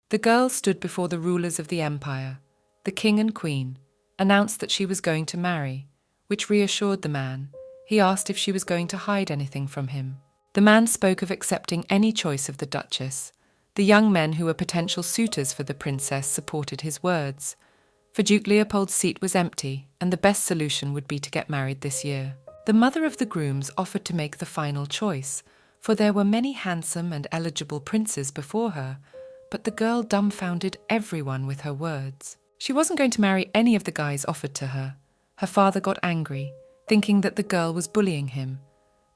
The girl stood before the rulers of the empire, the king and queen, announced that she was going to marry, which reassured the man. He asked if she was going to hide anything from him. The man spoke of accepting any choice of the duchess. The young men who were potential suitors for the princess supported his words. For Duke Leopold's seat was empty, and the best solution would be to get married this year. The mother of the grooms offered to make the final choice, for there were many handsome and eligible princes before her, but the girl dumbfounded everyone with her words. She wasn't going to marry any of the guys offered to her. Her father got angry, thinking that the girl was bullying him,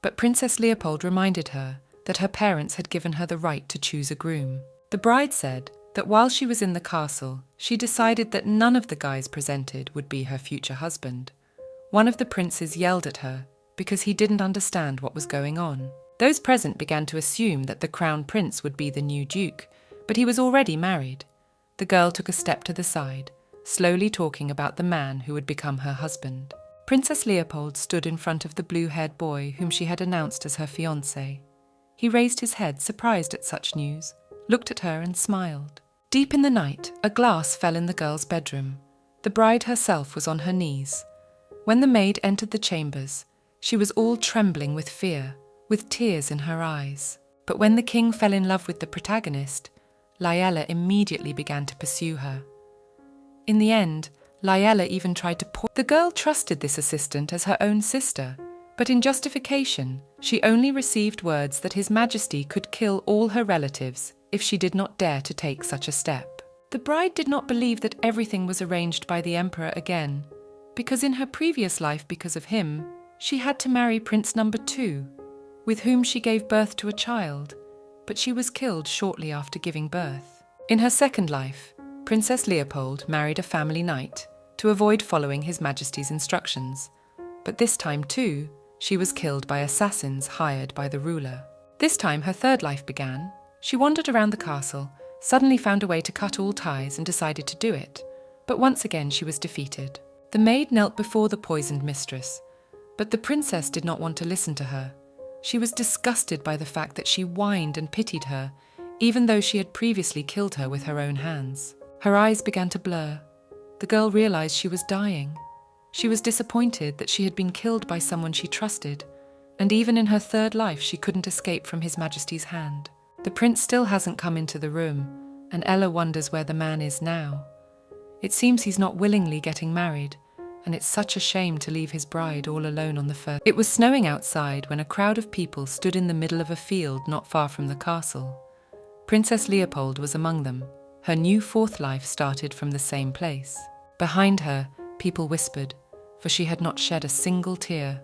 but Princess Leopold reminded her that her parents had given her the right to choose a groom. The bride said that while she was in the castle, she decided that none of the guys presented would be her future husband. One of the princes yelled at her because he didn't understand what was going on. Those present began to assume that the crown prince would be the new duke, but he was already married. The girl took a step to the side, slowly talking about the man who would become her husband. Princess Leopold stood in front of the blue-haired boy whom she had announced as her fiancé. He raised his head, surprised at such news, looked at her and smiled. Deep in the night, a glass fell in the girl's bedroom. The bride herself was on her knees. When the maid entered the chambers, she was all trembling with fear, with tears in her eyes. But when the king fell in love with the protagonist, Liella immediately began to pursue her. In the end, Liella even tried to The girl trusted this assistant as her own sister, but in justification, she only received words that His Majesty could kill all her relatives if she did not dare to take such a step. The bride did not believe that everything was arranged by the emperor again, because in her previous life, because of him, she had to marry Prince number 2, with whom she gave birth to a child, but she was killed shortly after giving birth. In her second life, Princess Leopold married a family knight to avoid following His Majesty's instructions, but this time too, she was killed by assassins hired by the ruler. This time her third life began. She wandered around the castle, suddenly found a way to cut all ties and decided to do it, but once again she was defeated. The maid knelt before the poisoned mistress, but the princess did not want to listen to her. She was disgusted by the fact that she whined and pitied her, even though she had previously killed her with her own hands. Her eyes began to blur. The girl realized she was dying. She was disappointed that she had been killed by someone she trusted, and even in her third life she couldn't escape from His Majesty's hand. The prince still hasn't come into the room, and Ella wonders where the man is now. It seems he's not willingly getting married, and it's such a shame to leave his bride all alone on the first. It was snowing outside when a crowd of people stood in the middle of a field not far from the castle. Princess Leopold was among them. Her new fourth life started from the same place. Behind her, people whispered, for she had not shed a single tear.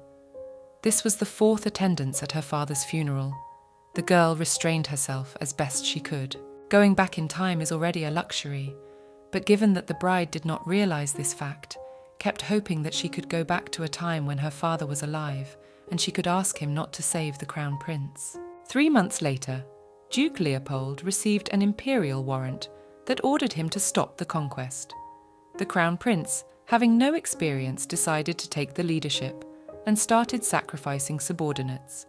This was the fourth attendance at her father's funeral. The girl restrained herself as best she could. Going back in time is already a luxury, but given that the bride did not realize this fact, kept hoping that she could go back to a time when her father was alive and she could ask him not to save the crown prince. 3 months later, Duke Leopold received an imperial warrant that ordered him to stop the conquest. The crown prince, having no experience, decided to take the leadership and started sacrificing subordinates.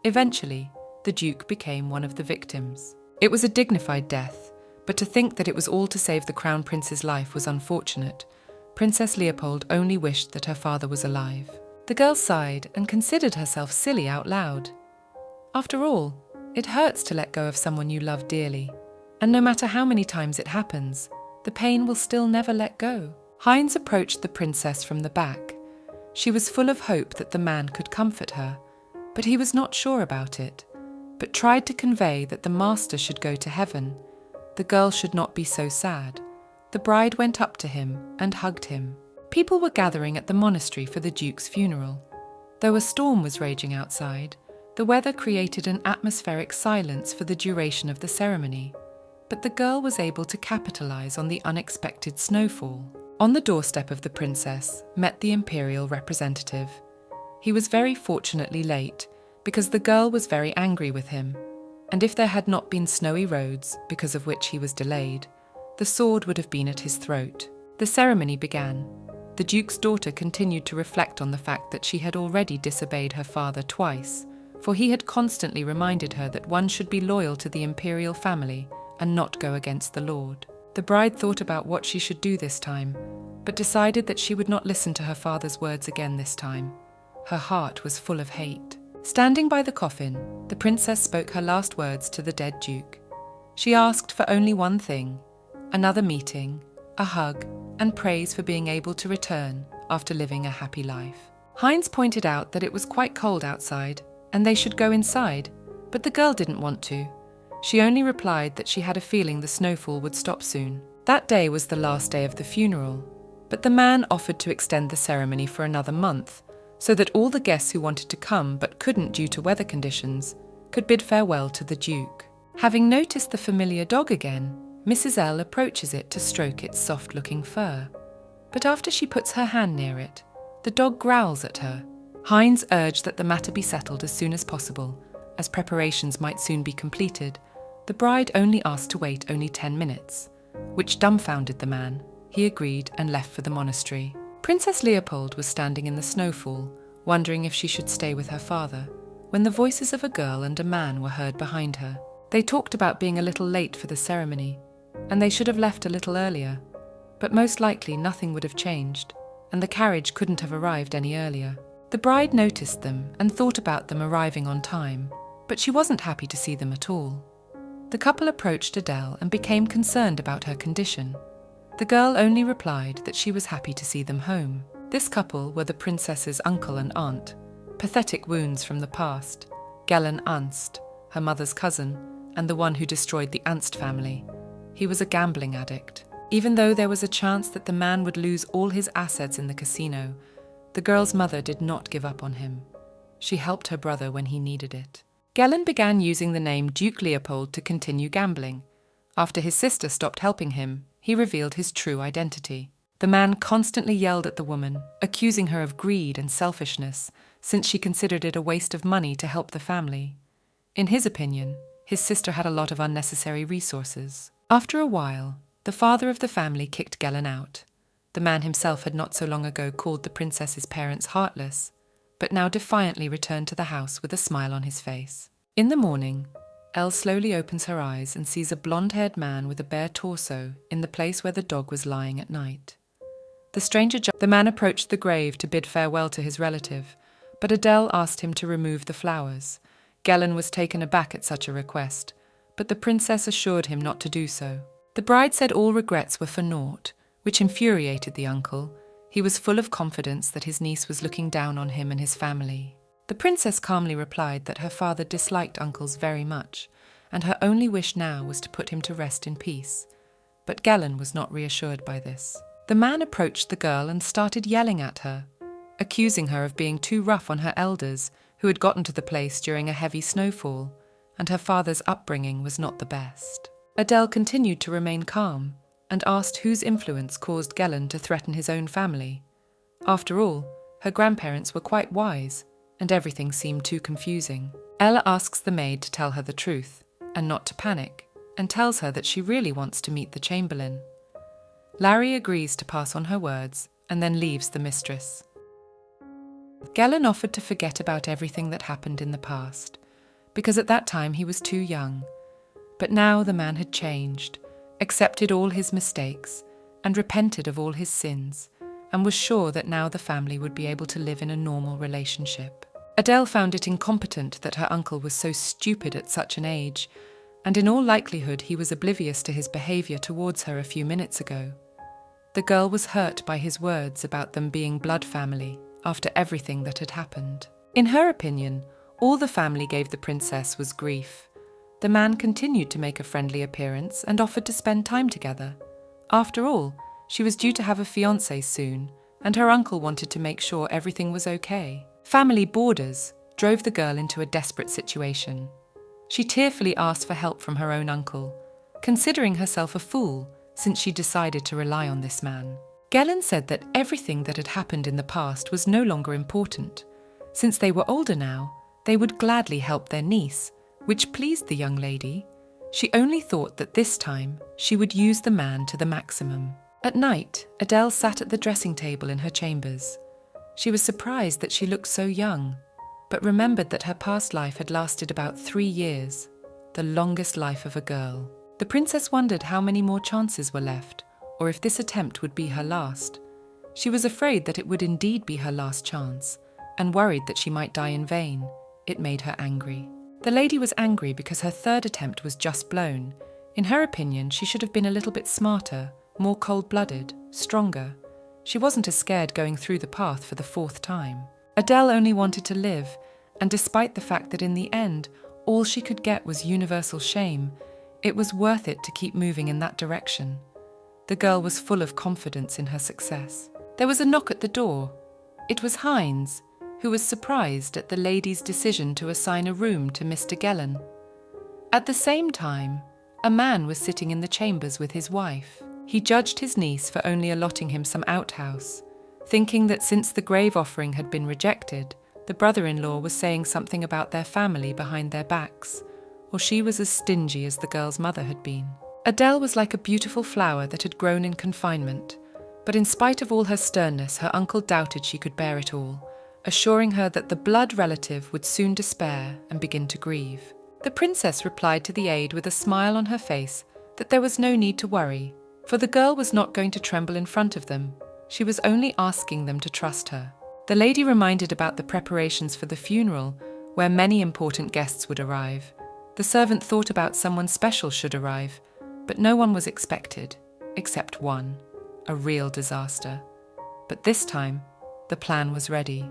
Eventually, the duke became one of the victims. It was a dignified death, but to think that it was all to save the crown prince's life was unfortunate. Princess Leopold only wished that her father was alive. The girl sighed and considered herself silly out loud. After all, it hurts to let go of someone you love dearly, and no matter how many times it happens, the pain will still never let go. Heinz approached the princess from the back. She was full of hope that the man could comfort her, but he was not sure about it, but tried to convey that the master should go to heaven. The girl should not be so sad. The bride went up to him and hugged him. People were gathering at the monastery for the duke's funeral. Though a storm was raging outside, the weather created an atmospheric silence for the duration of the ceremony, but the girl was able to capitalize on the unexpected snowfall. On the doorstep of the princess met the imperial representative. He was very fortunately late because the girl was very angry with him, and if there had not been snowy roads, because of which he was delayed, the sword would have been at his throat. The ceremony began. The duke's daughter continued to reflect on the fact that she had already disobeyed her father twice, for he had constantly reminded her that one should be loyal to the imperial family and not go against the Lord. The bride thought about what she should do this time, but decided that she would not listen to her father's words again this time. Her heart was full of hate. Standing by the coffin, the princess spoke her last words to the dead duke. She asked for only one thing: another meeting, a hug, and praise for being able to return after living a happy life. Heinz pointed out that it was quite cold outside and they should go inside, but the girl didn't want to. She only replied that she had a feeling the snowfall would stop soon. That day was the last day of the funeral, but the man offered to extend the ceremony for another month so that all the guests who wanted to come but couldn't due to weather conditions could bid farewell to the Duke. Having noticed the familiar dog again, Mrs. L approaches it to stroke its soft-looking fur. But after she puts her hand near it, the dog growls at her. Heinz urged that the matter be settled as soon as possible, as preparations might soon be completed. The bride only asked to wait only 10 minutes, which dumbfounded the man. He agreed and left for the monastery. Princess Leopold was standing in the snowfall, wondering if she should stay with her father, when the voices of a girl and a man were heard behind her. They talked about being a little late for the ceremony, and they should have left a little earlier, but most likely nothing would have changed, and the carriage couldn't have arrived any earlier. The bride noticed them and thought about them arriving on time, but she wasn't happy to see them at all. The couple approached Adele and became concerned about her condition. The girl only replied that she was happy to see them home. This couple were the princess's uncle and aunt, pathetic wounds from the past. Gellern Ernst, her mother's cousin, and the one who destroyed the Ernst family. He was a gambling addict. Even though there was a chance that the man would lose all his assets in the casino, the girl's mother did not give up on him. She helped her brother when he needed it. Gellern began using the name Duke Leopold to continue gambling. After his sister stopped helping him, he revealed his true identity. The man constantly yelled at the woman, accusing her of greed and selfishness, since she considered it a waste of money to help the family. In his opinion, his sister had a lot of unnecessary resources. After a while, the father of the family kicked Gellern out. The man himself had not so long ago called the princess's parents heartless, but now defiantly returned to the house with a smile on his face. In the morning, Elle slowly opens her eyes and sees a blonde-haired man with a bare torso in the place where the dog was lying at night. The man approached the grave to bid farewell to his relative, but Adele asked him to remove the flowers. Gellern was taken aback at such a request, but the princess assured him not to do so. The bride said all regrets were for naught, which infuriated the uncle. He was full of confidence that his niece was looking down on him and his family. The princess calmly replied that her father disliked uncles very much, and her only wish now was to put him to rest in peace. But Gellern was not reassured by this. The man approached the girl and started yelling at her, accusing her of being too rough on her elders, who had gotten to the place during a heavy snowfall, and her father's upbringing was not the best. Adele continued to remain calm, and asked whose influence caused Gellern to threaten his own family. After all, her grandparents were quite wise, and everything seemed too confusing. Ella asks the maid to tell her the truth, and not to panic, and tells her that she really wants to meet the chamberlain. Larry agrees to pass on her words, and then leaves the mistress. Gellern offered to forget about everything that happened in the past, because at that time he was too young. But now the man had changed, accepted all his mistakes, and repented of all his sins, and was sure that now the family would be able to live in a normal relationship. Adele found it incompetent that her uncle was so stupid at such an age, and in all likelihood he was oblivious to his behaviour towards her a few minutes ago. The girl was hurt by his words about them being blood family after everything that had happened. In her opinion, all the family gave the princess was grief. The man continued to make a friendly appearance and offered to spend time together. After all, she was due to have a fiancé soon, and her uncle wanted to make sure everything was okay. Family boarders drove the girl into a desperate situation. She tearfully asked for help from her own uncle, considering herself a fool since she decided to rely on this man. Gellern said that everything that had happened in the past was no longer important. Since they were older now, they would gladly help their niece, which pleased the young lady. She only thought that this time she would use the man to the maximum. At night, Adele sat at the dressing table in her chambers. She was surprised that she looked so young, but remembered that her past life had lasted about 3 years, the longest life of a girl. The princess wondered how many more chances were left, or if this attempt would be her last. She was afraid that it would indeed be her last chance, and worried that she might die in vain. It made her angry. The lady was angry because her third attempt was just blown. In her opinion, she should have been a little bit smarter, more cold-blooded, stronger. She wasn't as scared going through the path for the fourth time. Adele only wanted to live, and despite the fact that in the end, all she could get was universal shame, it was worth it to keep moving in that direction. The girl was full of confidence in her success. There was a knock at the door. It was Heinz, who was surprised at the lady's decision to assign a room to Mr. Gellen. At the same time, a man was sitting in the chambers with his wife. He judged his niece for only allotting him some outhouse, thinking that since the grave offering had been rejected, the brother-in-law was saying something about their family behind their backs, or she was as stingy as the girl's mother had been. Adele was like a beautiful flower that had grown in confinement, but in spite of all her sternness, her uncle doubted she could bear it all, assuring her that the blood relative would soon despair and begin to grieve. The princess replied to the aide with a smile on her face that there was no need to worry, for the girl was not going to tremble in front of them. She was only asking them to trust her. The lady reminded about the preparations for the funeral, where many important guests would arrive. The servant thought about someone special should arrive, but no one was expected, except one, a real disaster. But this time, the plan was ready.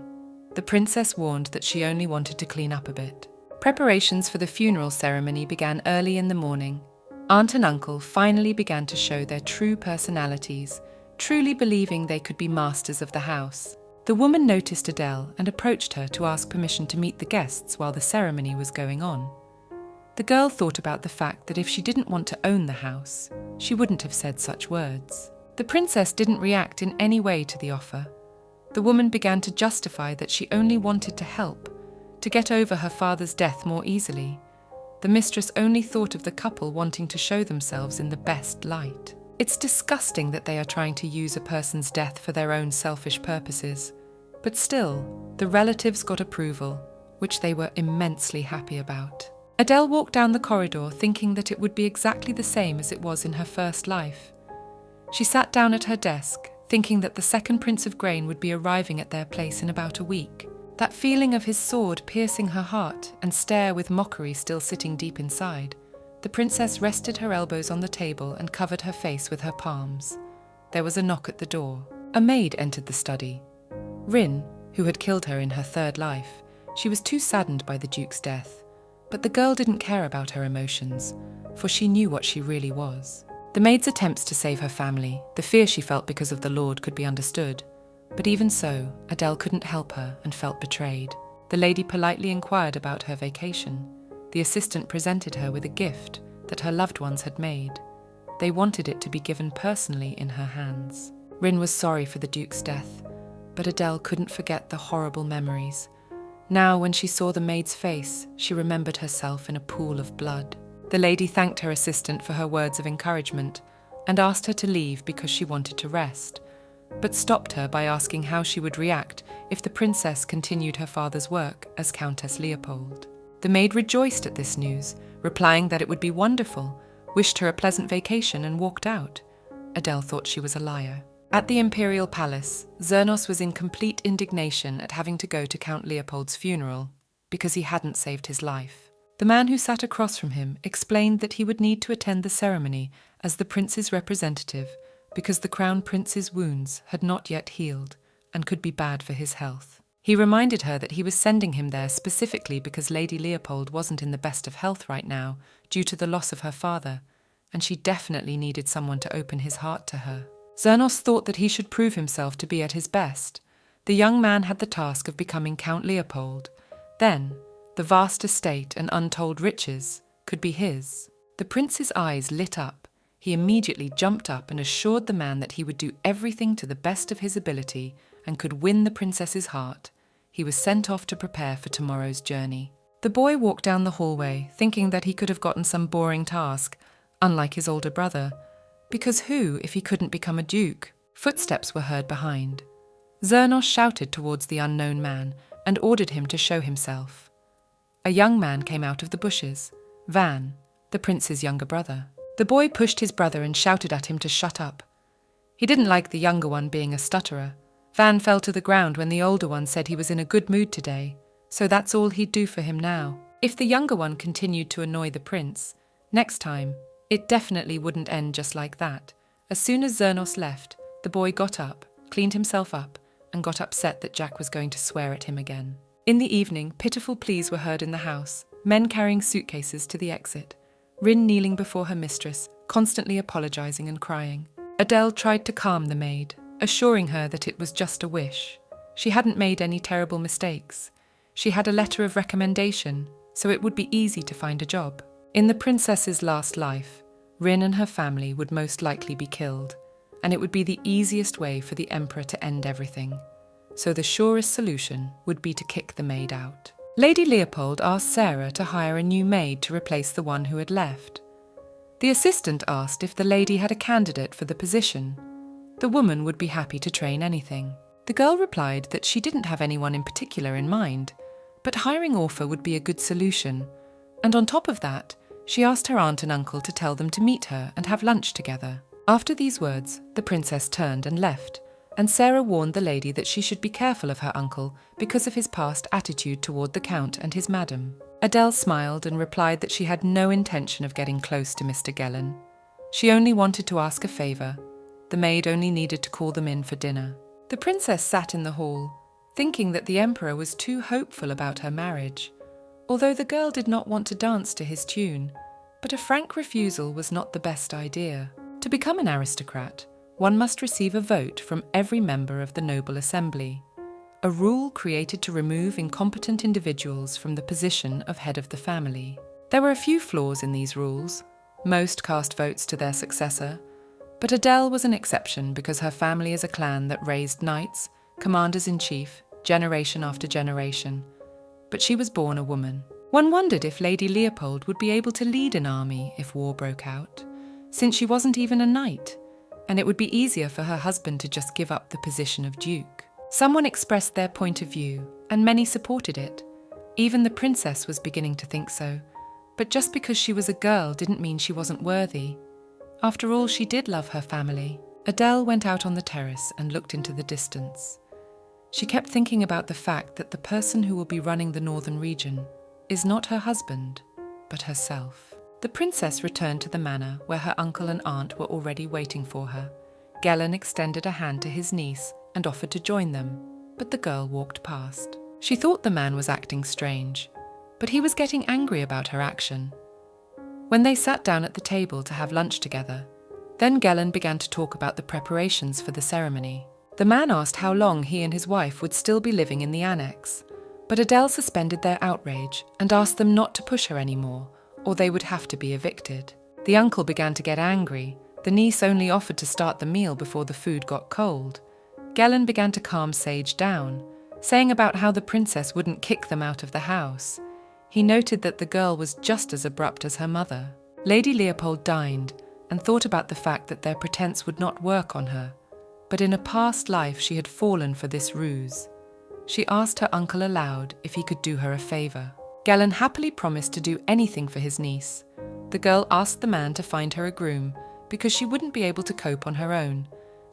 The princess warned that she only wanted to clean up a bit. Preparations for the funeral ceremony began early in the morning. Aunt and uncle finally began to show their true personalities, truly believing they could be masters of the house. The woman noticed Adele and approached her to ask permission to meet the guests while the ceremony was going on. The girl thought about the fact that if she didn't want to own the house, she wouldn't have said such words. The princess didn't react in any way to the offer. The woman began to justify that she only wanted to help, to get over her father's death more easily. The mistress only thought of the couple wanting to show themselves in the best light. It's disgusting that they are trying to use a person's death for their own selfish purposes. But still, the relatives got approval, which they were immensely happy about. Adele walked down the corridor thinking that it would be exactly the same as it was in her first life. She sat down at her desk, thinking that the second Prince of Grain would be arriving at their place in about a week. That feeling of his sword piercing her heart and stare with mockery still sitting deep inside, the princess rested her elbows on the table and covered her face with her palms. There was a knock at the door. A maid entered the study. Rin, who had killed her in her third life. She was too saddened by the Duke's death. But the girl didn't care about her emotions, for she knew what she really was. The maid's attempts to save her family, the fear she felt because of the Lord, could be understood. But even so, Adele couldn't help her and felt betrayed. The lady politely inquired about her vacation. The assistant presented her with a gift that her loved ones had made. They wanted it to be given personally in her hands. Rin was sorry for the Duke's death, but Adele couldn't forget the horrible memories. Now, when she saw the maid's face, she remembered herself in a pool of blood. The lady thanked her assistant for her words of encouragement and asked her to leave because she wanted to rest, but stopped her by asking how she would react if the princess continued her father's work as Countess Leopold. The maid rejoiced at this news, replying that it would be wonderful, wished her a pleasant vacation and walked out. Adele thought she was a liar. At the imperial palace, Zernos was in complete indignation at having to go to Count Leopold's funeral because he hadn't saved his life. The man who sat across from him explained that he would need to attend the ceremony as the prince's representative because the crown prince's wounds had not yet healed and could be bad for his health. He reminded her that he was sending him there specifically because Lady Leopold wasn't in the best of health right now due to the loss of her father, and she definitely needed someone to open his heart to her. Zernos thought that he should prove himself to be at his best. The young man had the task of becoming Count Leopold. Then, the vast estate and untold riches could be his. The prince's eyes lit up. He immediately jumped up and assured the man that he would do everything to the best of his ability and could win the princess's heart. He was sent off to prepare for tomorrow's journey. The boy walked down the hallway, thinking that he could have gotten some boring task, unlike his older brother. Because who if he couldn't become a duke? Footsteps were heard behind. Zernos shouted towards the unknown man and ordered him to show himself. A young man came out of the bushes, Van, the prince's younger brother. The boy pushed his brother and shouted at him to shut up. He didn't like the younger one being a stutterer. Van fell to the ground when the older one said he was in a good mood today, so that's all he'd do for him now. If the younger one continued to annoy the prince, next time, it definitely wouldn't end just like that. As soon as Zernos left, the boy got up, cleaned himself up, and got upset that Jack was going to swear at him again. In the evening, pitiful pleas were heard in the house, men carrying suitcases to the exit, Rin kneeling before her mistress, constantly apologizing and crying. Adele tried to calm the maid, assuring her that it was just a wish. She hadn't made any terrible mistakes. She had a letter of recommendation, so it would be easy to find a job. In the princess's last life, Rin and her family would most likely be killed, and it would be the easiest way for the emperor to end everything. So the surest solution would be to kick the maid out. Lady Leopold asked Sarah to hire a new maid to replace the one who had left. The assistant asked if the lady had a candidate for the position. The woman would be happy to train anything. The girl replied that she didn't have anyone in particular in mind, but hiring Orpha would be a good solution. And on top of that, she asked her aunt and uncle to tell them to meet her and have lunch together. After these words, the princess turned and left, and Sarah warned the lady that she should be careful of her uncle because of his past attitude toward the count and his madam. Adele smiled and replied that she had no intention of getting close to Mr. Gellin. She only wanted to ask a favor. The maid only needed to call them in for dinner. The princess sat in the hall, thinking that the emperor was too hopeful about her marriage, although the girl did not want to dance to his tune. But a frank refusal was not the best idea. To become an aristocrat, one must receive a vote from every member of the noble assembly, a rule created to remove incompetent individuals from the position of head of the family. There were a few flaws in these rules. Most cast votes to their successor, but Adele was an exception because her family is a clan that raised knights, commanders-in-chief, generation after generation. But she was born a woman. One wondered if Lady Leopold would be able to lead an army if war broke out, since she wasn't even a knight, and it would be easier for her husband to just give up the position of duke. Someone expressed their point of view, and many supported it. Even the princess was beginning to think so, but just because she was a girl didn't mean she wasn't worthy. After all, she did love her family. Adele went out on the terrace and looked into the distance. She kept thinking about the fact that the person who will be running the northern region is not her husband, but herself. The princess returned to the manor where her uncle and aunt were already waiting for her. Gellin extended a hand to his niece and offered to join them, but the girl walked past. She thought the man was acting strange, but he was getting angry about her action. When they sat down at the table to have lunch together, then Gellin began to talk about the preparations for the ceremony. The man asked how long he and his wife would still be living in the annex, but Adele suspended their outrage and asked them not to push her anymore, or they would have to be evicted. The uncle began to get angry. The niece only offered to start the meal before the food got cold. Gellin began to calm Sage down, saying about how the princess wouldn't kick them out of the house. He noted that the girl was just as abrupt as her mother. Lady Leopold dined and thought about the fact that their pretense would not work on her, but in a past life she had fallen for this ruse. She asked her uncle aloud if he could do her a favor. Gellin happily promised to do anything for his niece. The girl asked the man to find her a groom because she wouldn't be able to cope on her own,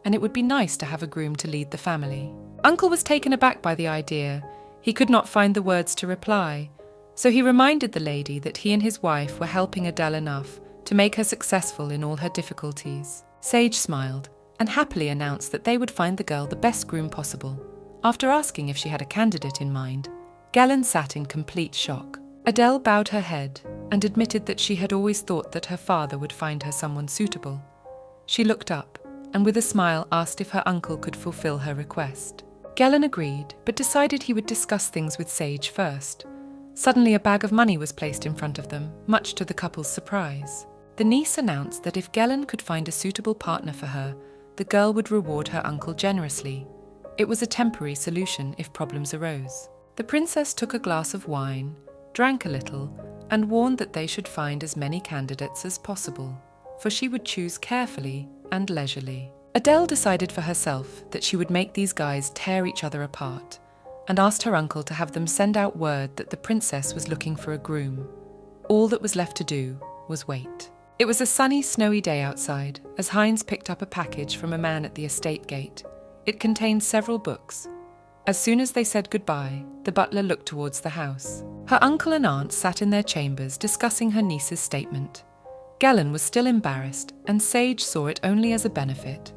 and it would be nice to have a groom to lead the family. Uncle was taken aback by the idea. He could not find the words to reply, so he reminded the lady that he and his wife were helping Adele enough to make her successful in all her difficulties. Sage smiled and happily announced that they would find the girl the best groom possible. After asking if she had a candidate in mind, Gellin sat in complete shock. Adele bowed her head and admitted that she had always thought that her father would find her someone suitable. She looked up and with a smile asked if her uncle could fulfill her request. Gellin agreed, but decided he would discuss things with Sage first. Suddenly a bag of money was placed in front of them, much to the couple's surprise. The niece announced that if Gellin could find a suitable partner for her, the girl would reward her uncle generously. It was a temporary solution if problems arose. The princess took a glass of wine, drank a little, and warned that they should find as many candidates as possible, for she would choose carefully and leisurely. Adele decided for herself that she would make these guys tear each other apart, and asked her uncle to have them send out word that the princess was looking for a groom. All that was left to do was wait. It was a sunny, snowy day outside as Heinz picked up a package from a man at the estate gate. It contained several books. As soon as they said goodbye, the butler looked towards the house. Her uncle and aunt sat in their chambers discussing her niece's statement. Gelen was still embarrassed, and Sage saw it only as a benefit.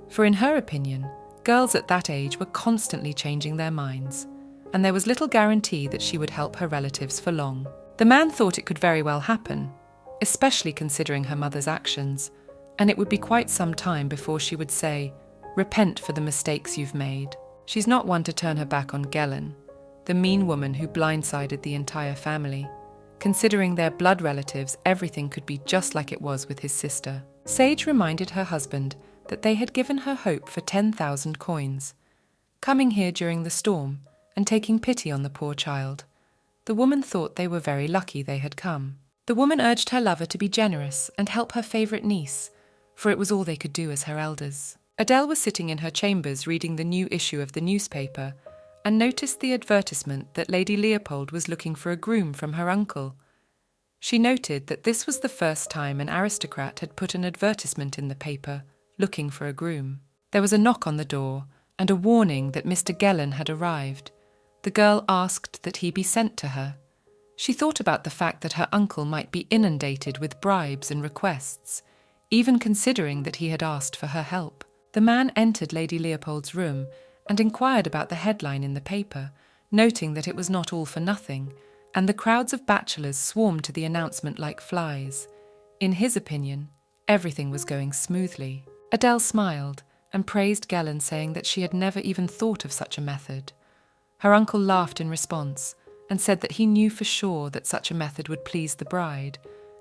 For in her opinion, girls at that age were constantly changing their minds, and there was little guarantee that she would help her relatives for long. The man thought it could very well happen, especially considering her mother's actions, and it would be quite some time before she would say, "Repent for the mistakes you've made." She's not one to turn her back on Gelen, the mean woman who blindsided the entire family. Considering their blood relatives, everything could be just like it was with his sister. Sage reminded her husband that they had given her hope for 10,000 coins, coming here during the storm and taking pity on the poor child. The woman thought they were very lucky they had come. The woman urged her lover to be generous and help her favourite niece, for it was all they could do as her elders. Adele was sitting in her chambers reading the new issue of the newspaper and noticed the advertisement that Lady Leopold was looking for a groom from her uncle. She noted that this was the first time an aristocrat had put an advertisement in the paper, looking for a groom. There was a knock on the door and a warning that Mr. Gelen had arrived. The girl asked that he be sent to her. She thought about the fact that her uncle might be inundated with bribes and requests, even considering that he had asked for her help. The man entered Lady Leopold's room and inquired about the headline in the paper, noting that it was not all for nothing, and the crowds of bachelors swarmed to the announcement like flies. In his opinion, everything was going smoothly. Adele smiled and praised Gelen, saying that she had never even thought of such a method. Her uncle laughed in response and said that he knew for sure that such a method would please the bride,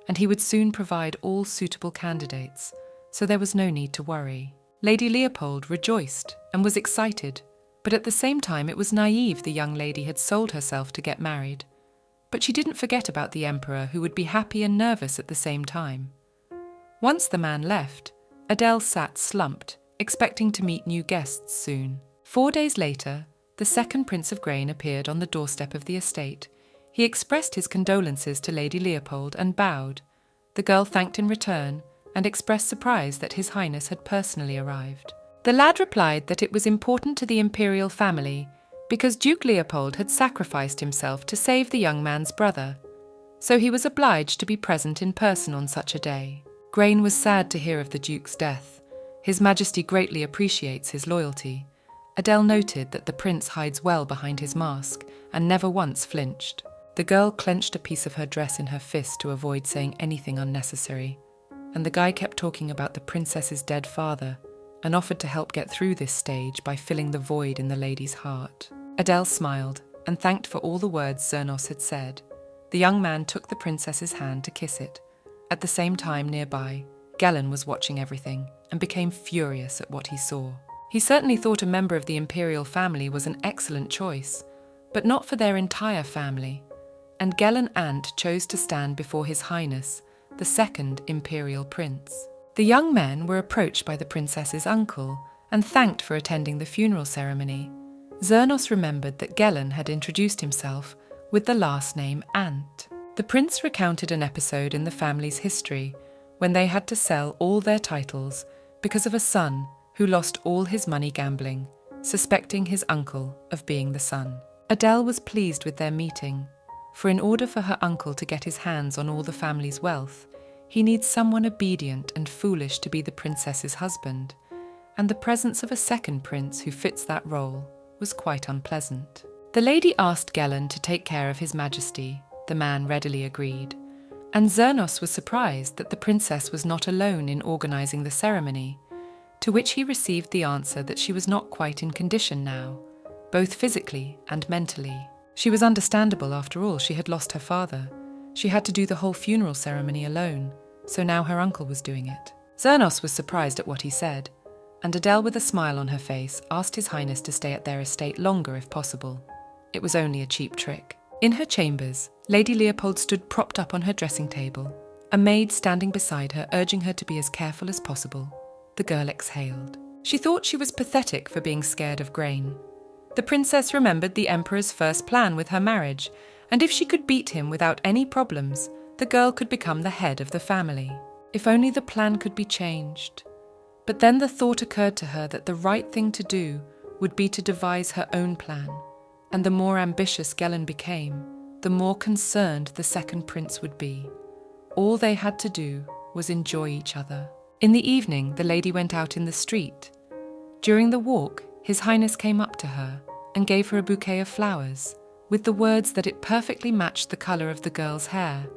and he would soon provide all suitable candidates, so there was no need to worry. Lady Leopold rejoiced and was excited, but at the same time it was naive the young lady had sold herself to get married. But she didn't forget about the Emperor, who would be happy and nervous at the same time. Once the man left, Adele sat slumped, expecting to meet new guests soon. 4 days later, the second Prince of Grain appeared on the doorstep of the estate. He expressed his condolences to Lady Leopold and bowed. The girl thanked in return and expressed surprise that His Highness had personally arrived. The lad replied that it was important to the imperial family because Duke Leopold had sacrificed himself to save the young man's brother, so he was obliged to be present in person on such a day. Grain was sad to hear of the Duke's death. His Majesty greatly appreciates his loyalty. Adele noted that the prince hides well behind his mask and never once flinched. The girl clenched a piece of her dress in her fist to avoid saying anything unnecessary, and the guy kept talking about the princess's dead father and offered to help get through this stage by filling the void in the lady's heart. Adele smiled and thanked for all the words Zernos had said. The young man took the princess's hand to kiss it. At the same time nearby, Gelen was watching everything and became furious at what he saw. He certainly thought a member of the imperial family was an excellent choice, but not for their entire family, and Gelen Ant chose to stand before His Highness, the second imperial prince. The young men were approached by the princess's uncle and thanked for attending the funeral ceremony. Zernos remembered that Gelen had introduced himself with the last name Ant. The prince recounted an episode in the family's history when they had to sell all their titles because of a son who lost all his money gambling, suspecting his uncle of being the son. Adele was pleased with their meeting, for in order for her uncle to get his hands on all the family's wealth, he needs someone obedient and foolish to be the princess's husband, and the presence of a second prince who fits that role was quite unpleasant. The lady asked Gelen to take care of His Majesty. The man readily agreed, and Zernos was surprised that the princess was not alone in organising the ceremony, to which he received the answer that she was not quite in condition now, both physically and mentally. She was understandable, after all, she had lost her father. She had to do the whole funeral ceremony alone, so now her uncle was doing it. Zernos was surprised at what he said, and Adele, with a smile on her face, asked His Highness to stay at their estate longer if possible. It was only a cheap trick. In her chambers, Lady Leopold stood propped up on her dressing table, a maid standing beside her urging her to be as careful as possible. The girl exhaled. She thought she was pathetic for being scared of Grain. The princess remembered the Emperor's first plan with her marriage, and if she could beat him without any problems, the girl could become the head of the family. If only the plan could be changed. But then the thought occurred to her that the right thing to do would be to devise her own plan, and the more ambitious Gellin became, the more concerned the second prince would be. All they had to do was enjoy each other. In the evening, the lady went out in the street. During the walk, His Highness came up to her and gave her a bouquet of flowers, with the words that it perfectly matched the colour of the girl's hair.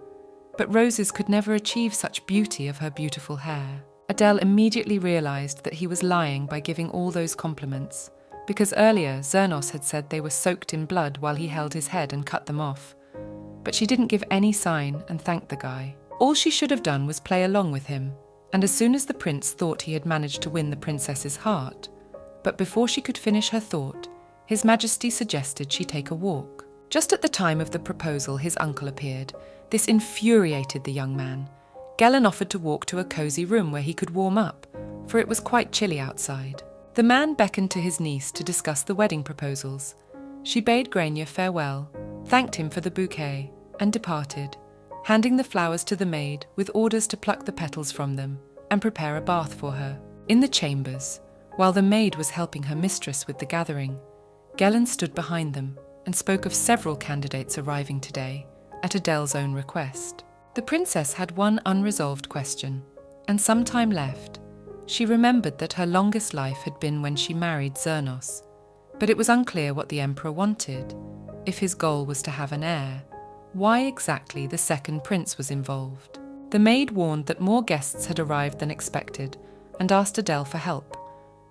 But roses could never achieve such beauty of her beautiful hair. Adele immediately realised that he was lying by giving all those compliments, because earlier Zernos had said they were soaked in blood while he held his head and cut them off. But she didn't give any sign and thanked the guy. All she should have done was play along with him, and as soon as the prince thought he had managed to win the princess's heart, but before she could finish her thought, His Majesty suggested she take a walk. Just at the time of the proposal, his uncle appeared. This infuriated the young man. Gellin offered to walk to a cosy room where he could warm up, for it was quite chilly outside. The man beckoned to his niece to discuss the wedding proposals. She bade Grania farewell, thanked him for the bouquet, and departed, handing the flowers to the maid with orders to pluck the petals from them and prepare a bath for her. In the chambers, while the maid was helping her mistress with the gathering, Gellin stood behind them and spoke of several candidates arriving today, at Adele's own request. The princess had one unresolved question, and some time left. She remembered that her longest life had been when she married Zernos, but it was unclear what the emperor wanted. If his goal was to have an heir, why exactly the second prince was involved? The maid warned that more guests had arrived than expected and asked Adele for help,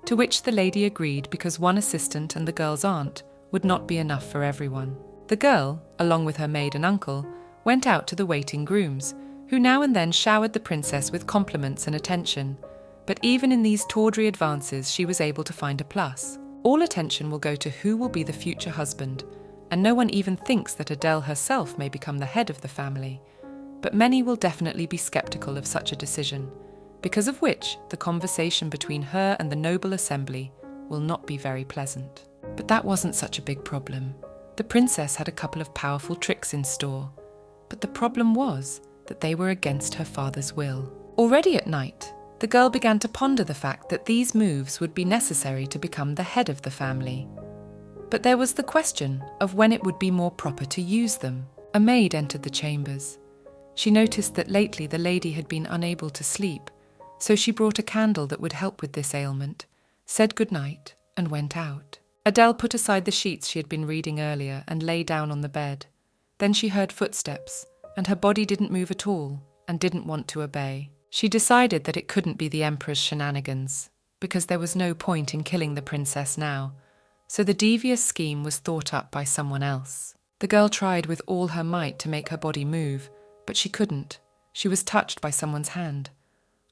to which the lady agreed because one assistant and the girl's aunt would not be enough for everyone. The girl, along with her maid and uncle, went out to the waiting grooms, who now and then showered the princess with compliments and attention. But even in these tawdry advances, she was able to find a plus. All attention will go to who will be the future husband, and no one even thinks that Adele herself may become the head of the family. But many will definitely be skeptical of such a decision, because of which the conversation between her and the noble assembly will not be very pleasant. But that wasn't such a big problem. The princess had a couple of powerful tricks in store, but the problem was that they were against her father's will. Already at night, the girl began to ponder the fact that these moves would be necessary to become the head of the family. But there was the question of when it would be more proper to use them. A maid entered the chambers. She noticed that lately the lady had been unable to sleep, so she brought a candle that would help with this ailment, said goodnight, and went out. Adele put aside the sheets she had been reading earlier and lay down on the bed. Then she heard footsteps, and her body didn't move at all and didn't want to obey. She decided that it couldn't be the Emperor's shenanigans, because there was no point in killing the princess now, so the devious scheme was thought up by someone else. The girl tried with all her might to make her body move, but she couldn't. She was touched by someone's hand,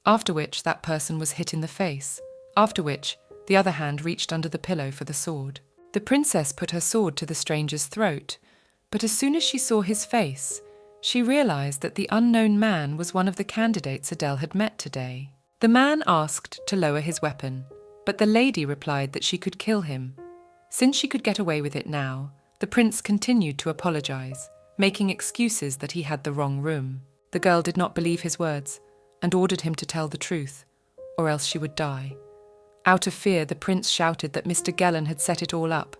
after which that person was hit in the face, after which the other hand reached under the pillow for the sword. The princess put her sword to the stranger's throat, but as soon as she saw his face, she realized that the unknown man was one of the candidates Adele had met today. The man asked to lower his weapon, but the lady replied that she could kill him. Since she could get away with it now, the prince continued to apologize, making excuses that he had the wrong room. The girl did not believe his words and ordered him to tell the truth, or else she would die. Out of fear, the prince shouted that Mr. Gellin had set it all up.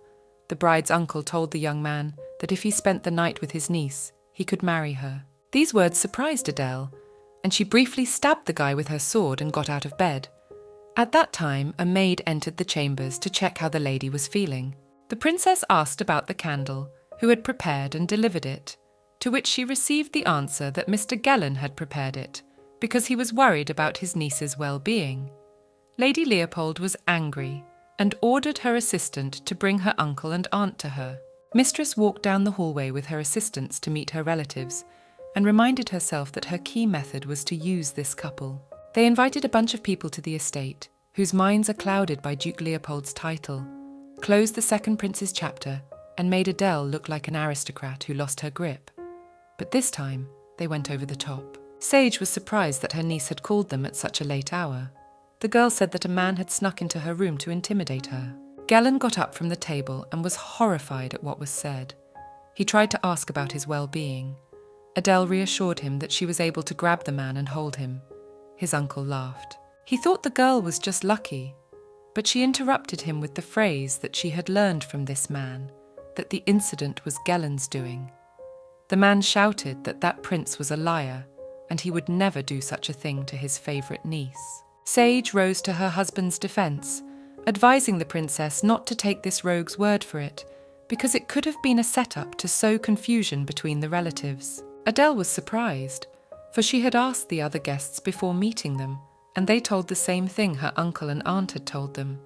The bride's uncle told the young man that if he spent the night with his niece, he could marry her. These words surprised Adele, and she briefly stabbed the guy with her sword and got out of bed. At that time, a maid entered the chambers to check how the lady was feeling. The princess asked about the candle, who had prepared and delivered it, to which she received the answer that Mr. Gellin had prepared it, because he was worried about his niece's well-being. Lady Leopold was angry and ordered her assistant to bring her uncle and aunt to her. Mistress walked down the hallway with her assistants to meet her relatives and reminded herself that her key method was to use this couple. They invited a bunch of people to the estate, whose minds are clouded by Duke Leopold's title, closed the second prince's chapter, and made Adele look like an aristocrat who lost her grip. But this time, they went over the top. Sage was surprised that her niece had called them at such a late hour. The girl said that a man had snuck into her room to intimidate her. Gellin got up from the table and was horrified at what was said. He tried to ask about his well-being. Adele reassured him that she was able to grab the man and hold him. his uncle laughed. He thought the girl was just lucky, but she interrupted him with the phrase that she had learned from this man, that the incident was Gellen's doing. The man shouted that that prince was a liar, and he would never do such a thing to his favourite niece. Sage rose to her husband's defence, advising the princess not to take this rogue's word for it, because it could have been a setup to sow confusion between the relatives. Adele was surprised, for she had asked the other guests before meeting them, and they told the same thing her uncle and aunt had told them.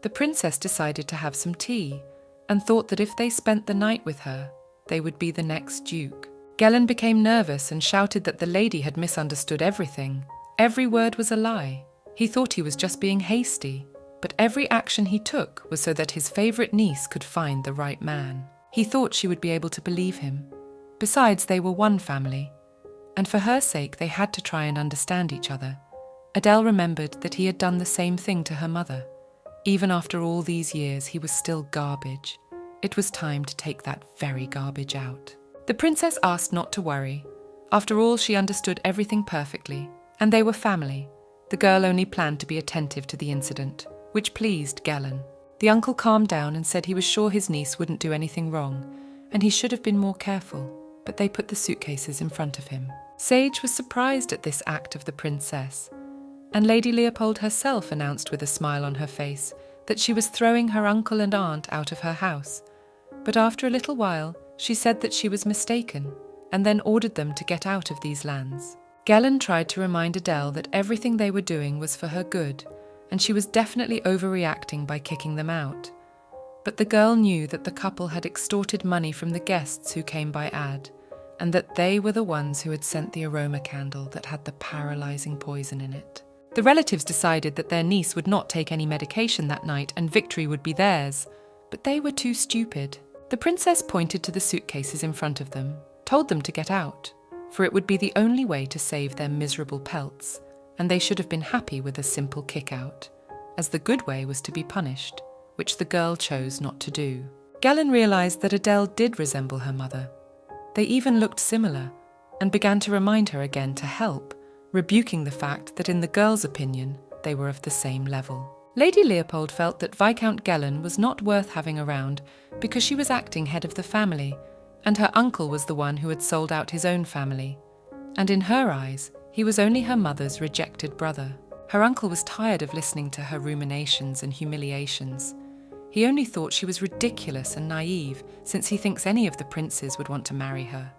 The princess decided to have some tea, and thought that if they spent the night with her, they would be the next duke. Gellen became nervous and shouted that the lady had misunderstood everything. Every word was a lie. He thought he was just being hasty, but every action he took was so that his favourite niece could find the right man. He thought she would be able to believe him. Besides, they were one family, and for her sake they had to try and understand each other. Adele remembered that he had done the same thing to her mother. Even after all these years, he was still garbage. It was time to take that very garbage out. The princess asked not to worry. After all, she understood everything perfectly, and they were family. The girl only planned to be attentive to the incident, which pleased Gellen. The uncle calmed down and said he was sure his niece wouldn't do anything wrong, and he should have been more careful, but they put the suitcases in front of him. Sage was surprised at this act of the princess, and Lady Leopold herself announced with a smile on her face that she was throwing her uncle and aunt out of her house. But after a little while, she said that she was mistaken, and then ordered them to get out of these lands. Gellen tried to remind Adele that everything they were doing was for her good, and she was definitely overreacting by kicking them out. But the girl knew that the couple had extorted money from the guests who came by ad, and that they were the ones who had sent the aroma candle that had the paralyzing poison in it. The relatives decided that their niece would not take any medication that night and victory would be theirs, but they were too stupid. The princess pointed to the suitcases in front of them, told them to get out, for it would be the only way to save their miserable pelts, and they should have been happy with a simple kick-out, as the good way was to be punished, which the girl chose not to do. Gellen realized that Adele did resemble her mother. They even looked similar, and began to remind her again to help, rebuking the fact that in the girl's opinion, they were of the same level. Lady Leopold felt that Viscount Gellen was not worth having around because she was acting head of the family, and her uncle was the one who had sold out his own family. And in her eyes, he was only her mother's rejected brother. Her uncle was tired of listening to her ruminations and humiliations. He only thought she was ridiculous and naive, since he thinks any of the princes would want to marry her.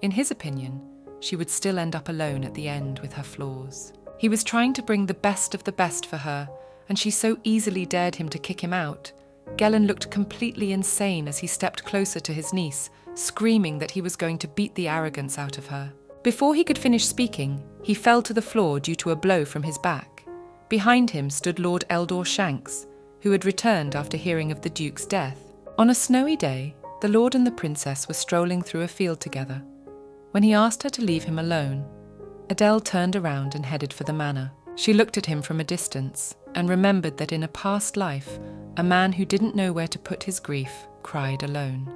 In his opinion, she would still end up alone at the end with her flaws. He was trying to bring the best of the best for her, and she so easily dared him to kick him out. Gellen looked completely insane as he stepped closer to his niece, screaming that he was going to beat the arrogance out of her. Before he could finish speaking, he fell to the floor due to a blow from his back. Behind him stood Lord Eldor Shanks, who had returned after hearing of the Duke's death. On a snowy day, the Lord and the Princess were strolling through a field together. When he asked her to leave him alone, Adele turned around and headed for the manor. She looked at him from a distance and remembered that in a past life, a man who didn't know where to put his grief cried alone.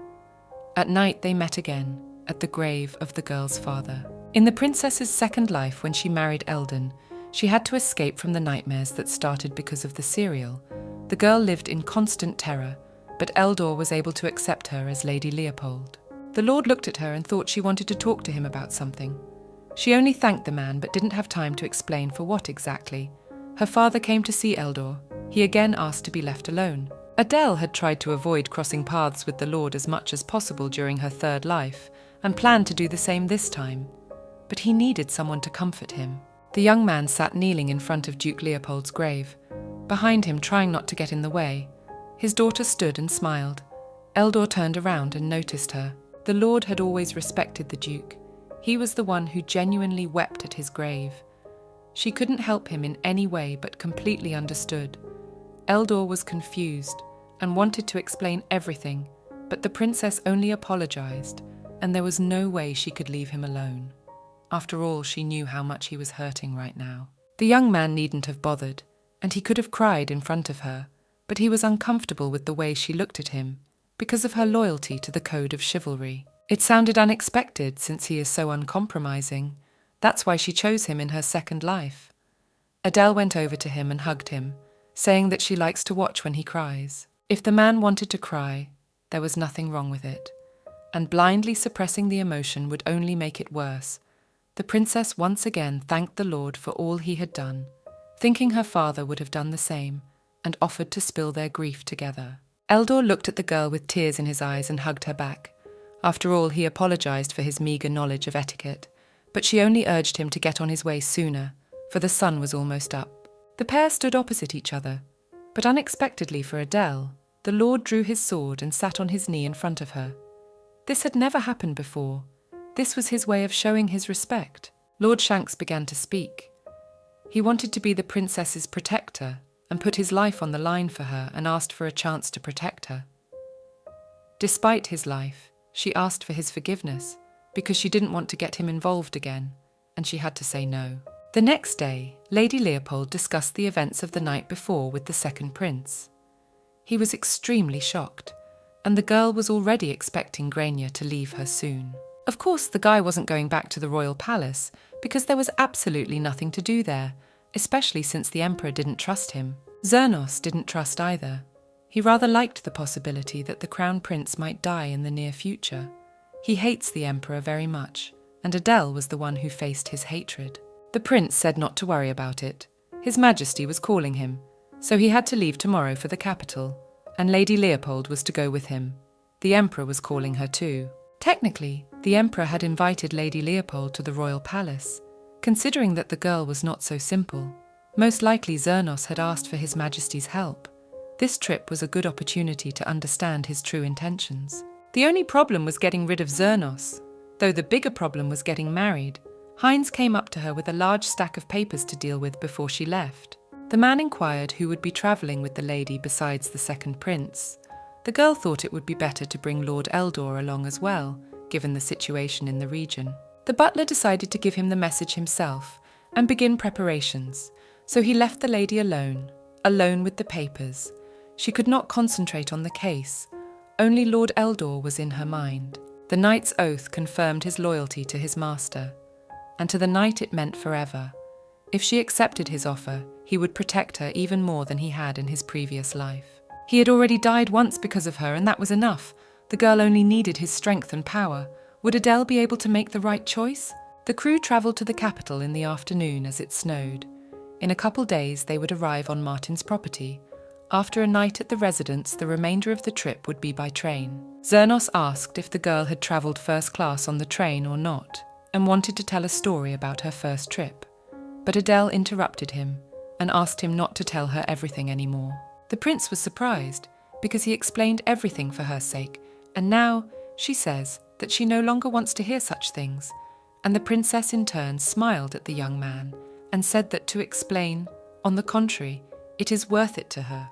At night they met again, at the grave of the girl's father. In the princess's second life, when she married Eldon, she had to escape from the nightmares that started because of the cereal. The girl lived in constant terror, but Eldor was able to accept her as Lady Leopold. The Lord looked at her and thought she wanted to talk to him about something. She only thanked the man but didn't have time to explain for what exactly. Her father came to see Eldor. He again asked to be left alone. Adele had tried to avoid crossing paths with the Lord as much as possible during her third life, and planned to do the same this time. But he needed someone to comfort him. The young man sat kneeling in front of Duke Leopold's grave, behind him trying not to get in the way. His daughter stood and smiled. Eldor turned around and noticed her. The Lord had always respected the Duke. He was the one who genuinely wept at his grave. She couldn't help him in any way but completely understood. Eldor was confused and wanted to explain everything, but the princess only apologized, and there was no way she could leave him alone. After all, she knew how much he was hurting right now. The young man needn't have bothered, and he could have cried in front of her, but he was uncomfortable with the way she looked at him, because of her loyalty to the code of chivalry. It sounded unexpected since he is so uncompromising, That's why she chose him in her second life. Adele went over to him and hugged him, saying that she likes to watch when he cries. If the man wanted to cry, there was nothing wrong with it, and blindly suppressing the emotion would only make it worse. The princess once again thanked the Lord for all he had done, thinking her father would have done the same, and offered to spill their grief together. Eldor looked at the girl with tears in his eyes and hugged her back. After all, he apologized for his meager knowledge of etiquette, but she only urged him to get on his way sooner, for the sun was almost up. The pair stood opposite each other, but unexpectedly for Adele, the Lord drew his sword and sat on his knee in front of her. This had never happened before. This was his way of showing his respect. Lord Shanks began to speak. He wanted to be the princess's protector and put his life on the line for her and asked for a chance to protect her. Despite his life, she asked for his forgiveness because she didn't want to get him involved again, and she had to say no. The next day, Lady Leopold discussed the events of the night before with the second prince. He was extremely shocked, and the girl was already expecting Grania to leave her soon. Of course, the guy wasn't going back to the royal palace because there was absolutely nothing to do there, especially since the emperor didn't trust him. Zernos didn't trust either. He rather liked the possibility that the crown prince might die in the near future. He hates the emperor very much, and Adele was the one who faced his hatred. The prince said not to worry about it. His Majesty was calling him, so he had to leave tomorrow for the capital, and Lady Leopold was to go with him. The emperor was calling her too. Technically, the emperor had invited Lady Leopold to the royal palace, considering that the girl was not so simple. Most likely Zernos had asked for His Majesty's help. This trip was a good opportunity to understand his true intentions. The only problem was getting rid of Zernos, though the bigger problem was getting married. Heinz came up to her with a large stack of papers to deal with before she left. The man inquired who would be travelling with the lady besides the second prince. The girl thought it would be better to bring Lord Eldor along as well, given the situation in the region. The butler decided to give him the message himself and begin preparations, so he left the lady alone with the papers. She could not concentrate on the case. Only Lord Eldor was in her mind. The knight's oath confirmed his loyalty to his master, and to the knight it meant forever. If she accepted his offer, he would protect her even more than he had in his previous life. He had already died once because of her, and that was enough. The girl only needed his strength and power. Would Adele be able to make the right choice? The crew travelled to the capital in the afternoon as it snowed. In a couple days they would arrive on Martin's property. After a night at the residence, the remainder of the trip would be by train. Zernos asked if the girl had travelled first class on the train or not, and wanted to tell a story about her first trip. But Adele interrupted him and asked him not to tell her everything anymore. The prince was surprised because he explained everything for her sake, and now she says that she no longer wants to hear such things. And the princess in turn smiled at the young man and said that to explain, on the contrary, it is worth it to her.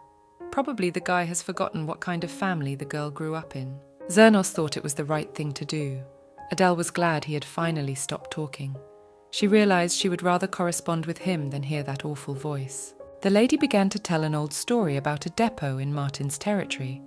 Probably the guy has forgotten what kind of family the girl grew up in. Zernos thought it was the right thing to do. Adele was glad he had finally stopped talking. She realized she would rather correspond with him than hear that awful voice. The lady began to tell an old story about a depot in Martin's territory.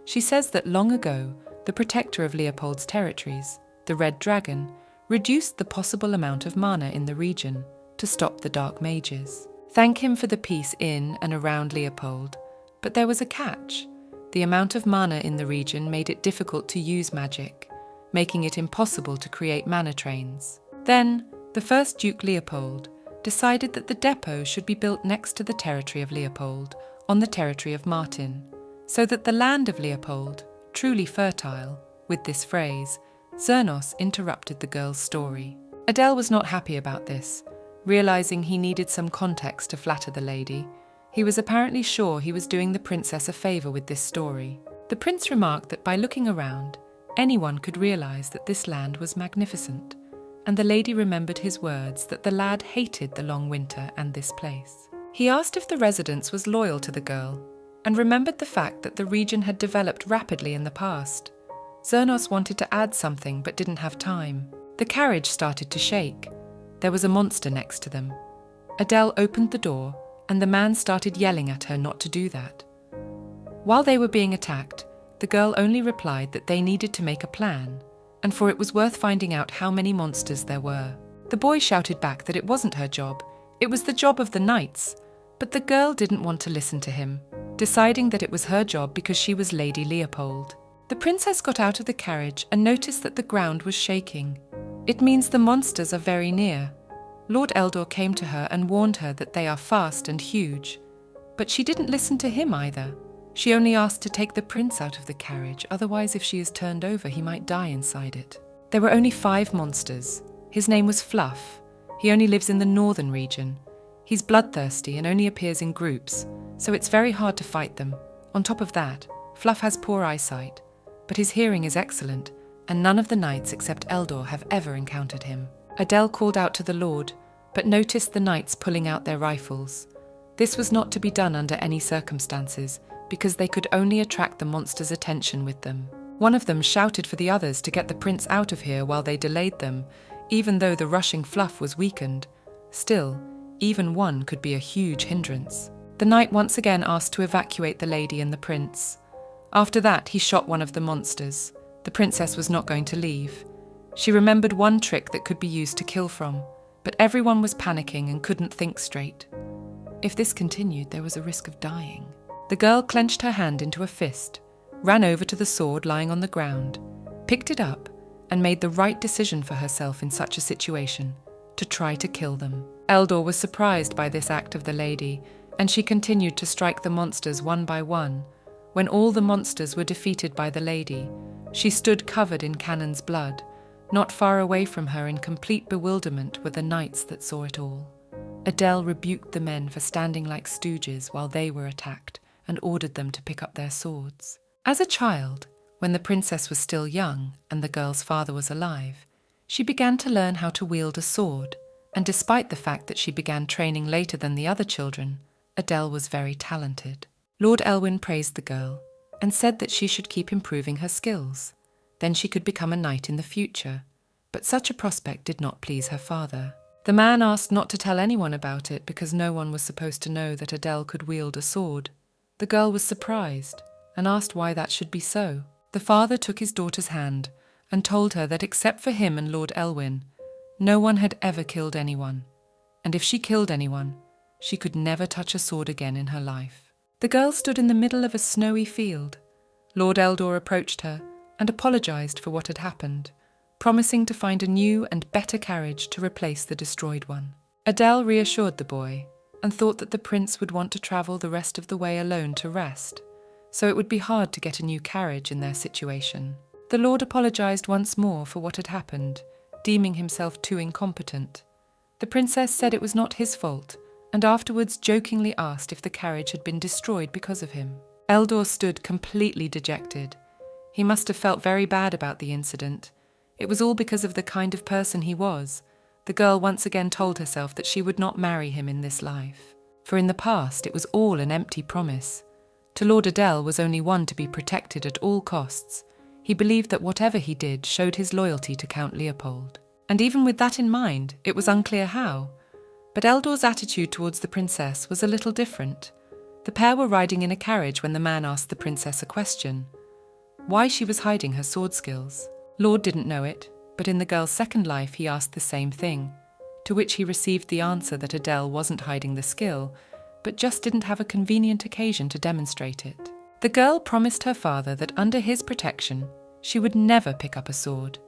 She says that long ago, the protector of Leopold's territories, the Red Dragon, reduced the possible amount of mana in the region to stop the Dark Mages. Thank him for the peace in and around Leopold. But there was a catch. The amount of mana in the region made it difficult to use magic, making it impossible to create mana trains. Then, the first Duke Leopold decided that the depot should be built next to the territory of Leopold, on the territory of Martin, so that the land of Leopold, truly fertile, with this phrase, Zernos interrupted the girl's story. Adele was not happy about this, realizing he needed some context to flatter the lady. He was apparently sure he was doing the princess a favour with this story. The prince remarked that by looking around, anyone could realise that this land was magnificent, and the lady remembered his words that the lad hated the long winter and this place. He asked if the residence was loyal to the girl, and remembered the fact that the region had developed rapidly in the past. Zernos wanted to add something but didn't have time. The carriage started to shake. There was a monster next to them. Adele opened the door, and the man started yelling at her not to do that. While they were being attacked, the girl only replied that they needed to make a plan, and for it was worth finding out how many monsters there were. The boy shouted back that it wasn't her job, it was the job of the knights. But the girl didn't want to listen to him, deciding that it was her job because she was Lady Leopold. The princess got out of the carriage and noticed that the ground was shaking. It means the monsters are very near. Lord Eldor came to her and warned her that they are fast and huge. But she didn't listen to him either. She only asked to take the prince out of the carriage, otherwise if she is turned over he might die inside it. There were only 5 monsters. His name was Fluff. He only lives in the northern region. He's bloodthirsty and only appears in groups, so it's very hard to fight them. On top of that, Fluff has poor eyesight, but his hearing is excellent, and none of the knights except Eldor have ever encountered him. Adele called out to the Lord, but noticed the knights pulling out their rifles. This was not to be done under any circumstances, because they could only attract the monster's attention with them. One of them shouted for the others to get the prince out of here while they delayed them, even though the rushing Fluff was weakened. Still, even one could be a huge hindrance. The knight once again asked to evacuate the lady and the prince. After that, he shot one of the monsters. The princess was not going to leave. She remembered one trick that could be used to kill from, but everyone was panicking and couldn't think straight. If this continued, there was a risk of dying. The girl clenched her hand into a fist, ran over to the sword lying on the ground, picked it up, and made the right decision for herself in such a situation, to try to kill them. Eldor was surprised by this act of the lady, and she continued to strike the monsters one by one. When all the monsters were defeated by the lady, she stood covered in Cannon's blood. Not far away from her in complete bewilderment were the knights that saw it all. Adele rebuked the men for standing like stooges while they were attacked and ordered them to pick up their swords. As a child, when the princess was still young and the girl's father was alive, she began to learn how to wield a sword, and despite the fact that she began training later than the other children, Adele was very talented. Lord Elwyn praised the girl and said that she should keep improving her skills. Then she could become a knight in the future, but such a prospect did not please her father. The man asked not to tell anyone about it because no one was supposed to know that Adele could wield a sword. The girl was surprised and asked why that should be so. The father took his daughter's hand and told her that except for him and Lord Elwyn, no one had ever killed anyone, and if she killed anyone, she could never touch a sword again in her life. The girl stood in the middle of a snowy field. Lord Eldor approached her and apologized for what had happened, promising to find a new and better carriage to replace the destroyed one. Adele reassured the boy and thought that the prince would want to travel the rest of the way alone to rest, so it would be hard to get a new carriage in their situation. The Lord apologized once more for what had happened, deeming himself too incompetent. The princess said it was not his fault, and afterwards jokingly asked if the carriage had been destroyed because of him. Eldor stood completely dejected. He must have felt very bad about the incident. It was all because of the kind of person he was. The girl once again told herself that she would not marry him in this life. For in the past it was all an empty promise. To Lord Adele was only one to be protected at all costs. He believed that whatever he did showed his loyalty to Count Leopold. And even with that in mind, it was unclear how. But Eldor's attitude towards the princess was a little different. The pair were riding in a carriage when the man asked the princess a question: why she was hiding her sword skills. Lord didn't know it, but in the girl's second life he asked the same thing, to which he received the answer that Adele wasn't hiding the skill, but just didn't have a convenient occasion to demonstrate it. The girl promised her father that under his protection, she would never pick up a sword.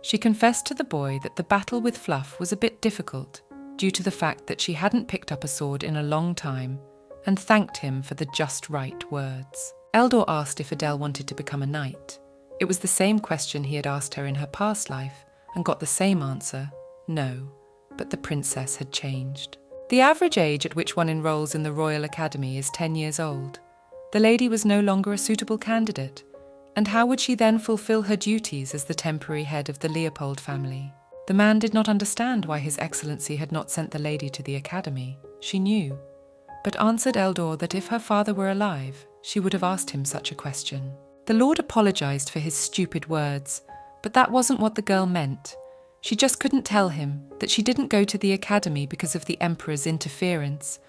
She confessed to the boy that the battle with Fluff was a bit difficult, due to the fact that she hadn't picked up a sword in a long time, and thanked him for the just right words. Eldor asked if Adele wanted to become a knight. It was the same question he had asked her in her past life, and got the same answer, no, but the princess had changed. The average age at which one enrolls in the Royal Academy is 10 years old. The lady was no longer a suitable candidate, and how would she then fulfill her duties as the temporary head of the Leopold family? The man did not understand why His Excellency had not sent the lady to the academy. She knew, but answered Eldor that if her father were alive, she would have asked him such a question. The Lord apologized for his stupid words, but that wasn't what the girl meant. She just couldn't tell him that she didn't go to the academy because of the Emperor's interference.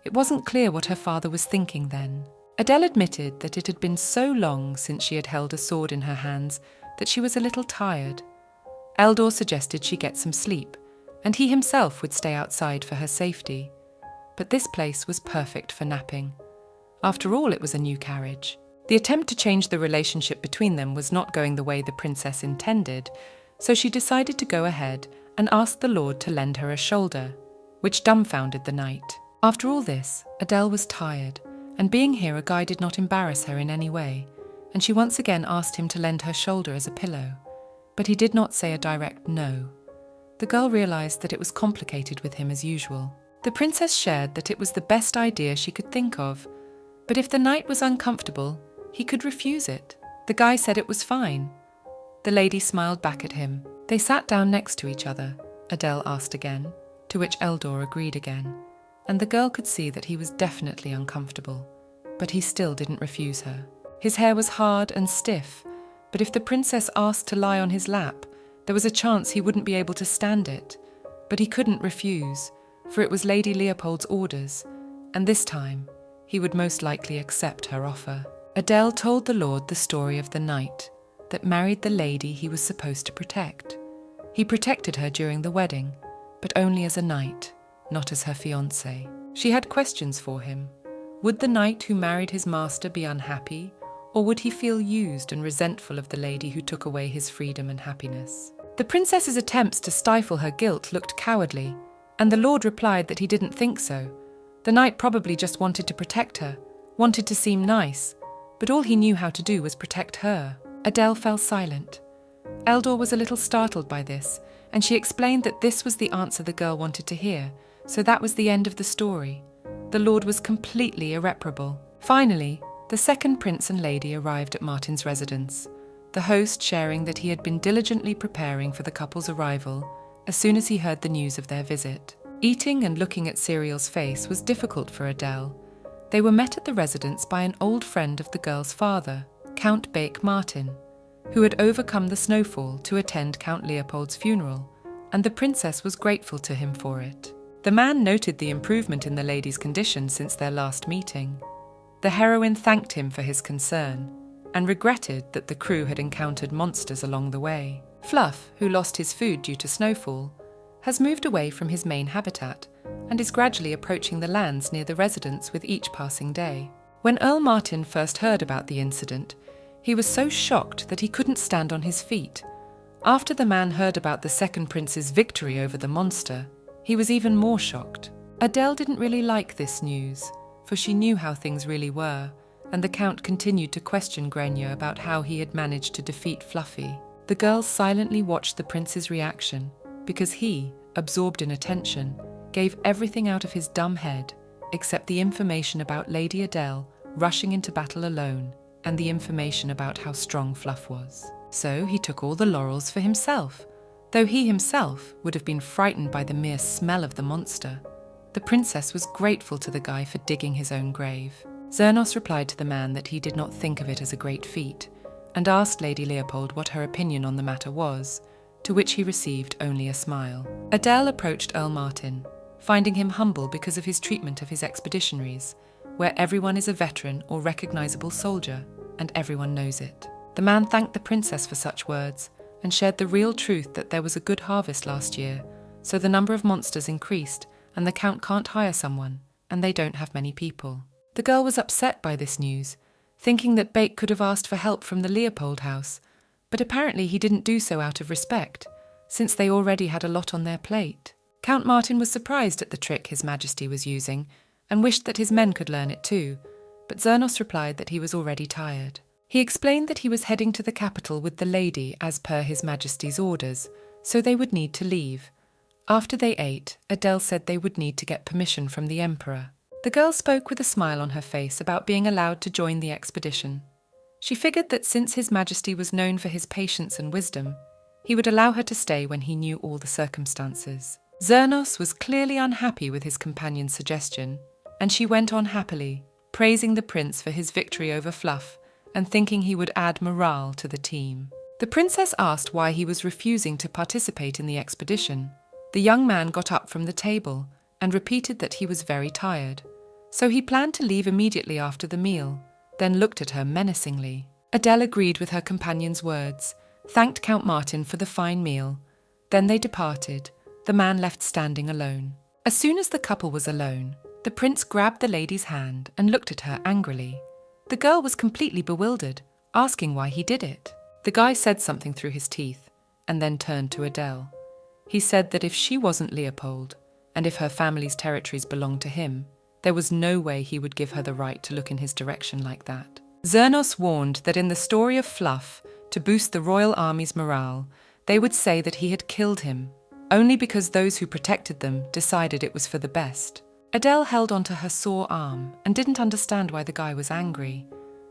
It wasn't clear what her father was thinking then. Adele admitted that it had been so long since she had held a sword in her hands that she was a little tired. Eldor suggested she get some sleep, and he himself would stay outside for her safety. But this place was perfect for napping. After all, it was a new carriage. The attempt to change the relationship between them was not going the way the princess intended, so she decided to go ahead and ask the Lord to lend her a shoulder, which dumbfounded the knight. After all this, Adele was tired, and being here a guy did not embarrass her in any way, and she once again asked him to lend her shoulder as a pillow, but he did not say a direct no. The girl realized that it was complicated with him as usual. The princess shared that it was the best idea she could think of, but if the knight was uncomfortable, he could refuse it. The guy said it was fine. The lady smiled back at him. They sat down next to each other, Adele asked again, to which Eldor agreed again, and the girl could see that he was definitely uncomfortable, but he still didn't refuse her. His hair was hard and stiff, but if the princess asked to lie on his lap, there was a chance he wouldn't be able to stand it. But he couldn't refuse, for it was Lady Leopold's orders, and this time he would most likely accept her offer. Adele told the Lord the story of the knight that married the lady he was supposed to protect. He protected her during the wedding, but only as a knight, not as her fiancé. She had questions for him. Would the knight who married his master be unhappy, or would he feel used and resentful of the lady who took away his freedom and happiness? The princess's attempts to stifle her guilt looked cowardly, and the Lord replied that he didn't think so. The knight probably just wanted to protect her, wanted to seem nice, but all he knew how to do was protect her. Adele fell silent. Eldor was a little startled by this, and she explained that this was the answer the girl wanted to hear, so that was the end of the story. The Lord was completely irreparable. Finally, the second prince and lady arrived at Martin's residence, the host sharing that he had been diligently preparing for the couple's arrival as soon as he heard the news of their visit. Eating and looking at Cyriel's face was difficult for Adele. They were met at the residence by an old friend of the girl's father, Count Bake Martin, who had overcome the snowfall to attend Count Leopold's funeral, and the princess was grateful to him for it. The man noted the improvement in the lady's condition since their last meeting. The heroine thanked him for his concern, and regretted that the crew had encountered monsters along the way. Fluff, who lost his food due to snowfall, has moved away from his main habitat and is gradually approaching the lands near the residence with each passing day. When Earl Martin first heard about the incident, he was so shocked that he couldn't stand on his feet. After the man heard about the second prince's victory over the monster, he was even more shocked. Adele didn't really like this news, for she knew how things really were, and the Count continued to question Grenier about how he had managed to defeat Fluffy. The girls silently watched the prince's reaction, because he, absorbed in attention, gave everything out of his dumb head, except the information about Lady Adele rushing into battle alone, and the information about how strong Fluff was. So he took all the laurels for himself, though he himself would have been frightened by the mere smell of the monster. The princess was grateful to the guy for digging his own grave. Zernos replied to the man that he did not think of it as a great feat, and asked Lady Leopold what her opinion on the matter was, to which he received only a smile. Adele approached Earl Martin, finding him humble because of his treatment of his expeditionaries, where everyone is a veteran or recognizable soldier, and everyone knows it. The man thanked the princess for such words, and shared the real truth that there was a good harvest last year, so the number of monsters increased, and the Count can't hire someone, and they don't have many people. The girl was upset by this news, thinking that Bake could have asked for help from the Leopold house, but apparently he didn't do so out of respect, since they already had a lot on their plate. Count Martin was surprised at the trick His Majesty was using, and wished that his men could learn it too, but Zernos replied that he was already tired. He explained that he was heading to the capital with the lady as per His Majesty's orders, so they would need to leave. After they ate, Adele said they would need to get permission from the Emperor. The girl spoke with a smile on her face about being allowed to join the expedition. She figured that since His Majesty was known for his patience and wisdom, he would allow her to stay when he knew all the circumstances. Zernos was clearly unhappy with his companion's suggestion, and she went on happily, praising the prince for his victory over Fluff and thinking he would add morale to the team. The princess asked why he was refusing to participate in the expedition. The young man got up from the table and repeated that he was very tired, so he planned to leave immediately after the meal, then looked at her menacingly. Adele agreed with her companion's words, thanked Count Martin for the fine meal. Then they departed, the man left standing alone. As soon as the couple was alone, the prince grabbed the lady's hand and looked at her angrily. The girl was completely bewildered, asking why he did it. The guy said something through his teeth and then turned to Adele. He said that if she wasn't Leopold, and if her family's territories belonged to him, there was no way he would give her the right to look in his direction like that. Zernos warned that in the story of Fluff, to boost the royal army's morale, they would say that he had killed him, only because those who protected them decided it was for the best. Adele held onto her sore arm and didn't understand why the guy was angry,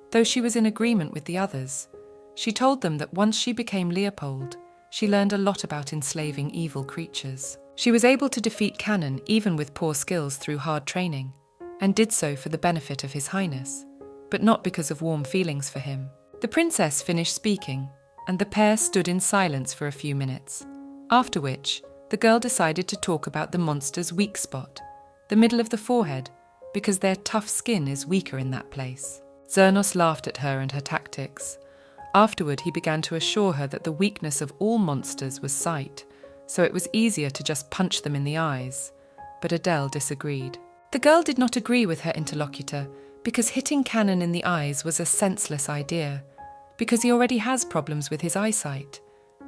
though she was in agreement with the others. She told them that once she became Leopold, she learned a lot about enslaving evil creatures. She was able to defeat Cannon even with poor skills through hard training, and did so for the benefit of His Highness, but not because of warm feelings for him. The princess finished speaking, and the pair stood in silence for a few minutes, after which the girl decided to talk about the monster's weak spot, the middle of the forehead, because their tough skin is weaker in that place. Zernos laughed at her and her tactics. Afterward, he began to assure her that the weakness of all monsters was sight, so it was easier to just punch them in the eyes. But Adele disagreed. The girl did not agree with her interlocutor because hitting Cannon in the eyes was a senseless idea, because he already has problems with his eyesight,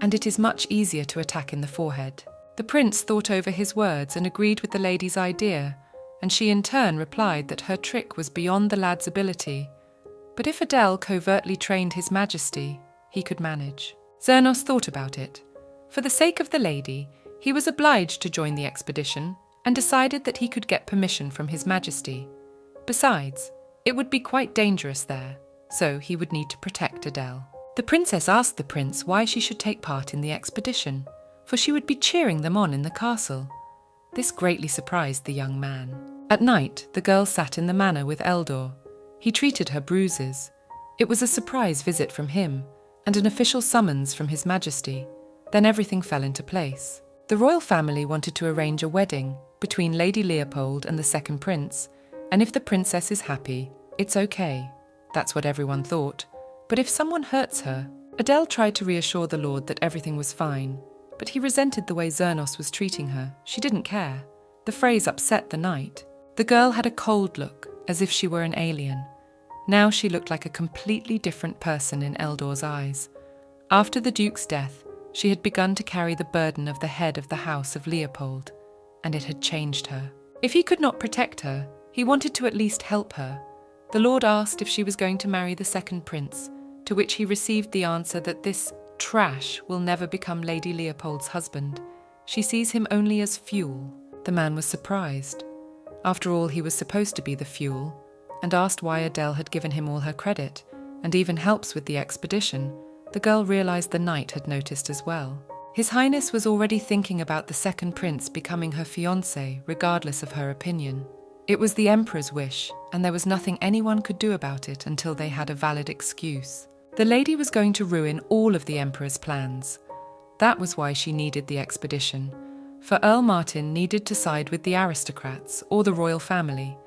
and it is much easier to attack in the forehead. The prince thought over his words and agreed with the lady's idea, and she in turn replied that her trick was beyond the lad's ability. But if Adele covertly trained His Majesty, he could manage. Zernos thought about it. For the sake of the lady, he was obliged to join the expedition and decided that he could get permission from His Majesty. Besides, it would be quite dangerous there, so he would need to protect Adele. The princess asked the prince why she should take part in the expedition, for she would be cheering them on in the castle. This greatly surprised the young man. At night, the girl sat in the manor with Eldor. He treated her bruises. It was a surprise visit from him, and an official summons from His Majesty. Then everything fell into place. The royal family wanted to arrange a wedding between Lady Leopold and the second prince, and if the princess is happy, it's okay. That's what everyone thought. But if someone hurts her, Adele tried to reassure the lord that everything was fine, but he resented the way Zernos was treating her. She didn't care. The phrase upset the knight. The girl had a cold look, as if she were an alien. Now she looked like a completely different person in Eldor's eyes. After the Duke's death, she had begun to carry the burden of the head of the House of Leopold, and it had changed her. If he could not protect her, he wanted to at least help her. The lord asked if she was going to marry the second prince, to which he received the answer that this trash will never become Lady Leopold's husband. She sees him only as fuel. The man was surprised. After all, he was supposed to be the fuel, and asked why Adele had given him all her credit, and even helps with the expedition. The girl realized the knight had noticed as well. His Highness was already thinking about the second prince becoming her fiancé, regardless of her opinion. It was the Emperor's wish, and there was nothing anyone could do about it until they had a valid excuse. The lady was going to ruin all of the Emperor's plans. That was why she needed the expedition, for Earl Martin needed to side with the aristocrats or the royal family,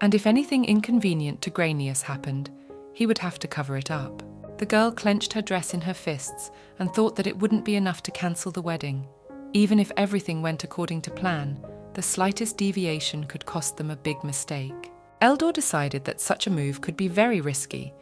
and if anything inconvenient to Granius happened, he would have to cover it up. The girl clenched her dress in her fists and thought that it wouldn't be enough to cancel the wedding. Even if everything went according to plan, the slightest deviation could cost them a big mistake. Eldor decided that such a move could be very risky.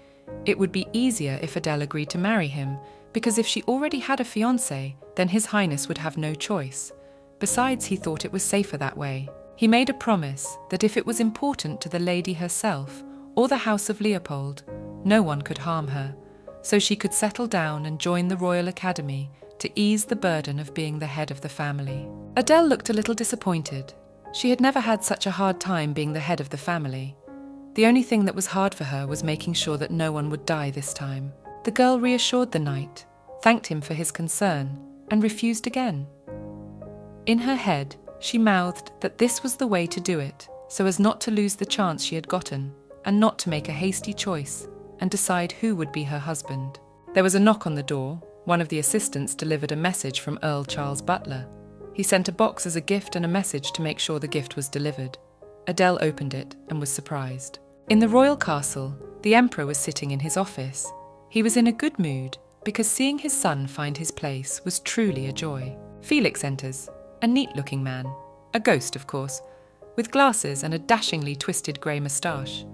It would be easier if Adele agreed to marry him, because if she already had a fiancé, then His Highness would have no choice. Besides, he thought it was safer that way. He made a promise that if it was important to the lady herself or the House of Leopold, no one could harm her, so she could settle down and join the Royal Academy to ease the burden of being the head of the family. Adele looked a little disappointed. She had never had such a hard time being the head of the family. The only thing that was hard for her was making sure that no one would die this time. The girl reassured the knight, thanked him for his concern, and refused again. In her head, she mouthed that this was the way to do it, so as not to lose the chance she had gotten, and not to make a hasty choice and decide who would be her husband. There was a knock on the door. One of the assistants delivered a message from Earl Charles Butler. He sent a box as a gift and a message to make sure the gift was delivered. Adele opened it and was surprised. In the royal castle, the emperor was sitting in his office. He was in a good mood because seeing his son find his place was truly a joy. Felix enters. a neat-looking man, a ghost of course, with glasses and a dashingly twisted grey moustache.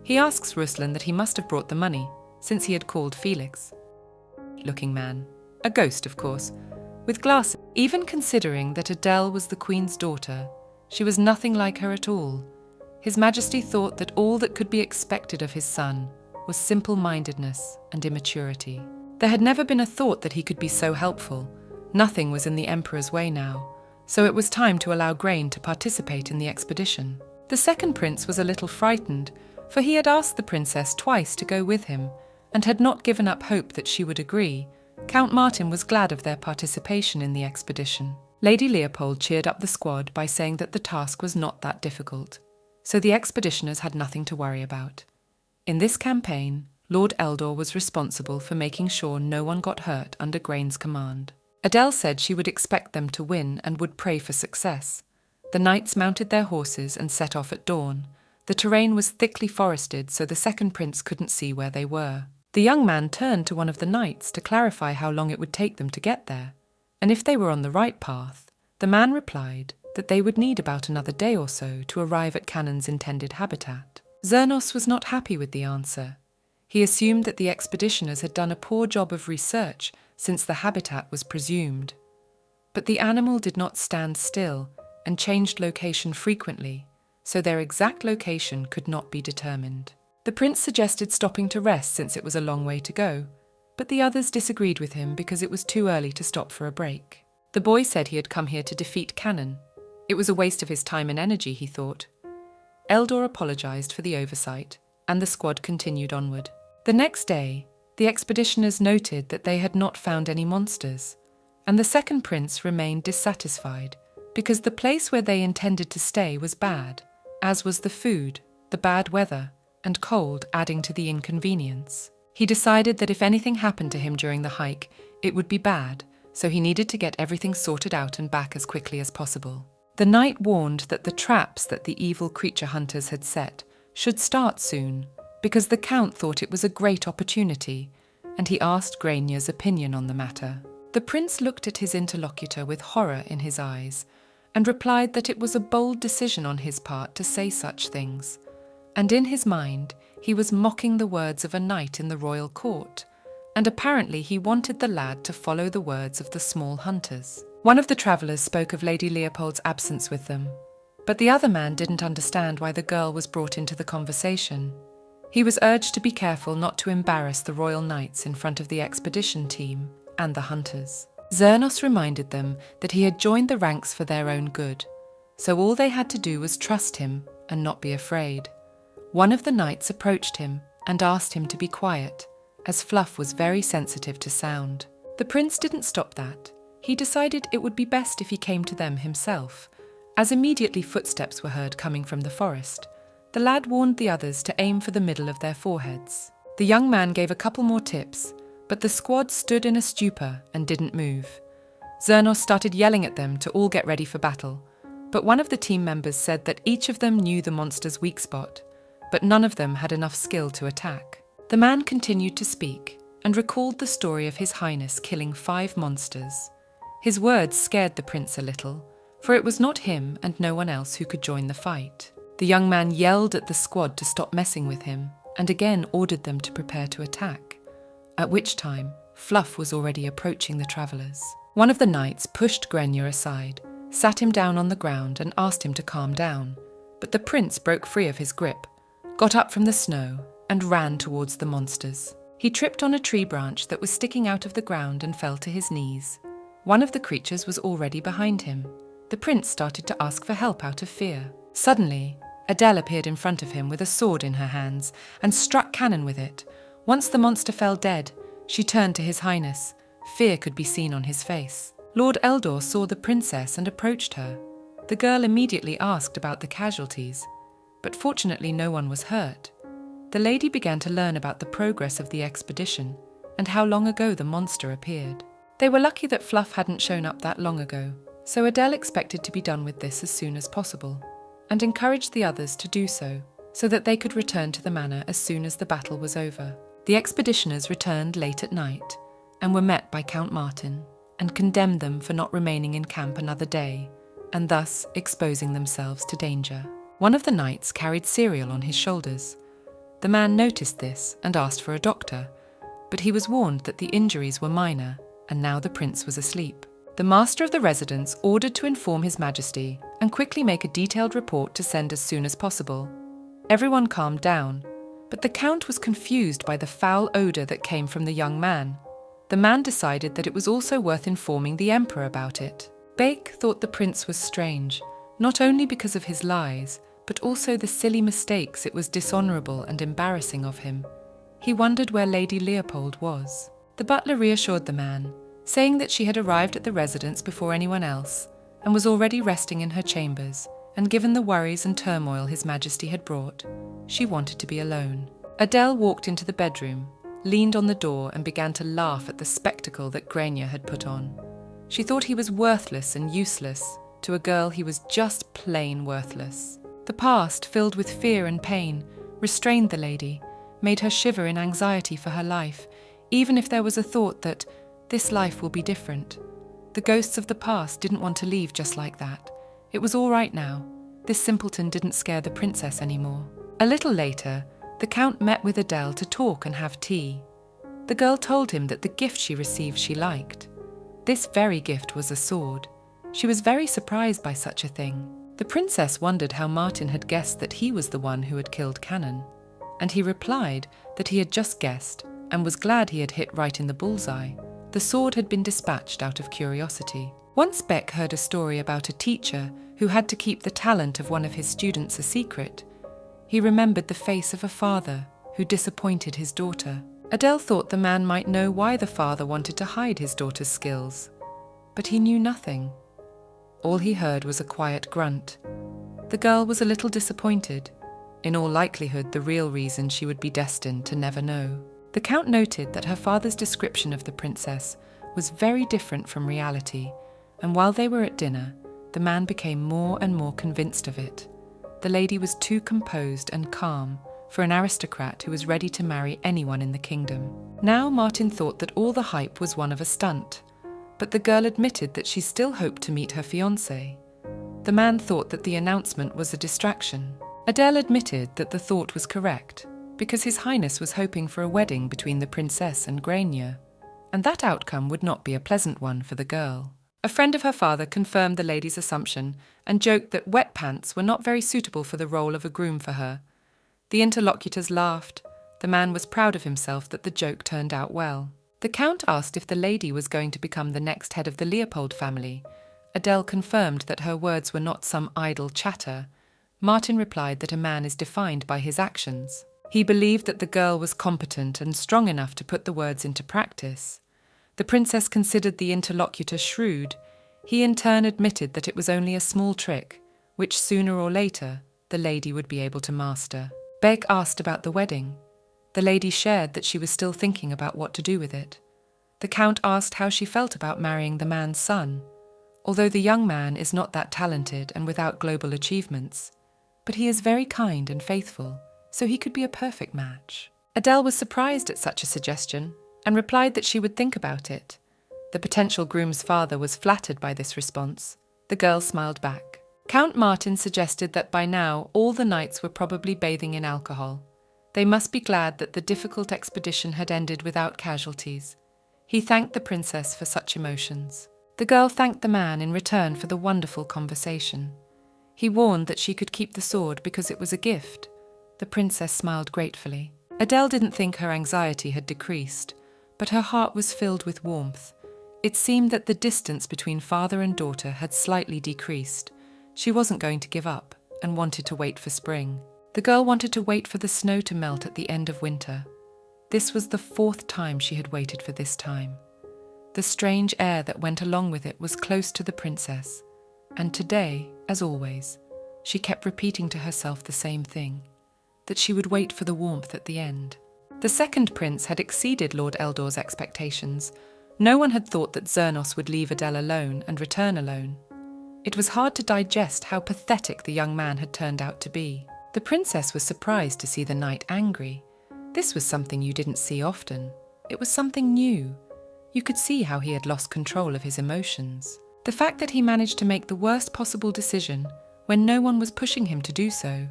He asks Ruslan that he must have brought the money, since he had called Felix. Looking man, a ghost of course, with glasses. Even considering that Adele was the Queen's daughter, she was nothing like her at all. His Majesty thought that all that could be expected of his son was simple-mindedness and immaturity. There had never been a thought that he could be so helpful. Nothing was in the Emperor's way now, so it was time to allow Grain to participate in the expedition. The second prince was a little frightened, for he had asked the princess twice to go with him, and had not given up hope that she would agree. Count Martin was glad of their participation in the expedition. Lady Leopold cheered up the squad by saying that the task was not that difficult, so the expeditioners had nothing to worry about. In this campaign, Lord Eldor was responsible for making sure no one got hurt under Grain's command. Adele said she would expect them to win and would pray for success. The knights mounted their horses and set off at dawn. The terrain was thickly forested, so the second prince couldn't see where they were. The young man turned to one of the knights to clarify how long it would take them to get there, and if they were on the right path. The man replied that they would need about another day or so to arrive at Cannon's intended habitat. Zernos was not happy with the answer. He assumed that the expeditioners had done a poor job of research since the habitat was presumed. But the animal did not stand still and changed location frequently, so their exact location could not be determined. The prince suggested stopping to rest since it was a long way to go, but the others disagreed with him because it was too early to stop for a break. The boy said he had come here to defeat Cannon. It was a waste of his time and energy, he thought. Eldor apologized for the oversight, and the squad continued onward. The next day, the expeditioners noted that they had not found any monsters, and the second prince remained dissatisfied because the place where they intended to stay was bad, as was the food, the bad weather, and cold adding to the inconvenience. He decided that if anything happened to him during the hike, it would be bad, so he needed to get everything sorted out and back as quickly as possible. The knight warned that the traps that the evil creature hunters had set should start soon, because the Count thought it was a great opportunity, and he asked Grainier's opinion on the matter. The prince looked at his interlocutor with horror in his eyes, and replied that it was a bold decision on his part to say such things, and in his mind he was mocking the words of a knight in the royal court, and apparently he wanted the lad to follow the words of the small hunters. One of the travellers spoke of Lady Leopold's absence with them, but the other man didn't understand why the girl was brought into the conversation. He was urged to be careful not to embarrass the royal knights in front of the expedition team and the hunters. Zernos reminded them that he had joined the ranks for their own good, so all they had to do was trust him and not be afraid. One of the knights approached him and asked him to be quiet, as Fluff was very sensitive to sound. The prince didn't stop that. He decided it would be best if he came to them himself, as immediately footsteps were heard coming from the forest. The lad warned the others to aim for the middle of their foreheads. The young man gave a couple more tips, but the squad stood in a stupor and didn't move. Zernos started yelling at them to all get ready for battle, but one of the team members said that each of them knew the monster's weak spot, but none of them had enough skill to attack. The man continued to speak and recalled the story of His Highness killing 5 monsters. His words scared the prince a little, for it was not him and no one else who could join the fight. The young man yelled at the squad to stop messing with him and again ordered them to prepare to attack, at which time Fluff was already approaching the travellers. One of the knights pushed Grenier aside, sat him down on the ground and asked him to calm down, but the prince broke free of his grip, got up from the snow and ran towards the monsters. He tripped on a tree branch that was sticking out of the ground and fell to his knees. One of the creatures was already behind him. The prince started to ask for help out of fear. Suddenly, Adele appeared in front of him with a sword in her hands and struck Cannon with it. Once the monster fell dead, she turned to His Highness. Fear could be seen on his face. Lord Eldor saw the princess and approached her. The girl immediately asked about the casualties, but fortunately no one was hurt. The lady began to learn about the progress of the expedition and how long ago the monster appeared. They were lucky that Fluff hadn't shown up that long ago, so Adele expected to be done with this as soon as possible, and encouraged the others to do so that they could return to the manor as soon as the battle was over. The expeditioners returned late at night and were met by Count Martin and condemned them for not remaining in camp another day, and thus exposing themselves to danger. One of the knights carried cereal on his shoulders. The man noticed this and asked for a doctor, but he was warned that the injuries were minor, and now the prince was asleep. The master of the residence ordered to inform His Majesty and quickly make a detailed report to send as soon as possible. Everyone calmed down, but the count was confused by the foul odour that came from the young man. The man decided that it was also worth informing the emperor about it. Bake thought the prince was strange, not only because of his lies, but also the silly mistakes it was dishonourable and embarrassing of him. He wondered where Lady Leopold was. The butler reassured the man, saying that she had arrived at the residence before anyone else and was already resting in her chambers, and given the worries and turmoil His Majesty had brought, she wanted to be alone. Adele walked into the bedroom, leaned on the door and began to laugh at the spectacle that Grania had put on. She thought he was worthless and useless. To a girl, he was just plain worthless. The past, filled with fear and pain, restrained the lady, made her shiver in anxiety for her life, even if there was a thought that this life will be different. The ghosts of the past didn't want to leave just like that. It was all right now. This simpleton didn't scare the princess anymore. A little later, the count met with Adele to talk and have tea. The girl told him that the gift she received she liked. This very gift was a sword. She was very surprised by such a thing. The princess wondered how Martin had guessed that he was the one who had killed Cannon, and he replied that he had just guessed and was glad he had hit right in the bullseye. The sword had been dispatched out of curiosity. Once Beck heard a story about a teacher who had to keep the talent of one of his students a secret. He remembered the face of a father who disappointed his daughter. Adele thought the man might know why the father wanted to hide his daughter's skills, but he knew nothing. All he heard was a quiet grunt. The girl was a little disappointed. In all likelihood, the real reason she would be destined to never know. The count noted that her father's description of the princess was very different from reality, and while they were at dinner, the man became more and more convinced of it. The lady was too composed and calm for an aristocrat who was ready to marry anyone in the kingdom. Now Martin thought that all the hype was one of a stunt, but the girl admitted that she still hoped to meet her fiancé. The man thought that the announcement was a distraction. Adele admitted that the thought was correct, because His Highness was hoping for a wedding between the princess and Grania, and that outcome would not be a pleasant one for the girl. A friend of her father confirmed the lady's assumption and joked that wet pants were not very suitable for the role of a groom for her. The interlocutors laughed. The man was proud of himself that the joke turned out well. The count asked if the lady was going to become the next head of the Leopold family. Adele confirmed that her words were not some idle chatter. Martin replied that a man is defined by his actions. He believed that the girl was competent and strong enough to put the words into practice. The princess considered the interlocutor shrewd. He in turn admitted that it was only a small trick, which sooner or later the lady would be able to master. Beg asked about the wedding. The lady shared that she was still thinking about what to do with it. The count asked how she felt about marrying the man's son, although the young man is not that talented and without global achievements. But he is very kind and faithful, so he could be a perfect match. Adele was surprised at such a suggestion and replied that she would think about it. The potential groom's father was flattered by this response. The girl smiled back. Count Martin suggested that by now all the knights were probably bathing in alcohol. They must be glad that the difficult expedition had ended without casualties. He thanked the princess for such emotions. The girl thanked the man in return for the wonderful conversation. He warned that she could keep the sword because it was a gift. The princess smiled gratefully. Adele didn't think her anxiety had decreased, but her heart was filled with warmth. It seemed that the distance between father and daughter had slightly decreased. She wasn't going to give up and wanted to wait for spring. The girl wanted to wait for the snow to melt at the end of winter. This was the 4th time she had waited for this time. The strange air that went along with it was close to the princess, and today, as always, she kept repeating to herself the same thing, that she would wait for the warmth at the end. The second prince had exceeded Lord Eldor's expectations. No one had thought that Zernos would leave Adele alone and return alone. It was hard to digest how pathetic the young man had turned out to be. The princess was surprised to see the knight angry. This was something you didn't see often. It was something new. You could see how he had lost control of his emotions. The fact that he managed to make the worst possible decision when no one was pushing him to do so.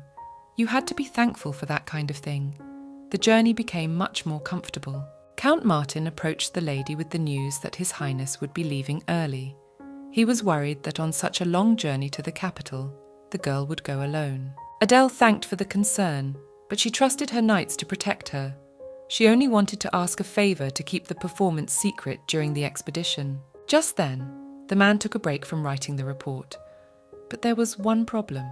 You had to be thankful for that kind of thing. The journey became much more comfortable. Count Martin approached the lady with the news that His Highness would be leaving early. He was worried that on such a long journey to the capital, the girl would go alone. Adele thanked for the concern, but she trusted her knights to protect her. She only wanted to ask a favor to keep the performance secret during the expedition. Just then, the man took a break from writing the report. But there was one problem.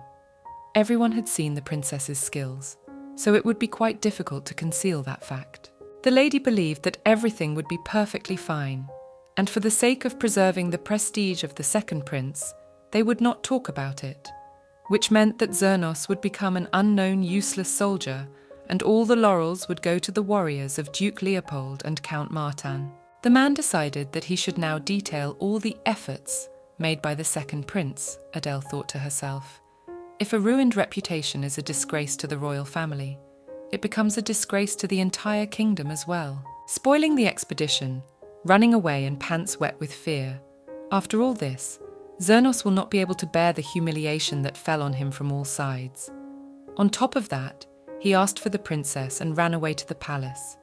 Everyone had seen the princess's skills, so it would be quite difficult to conceal that fact. The lady believed that everything would be perfectly fine, and for the sake of preserving the prestige of the second prince, they would not talk about it, which meant that Zernos would become an unknown, useless soldier, and all the laurels would go to the warriors of Duke Leopold and Count Martin. The man decided that he should now detail all the efforts made by the second prince, Adele thought to herself. If a ruined reputation is a disgrace to the royal family, it becomes a disgrace to the entire kingdom as well. Spoiling the expedition, running away and pants wet with fear. After all this, Zernos will not be able to bear the humiliation that fell on him from all sides. On top of that, he asked for the princess and ran away to the palace.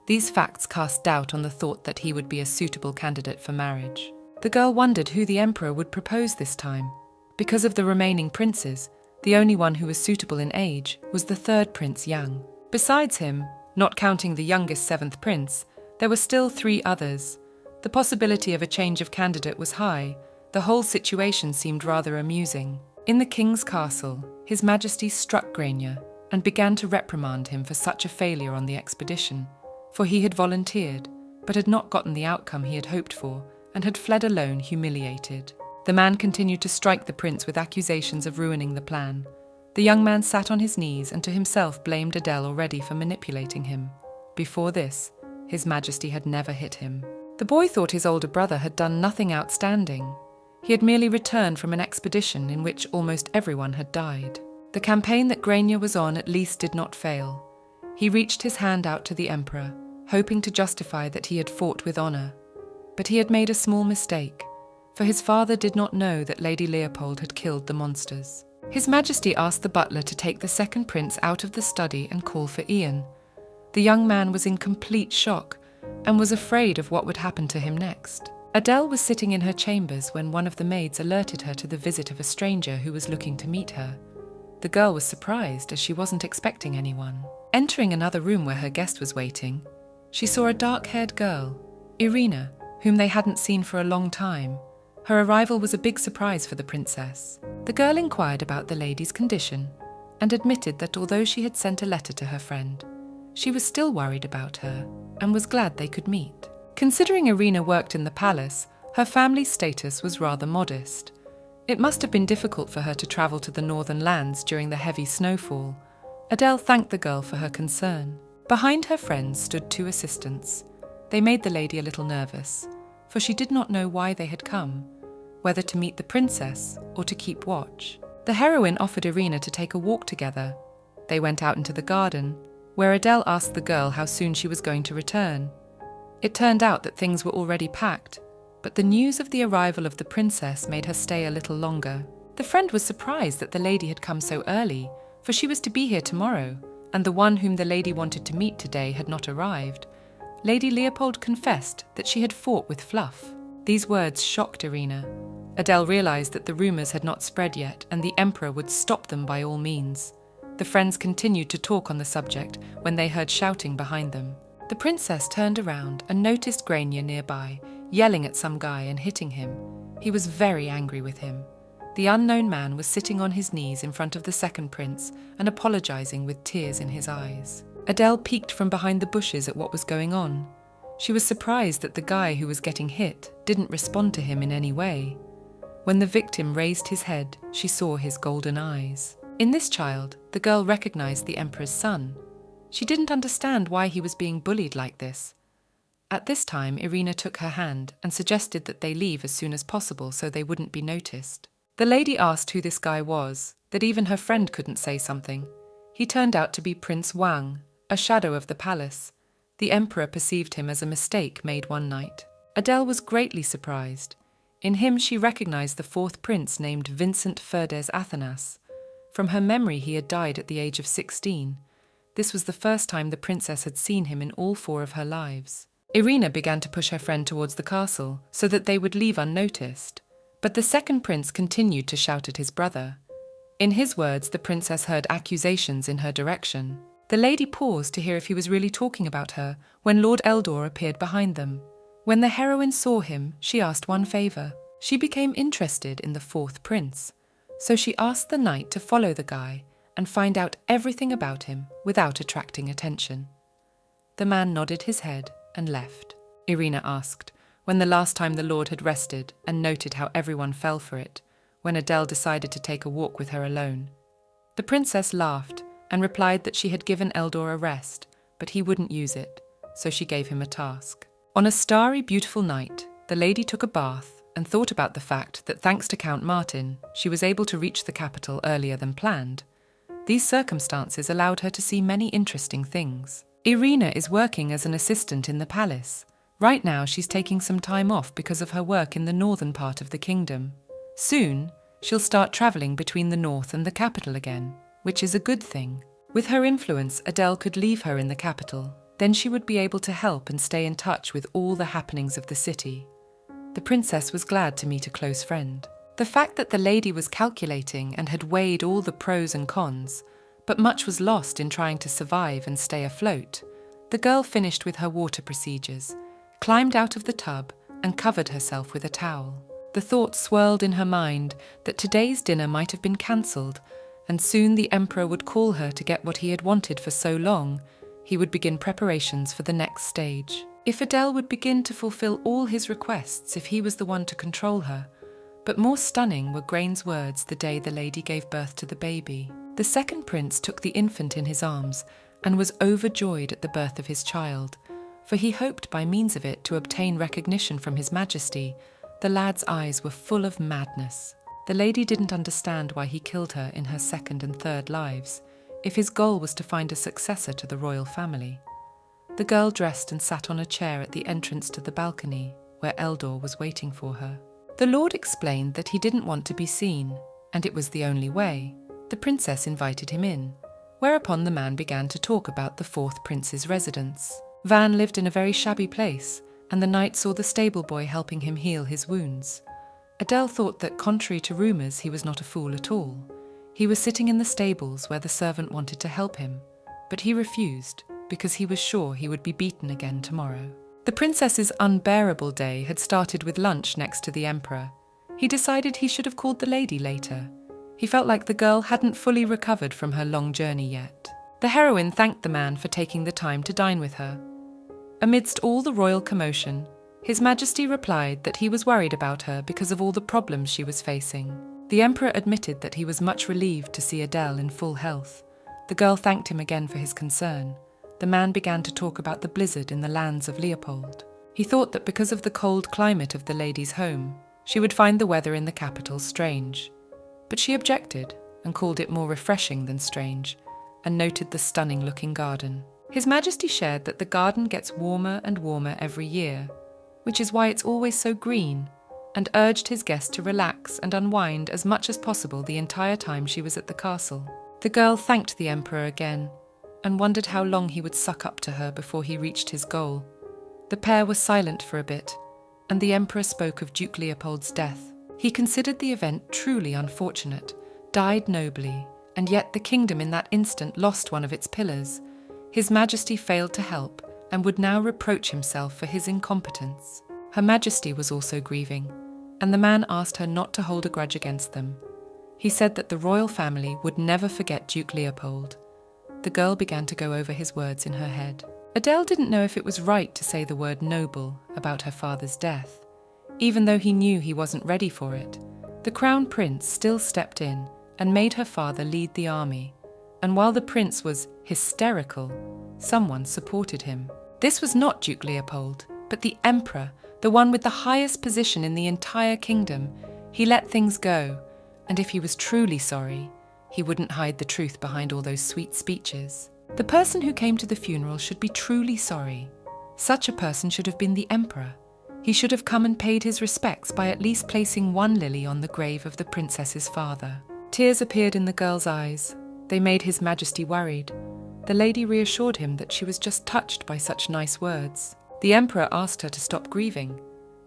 These facts cast doubt on the thought that he would be a suitable candidate for marriage. The girl wondered who the emperor would propose this time. Because of the remaining princes, the only one who was suitable in age was the third Prince Yang. Besides him, not counting the youngest seventh prince, there were still 3 others. The possibility of a change of candidate was high. The whole situation seemed rather amusing. In the king's castle, His Majesty struck Grania and began to reprimand him for such a failure on the expedition, for he had volunteered, but had not gotten the outcome he had hoped for, and had fled alone humiliated. The man continued to strike the prince with accusations of ruining the plan. The young man sat on his knees and to himself blamed Adele already for manipulating him. Before this, His Majesty had never hit him. The boy thought his older brother had done nothing outstanding. He had merely returned from an expedition in which almost everyone had died. The campaign that Grania was on at least did not fail. He reached his hand out to the emperor, hoping to justify that he had fought with honor. But he had made a small mistake, for his father did not know that Lady Leopold had killed the monsters. His Majesty asked the butler to take the second prince out of the study and call for Ian. The young man was in complete shock and was afraid of what would happen to him next. Adele was sitting in her chambers when one of the maids alerted her to the visit of a stranger who was looking to meet her. The girl was surprised as she wasn't expecting anyone. Entering another room where her guest was waiting, she saw a dark-haired girl, Irina, whom they hadn't seen for a long time. Her arrival was a big surprise for the princess. The girl inquired about the lady's condition and admitted that although she had sent a letter to her friend, she was still worried about her and was glad they could meet. Considering Irina worked in the palace, her family's status was rather modest. It must have been difficult for her to travel to the northern lands during the heavy snowfall. Adele thanked the girl for her concern. Behind her friends stood 2 assistants. They made the lady a little nervous, for she did not know why they had come, whether to meet the princess or to keep watch. The heroine offered Irina to take a walk together. They went out into the garden, where Adele asked the girl how soon she was going to return. It turned out that things were already packed, but the news of the arrival of the princess made her stay a little longer. The friend was surprised that the lady had come so early, for she was to be here tomorrow, and the one whom the lady wanted to meet today had not arrived. Lady Leopold confessed that she had fought with Fluff. These words shocked Irina. Adele realized that the rumors had not spread yet, and the emperor would stop them by all means. The friends continued to talk on the subject when they heard shouting behind them. The princess turned around and noticed Grania nearby, yelling at some guy and hitting him. He was very angry with him. The unknown man was sitting on his knees in front of the second prince and apologizing with tears in his eyes. Adele peeked from behind the bushes at what was going on. She was surprised that the guy who was getting hit didn't respond to him in any way. When the victim raised his head, she saw his golden eyes. In this child, the girl recognized the emperor's son. She didn't understand why he was being bullied like this. At this time, Irina took her hand and suggested that they leave as soon as possible so they wouldn't be noticed. The lady asked who this guy was, that even her friend couldn't say something. He turned out to be Prince Wang, a shadow of the palace. The emperor perceived him as a mistake made one night. Adele was greatly surprised. In him she recognized the fourth prince named Vincent Ferdes Athanas. From her memory he had died at the age of 16. This was the first time the princess had seen him in all 4 of her lives. Irina began to push her friend towards the castle so that they would leave unnoticed. But the second prince continued to shout at his brother. In his words, the princess heard accusations in her direction. The lady paused to hear if he was really talking about her when Lord Eldor appeared behind them. When the heroine saw him, she asked one favor. She became interested in the fourth prince. So she asked the knight to follow the guy and find out everything about him without attracting attention. The man nodded his head and left. Irina asked, when the last time the lord had rested, and noted how everyone fell for it, when Adele decided to take a walk with her alone. The princess laughed and replied that she had given Eldor a rest, but he wouldn't use it, so she gave him a task. On a starry, beautiful night, the lady took a bath and thought about the fact that thanks to Count Martin, she was able to reach the capital earlier than planned. These circumstances allowed her to see many interesting things. Irina is working as an assistant in the palace. Right now she's taking some time off because of her work in the northern part of the kingdom. Soon, she'll start travelling between the north and the capital again, which is a good thing. With her influence, Adele could leave her in the capital. Then she would be able to help and stay in touch with all the happenings of the city. The princess was glad to meet a close friend. The fact that the lady was calculating and had weighed all the pros and cons, but much was lost in trying to survive and stay afloat. The girl finished with her water procedures, climbed out of the tub, and covered herself with a towel. The thought swirled in her mind that today's dinner might have been cancelled, and soon the emperor would call her to get what he had wanted for so long. He would begin preparations for the next stage. If Adele would begin to fulfill all his requests if he was the one to control her. But more stunning were Grain's words the day the lady gave birth to the baby. The second prince took the infant in his arms and was overjoyed at the birth of his child, for he hoped by means of it to obtain recognition from his majesty. The lad's eyes were full of madness. The lady didn't understand why he killed her in her second and third lives, if his goal was to find a successor to the royal family. The girl dressed and sat on a chair at the entrance to the balcony, where Eldor was waiting for her. The lord explained that he didn't want to be seen, and it was the only way. The princess invited him in, whereupon the man began to talk about the fourth prince's residence. Van lived in a very shabby place, and the knight saw the stable boy helping him heal his wounds. Adele thought that, contrary to rumours, he was not a fool at all. He was sitting in the stables where the servant wanted to help him, but he refused because he was sure he would be beaten again tomorrow. The princess's unbearable day had started with lunch next to the emperor. He decided he should have called the lady later. He felt like the girl hadn't fully recovered from her long journey yet. The heroine thanked the man for taking the time to dine with her. Amidst all the royal commotion, His Majesty replied that he was worried about her because of all the problems she was facing. The emperor admitted that he was much relieved to see Adele in full health. The girl thanked him again for his concern. The man began to talk about the blizzard in the lands of Leopold. He thought that because of the cold climate of the lady's home, she would find the weather in the capital strange. But she objected and called it more refreshing than strange, and noted the stunning-looking garden. His Majesty shared that the garden gets warmer and warmer every year, which is why it's always so green, and urged his guest to relax and unwind as much as possible the entire time she was at the castle. The girl thanked the emperor again, and wondered how long he would suck up to her before he reached his goal. The pair were silent for a bit, and the emperor spoke of Duke Leopold's death. He considered the event truly unfortunate, died nobly, and yet the kingdom in that instant lost one of its pillars. His Majesty failed to help, and would now reproach himself for his incompetence. Her Majesty was also grieving, and the man asked her not to hold a grudge against them. He said that the royal family would never forget Duke Leopold. The girl began to go over his words in her head. Adele didn't know if it was right to say the word noble about her father's death. Even though he knew he wasn't ready for it, the crown prince still stepped in and made her father lead the army. And while the prince was hysterical, someone supported him. This was not Duke Leopold, but the emperor, the one with the highest position in the entire kingdom. He let things go, and if he was truly sorry, he wouldn't hide the truth behind all those sweet speeches. The person who came to the funeral should be truly sorry. Such a person should have been the emperor. He should have come and paid his respects by at least placing one lily on the grave of the princess's father. Tears appeared in the girl's eyes. They made His Majesty worried. The lady reassured him that she was just touched by such nice words. The emperor asked her to stop grieving.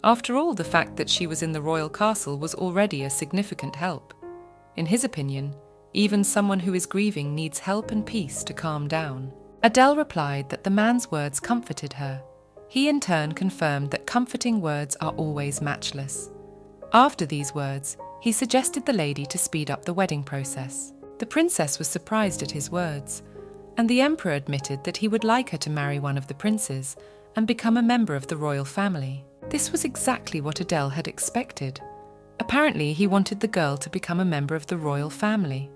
After all, the fact that she was in the royal castle was already a significant help. In his opinion, even someone who is grieving needs help and peace to calm down. Adele replied that the man's words comforted her. He in turn confirmed that comforting words are always matchless. After these words, he suggested the lady to speed up the wedding process. The princess was surprised at his words, and the emperor admitted that he would like her to marry one of the princes and become a member of the royal family. This was exactly what Adele had expected. Apparently, he wanted the girl to become a member of the royal family.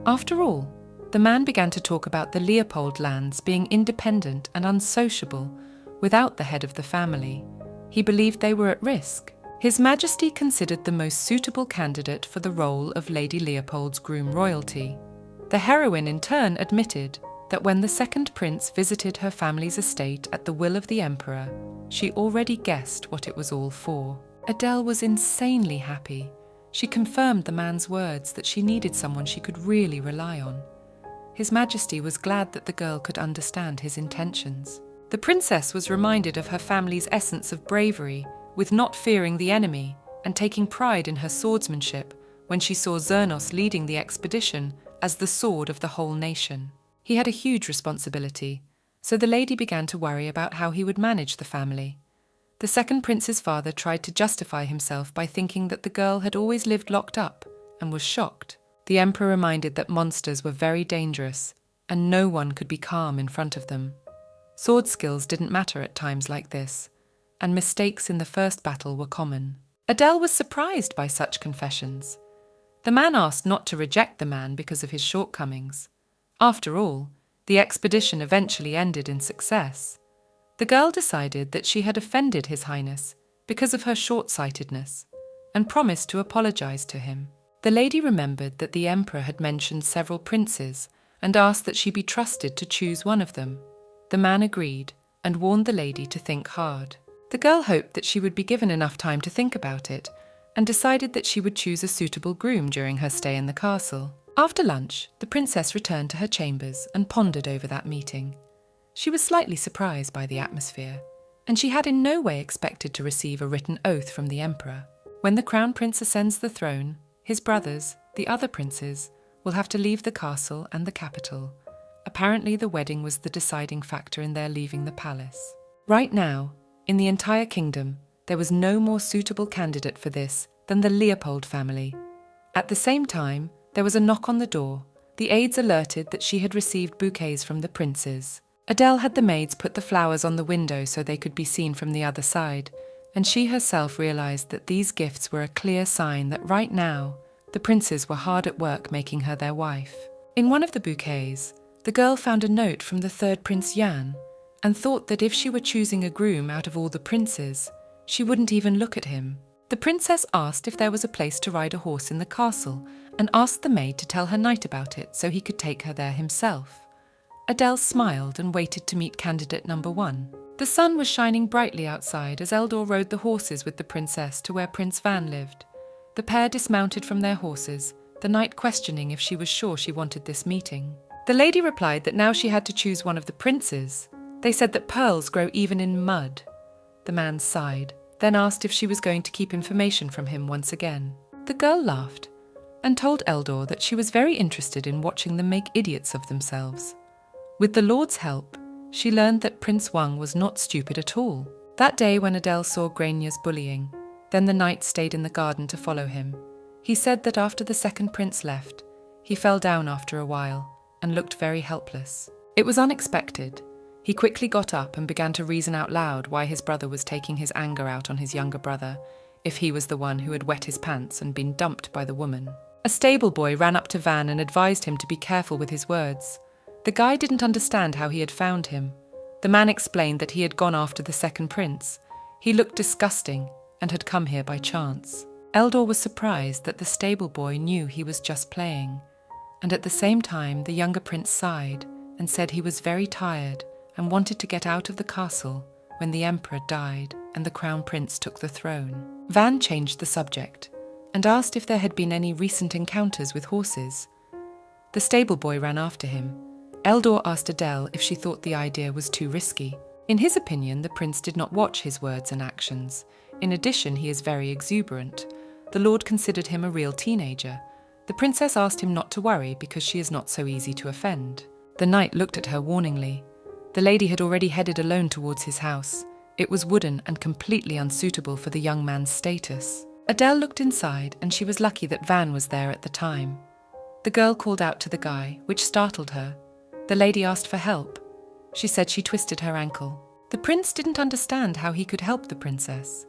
After all, the man began to talk about the Leopold lands being independent and unsociable without the head of the family. He believed they were at risk. His Majesty considered the most suitable candidate for the role of Lady Leopold's groom royalty. The heroine in turn admitted that when the second prince visited her family's estate at the will of the emperor, she already guessed what it was all for. Adele was insanely happy. She confirmed the man's words that she needed someone she could really rely on. His Majesty was glad that the girl could understand his intentions. The princess was reminded of her family's essence of bravery, with not fearing the enemy and taking pride in her swordsmanship when she saw Zernos leading the expedition as the sword of the whole nation. He had a huge responsibility, so the lady began to worry about how he would manage the family. The second prince's father tried to justify himself by thinking that the girl had always lived locked up and was shocked. The emperor reminded that monsters were very dangerous and no one could be calm in front of them. Sword skills didn't matter at times like this, and mistakes in the first battle were common. Adele was surprised by such confessions. The man asked not to reject the man because of his shortcomings. After all, the expedition eventually ended in success. The girl decided that she had offended His Highness because of her short-sightedness and promised to apologize to him. The lady remembered that the emperor had mentioned several princes and asked that she be trusted to choose one of them. The man agreed and warned the lady to think hard. The girl hoped that she would be given enough time to think about it and decided that she would choose a suitable groom during her stay in the castle. After lunch, the princess returned to her chambers and pondered over that meeting. She was slightly surprised by the atmosphere, and she had in no way expected to receive a written oath from the emperor. When the crown prince ascends the throne, his brothers, the other princes, will have to leave the castle and the capital. Apparently the wedding was the deciding factor in their leaving the palace. Right now, in the entire kingdom, there was no more suitable candidate for this than the Leopold family. At the same time, there was a knock on the door. The aides alerted that she had received bouquets from the princes. Adele had the maids put the flowers on the window so they could be seen from the other side, and she herself realized that these gifts were a clear sign that right now, the princes were hard at work making her their wife. In one of the bouquets, the girl found a note from the third Prince Jan, and thought that if she were choosing a groom out of all the princes, she wouldn't even look at him. The princess asked if there was a place to ride a horse in the castle, and asked the maid to tell her knight about it so he could take her there himself. Adele smiled and waited to meet candidate number 1. The sun was shining brightly outside as Eldor rode the horses with the princess to where Prince Van lived. The pair dismounted from their horses, the knight questioning if she was sure she wanted this meeting. The lady replied that now she had to choose one of the princes. They said that pearls grow even in mud. The man sighed, then asked if she was going to keep information from him once again. The girl laughed and told Eldor that she was very interested in watching them make idiots of themselves. With the Lord's help, she learned that Prince Wang was not stupid at all. That day when Adele saw Grainya's bullying, then the knight stayed in the garden to follow him. He said that after the second prince left, he fell down after a while and looked very helpless. It was unexpected. He quickly got up and began to reason out loud why his brother was taking his anger out on his younger brother, if he was the one who had wet his pants and been dumped by the woman. A stable boy ran up to Van and advised him to be careful with his words. The guy didn't understand how he had found him. The man explained that he had gone after the second prince. He looked disgusting and had come here by chance. Eldor was surprised that the stable boy knew he was just playing, and at the same time the younger prince sighed and said he was very tired and wanted to get out of the castle when the emperor died and the crown prince took the throne. Van changed the subject and asked if there had been any recent encounters with horses. The stable boy ran after him. Eldor asked Adele if she thought the idea was too risky. In his opinion, the prince did not watch his words and actions. In addition, he is very exuberant. The lord considered him a real teenager. The princess asked him not to worry because she is not so easy to offend. The knight looked at her warningly. The lady had already headed alone towards his house. It was wooden and completely unsuitable for the young man's status. Adele looked inside, and she was lucky that Van was there at the time. The girl called out to the guy, which startled her. The lady asked for help. She said she twisted her ankle. The prince didn't understand how he could help the princess.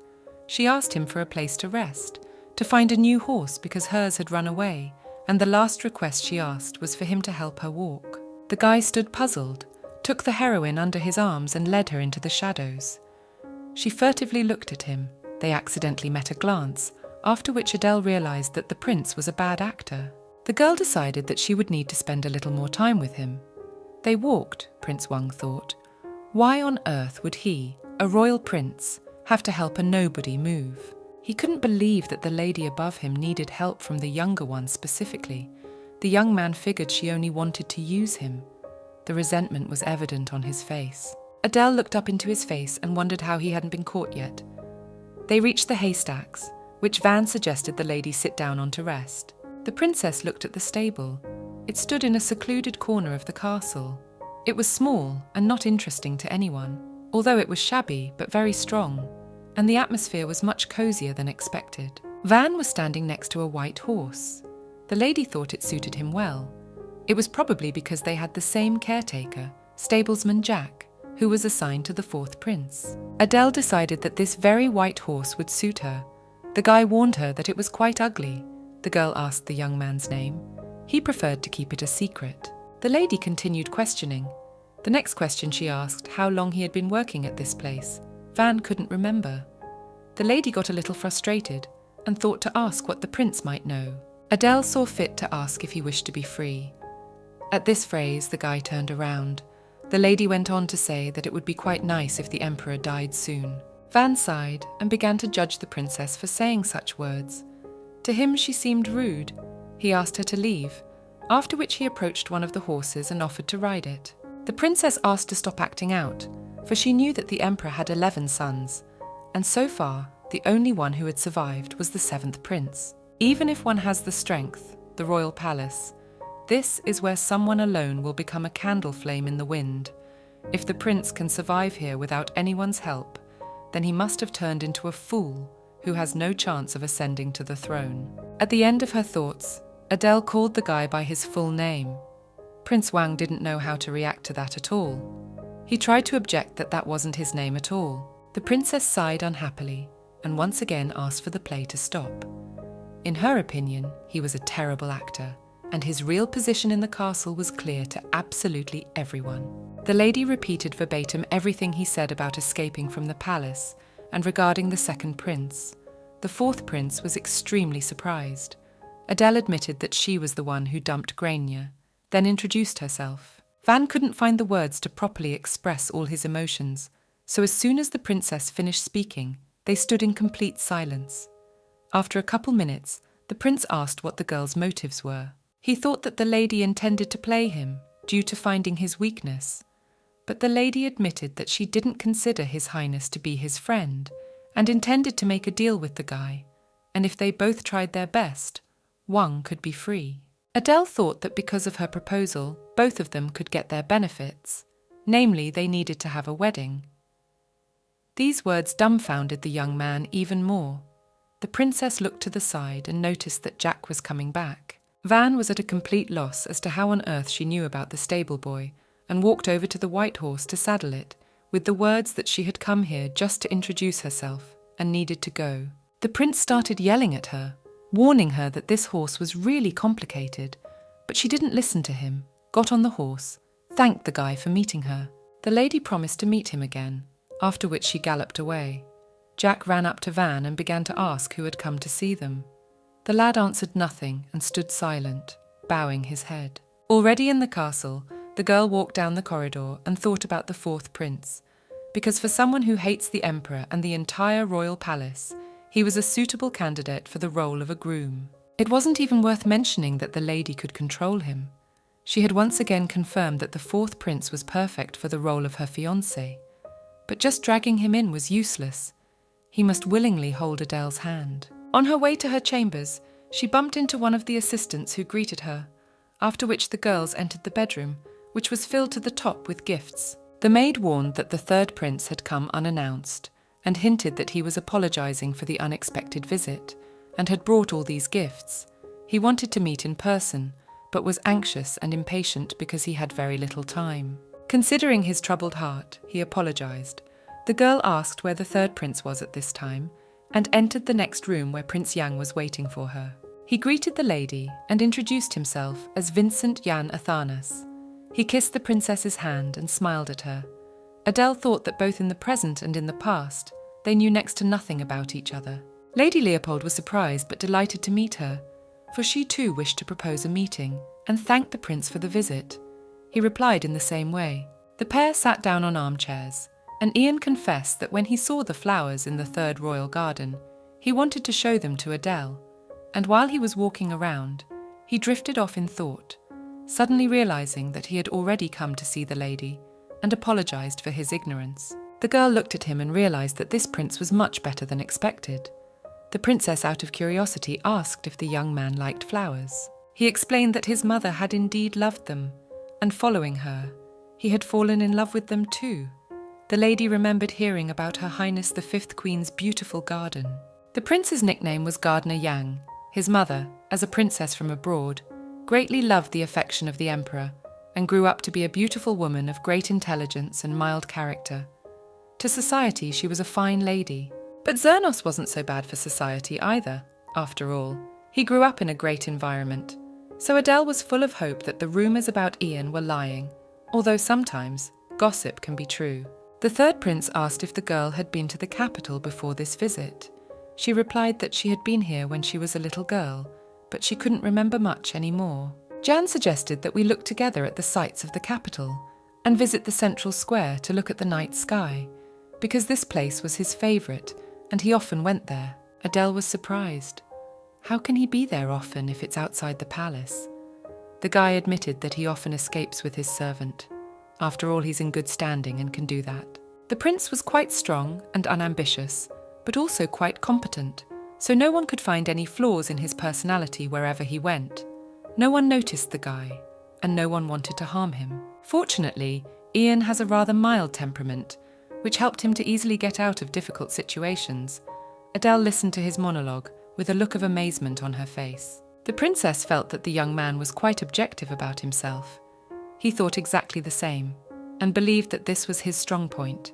She asked him for a place to rest, to find a new horse because hers had run away, and the last request she asked was for him to help her walk. The guy stood puzzled, took the heroine under his arms and led her into the shadows. She furtively looked at him. They accidentally met a glance, after which Adele realized that the prince was a bad actor. The girl decided that she would need to spend a little more time with him. They walked, Prince Wang thought. Why on earth would he, a royal prince, have to help a nobody move? He couldn't believe that the lady above him needed help from the younger one specifically. The young man figured she only wanted to use him. The resentment was evident on his face. Adele looked up into his face and wondered how he hadn't been caught yet. They reached the haystacks, which Van suggested the lady sit down on to rest. The princess looked at the stable. It stood in a secluded corner of the castle. It was small and not interesting to anyone, although it was shabby but very strong, and the atmosphere was much cozier than expected. Van was standing next to a white horse. The lady thought it suited him well. It was probably because they had the same caretaker, stablesman Jack, who was assigned to the fourth prince. Adele decided that this very white horse would suit her. The guy warned her that it was quite ugly. The girl asked the young man's name. He preferred to keep it a secret. The lady continued questioning. The next question she asked how long he had been working at this place. Van couldn't remember. The lady got a little frustrated and thought to ask what the prince might know. Adele saw fit to ask if he wished to be free. At this phrase, the guy turned around. The lady went on to say that it would be quite nice if the emperor died soon. Van sighed and began to judge the princess for saying such words. To him she seemed rude. He asked her to leave, after which he approached one of the horses and offered to ride it. The princess asked to stop acting out, for she knew that the emperor had 11 sons, and so far, the only one who had survived was the 7th prince. Even if one has the strength, the royal palace, this is where someone alone will become a candle flame in the wind. If the prince can survive here without anyone's help, then he must have turned into a fool who has no chance of ascending to the throne. At the end of her thoughts, Adele called the guy by his full name. Prince Wang didn't know how to react to that at all. He tried to object that that wasn't his name at all. The princess sighed unhappily and once again asked for the play to stop. In her opinion, he was a terrible actor, and his real position in the castle was clear to absolutely everyone. The lady repeated verbatim everything he said about escaping from the palace and regarding the 2nd prince. The 4th prince was extremely surprised. Adele admitted that she was the one who dumped Grania, then introduced herself. Van couldn't find the words to properly express all his emotions, so as soon as the princess finished speaking, they stood in complete silence. After a couple minutes, the prince asked what the girl's motives were. He thought that the lady intended to play him due to finding his weakness, but the lady admitted that she didn't consider His Highness to be his friend and intended to make a deal with the guy, and if they both tried their best, Wang could be free. Adele thought that because of her proposal, both of them could get their benefits, namely they needed to have a wedding. These words dumbfounded the young man even more. The princess looked to the side and noticed that Jack was coming back. Van was at a complete loss as to how on earth she knew about the stable boy and walked over to the white horse to saddle it, with the words that she had come here just to introduce herself and needed to go. The prince started yelling at her, warning her that this horse was really complicated, but she didn't listen to him, got on the horse, thanked the guy for meeting her. The lady promised to meet him again, after which she galloped away. Jack ran up to Van and began to ask who had come to see them. The lad answered nothing and stood silent, bowing his head. Already in the castle, the girl walked down the corridor and thought about the 4th prince. because for someone who hates the emperor and the entire royal palace, he was a suitable candidate for the role of a groom. It wasn't even worth mentioning that the lady could control him. She had once again confirmed that the fourth prince was perfect for the role of her fiancé. But just dragging him in was useless. He must willingly hold Adele's hand. On her way to her chambers, she bumped into one of the assistants who greeted her, after which the girls entered the bedroom, which was filled to the top with gifts. The maid warned that the third prince had come unannounced, and hinted that he was apologizing for the unexpected visit, and had brought all these gifts. He wanted to meet in person, but was anxious and impatient because he had very little time. Considering his troubled heart, he apologized. The girl asked where the third prince was at this time, and entered the next room where Prince Yang was waiting for her. He greeted the lady and introduced himself as Vincent Jan Athanas. He kissed the princess's hand and smiled at her. Adele thought that both in the present and in the past, they knew next to nothing about each other. Lady Leopold was surprised but delighted to meet her, for she too wished to propose a meeting and thanked the prince for the visit. He replied in the same way. The pair sat down on armchairs, and Ian confessed that when he saw the flowers in the third royal garden, he wanted to show them to Adele, and while he was walking around, he drifted off in thought, suddenly realizing that he had already come to see the lady and apologized for his ignorance. The girl looked at him and realized that this prince was much better than expected. The princess, out of curiosity, asked if the young man liked flowers. He explained that his mother had indeed loved them, and following her, he had fallen in love with them too. The lady remembered hearing about Her Highness the Fifth Queen's beautiful garden. The prince's nickname was Gardener Yang. His mother, as a princess from abroad, greatly loved the affection of the emperor and grew up to be a beautiful woman of great intelligence and mild character. To society, she was a fine lady. But Zernos wasn't so bad for society either, after all. He grew up in a great environment. So Adele was full of hope that the rumours about Ian were lying, although sometimes gossip can be true. The third prince asked if the girl had been to the capital before this visit. She replied that she had been here when she was a little girl, but she couldn't remember much anymore. Jan suggested that we look together at the sights of the capital and visit the central square to look at the night sky, because this place was his favourite and he often went there. Adele was surprised. How can he be there often if it's outside the palace? The guy admitted that he often escapes with his servant. After all, he's in good standing and can do that. The prince was quite strong and unambitious, but also quite competent, so no one could find any flaws in his personality wherever he went. No one noticed the guy, and no one wanted to harm him. Fortunately, Ian has a rather mild temperament, which helped him to easily get out of difficult situations. Adele listened to his monologue with a look of amazement on her face. The princess felt that the young man was quite objective about himself. He thought exactly the same, and believed that this was his strong point.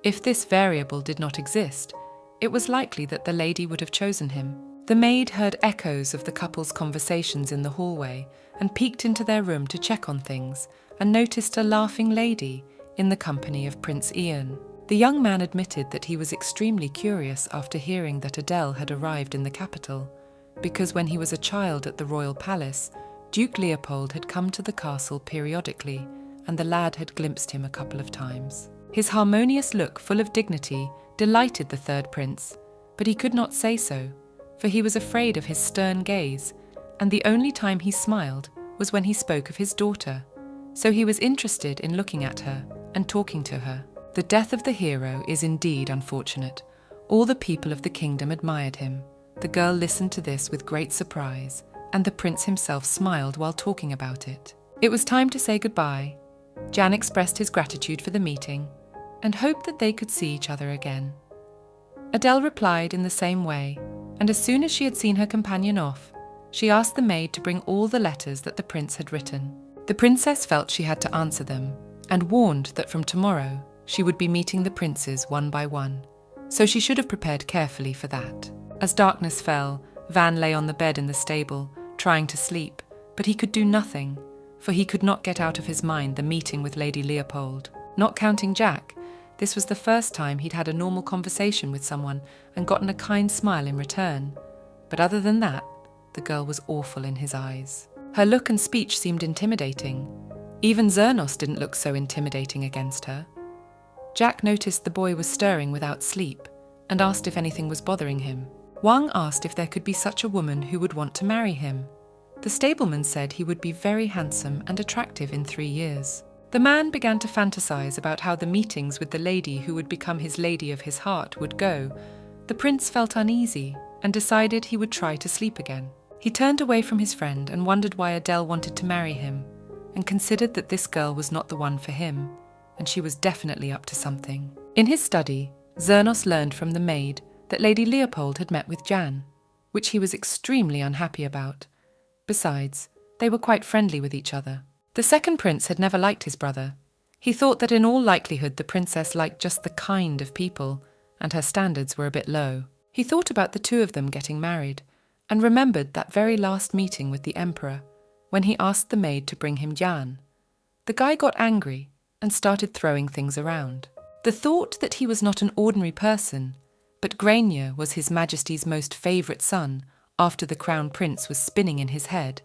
If this variable did not exist, it was likely that the lady would have chosen him. The maid heard echoes of the couple's conversations in the hallway and peeked into their room to check on things, and noticed a laughing lady in the company of Prince Ian. The young man admitted that he was extremely curious after hearing that Adele had arrived in the capital, because when he was a child at the royal palace, Duke Leopold had come to the castle periodically, and the lad had glimpsed him a couple of times. His harmonious look, full of dignity, delighted the third prince, but he could not say so, for he was afraid of his stern gaze, and the only time he smiled was when he spoke of his daughter, so he was interested in looking at her and talking to her. The death of the hero is indeed unfortunate. All the people of the kingdom admired him. The girl listened to this with great surprise, and the prince himself smiled while talking about it. It was time to say goodbye. Jan expressed his gratitude for the meeting and hoped that they could see each other again. Adele replied in the same way, and as soon as she had seen her companion off, she asked the maid to bring all the letters that the prince had written. The princess felt she had to answer them, and warned that from tomorrow she would be meeting the princes one by one, so she should have prepared carefully for that. As darkness fell, Van lay on the bed in the stable, trying to sleep, but he could do nothing, for he could not get out of his mind the meeting with Lady Leopold. Not counting Jack, this was the first time he'd had a normal conversation with someone and gotten a kind smile in return. But other than that, the girl was awful in his eyes. Her look and speech seemed intimidating. Even Zernos didn't look so intimidating against her. Jack noticed the boy was stirring without sleep and asked if anything was bothering him. Wang asked if there could be such a woman who would want to marry him. The stableman said he would be very handsome and attractive in 3 years. The man began to fantasize about how the meetings with the lady who would become his lady of his heart would go. The prince felt uneasy and decided he would try to sleep again. He turned away from his friend and wondered why Adele wanted to marry him, and considered that this girl was not the one for him, and she was definitely up to something. In his study, Zernos learned from the maid that Lady Leopold had met with Jan, which he was extremely unhappy about. Besides, they were quite friendly with each other. The second prince had never liked his brother. He thought that in all likelihood the princess liked just the kind of people, and her standards were a bit low. He thought about the two of them getting married, and remembered that very last meeting with the emperor, when he asked the maid to bring him Jan. The guy got angry and started throwing things around. The thought that he was not an ordinary person, but Grainger was His Majesty's most favourite son after the crown prince was spinning in his head.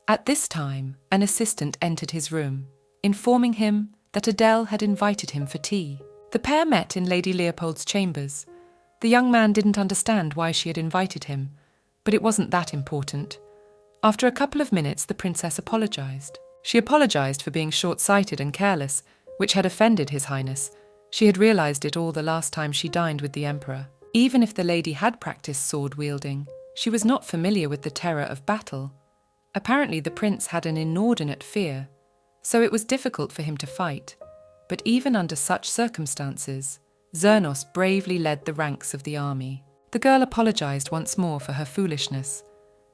At this time, an assistant entered his room, informing him that Adele had invited him for tea. The pair met in Lady Leopold's chambers. The young man didn't understand why she had invited him, but it wasn't that important. After a couple of minutes, the princess apologized. She apologized for being short-sighted and careless, which had offended His Highness. She had realized it all the last time she dined with the emperor. Even if the lady had practiced sword-wielding, she was not familiar with the terror of battle. Apparently the prince had an inordinate fear, so it was difficult for him to fight. But even under such circumstances, Zernos bravely led the ranks of the army. The girl apologized once more for her foolishness.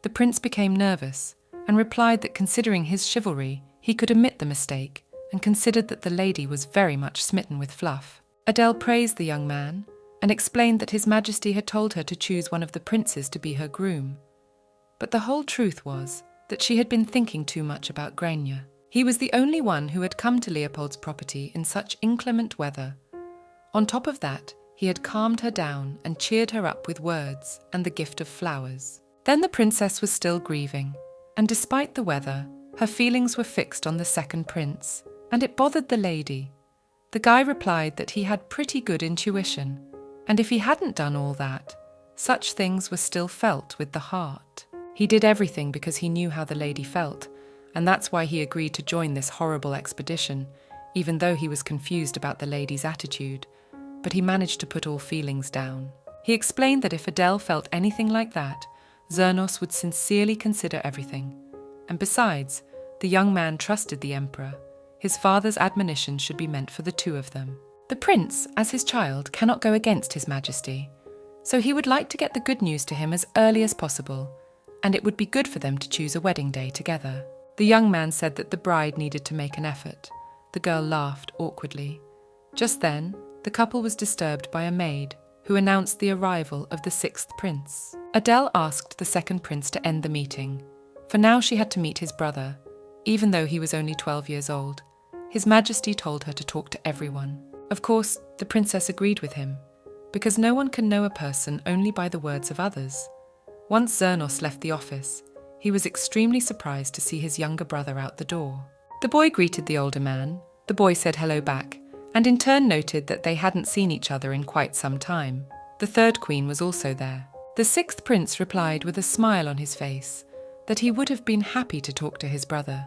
The prince became nervous and replied that considering his chivalry, he could admit the mistake, and considered that the lady was very much smitten with Fluff. Adele praised the young man and explained that His Majesty had told her to choose one of the princes to be her groom. But the whole truth was that she had been thinking too much about Grainger. He was the only one who had come to Leopold's property in such inclement weather. On top of that, he had calmed her down and cheered her up with words and the gift of flowers. Then the princess was still grieving, and despite the weather, her feelings were fixed on the second prince, and it bothered the lady. The guy replied that he had pretty good intuition, and if he hadn't done all that, such things were still felt with the heart. He did everything because he knew how the lady felt, and that's why he agreed to join this horrible expedition, even though he was confused about the lady's attitude. But he managed to put all feelings down. He explained that if Adele felt anything like that, Zernos would sincerely consider everything. And besides, the young man trusted the emperor. His father's admonition should be meant for the two of them. The prince, as his child, cannot go against His Majesty, so he would like to get the good news to him as early as possible, and it would be good for them to choose a wedding day together. The young man said that the bride needed to make an effort. The girl laughed awkwardly. Just then, the couple was disturbed by a maid, who announced the arrival of the sixth prince. Adele asked the second prince to end the meeting, for now she had to meet his brother, even though he was only 12 years old. His Majesty told her to talk to everyone. Of course, the princess agreed with him, because no one can know a person only by the words of others. Once Zernos left the office, he was extremely surprised to see his younger brother out the door. The boy greeted the older man, the boy said hello back, and in turn noted that they hadn't seen each other in quite some time. The third queen was also there. The sixth prince replied with a smile on his face that he would have been happy to talk to his brother,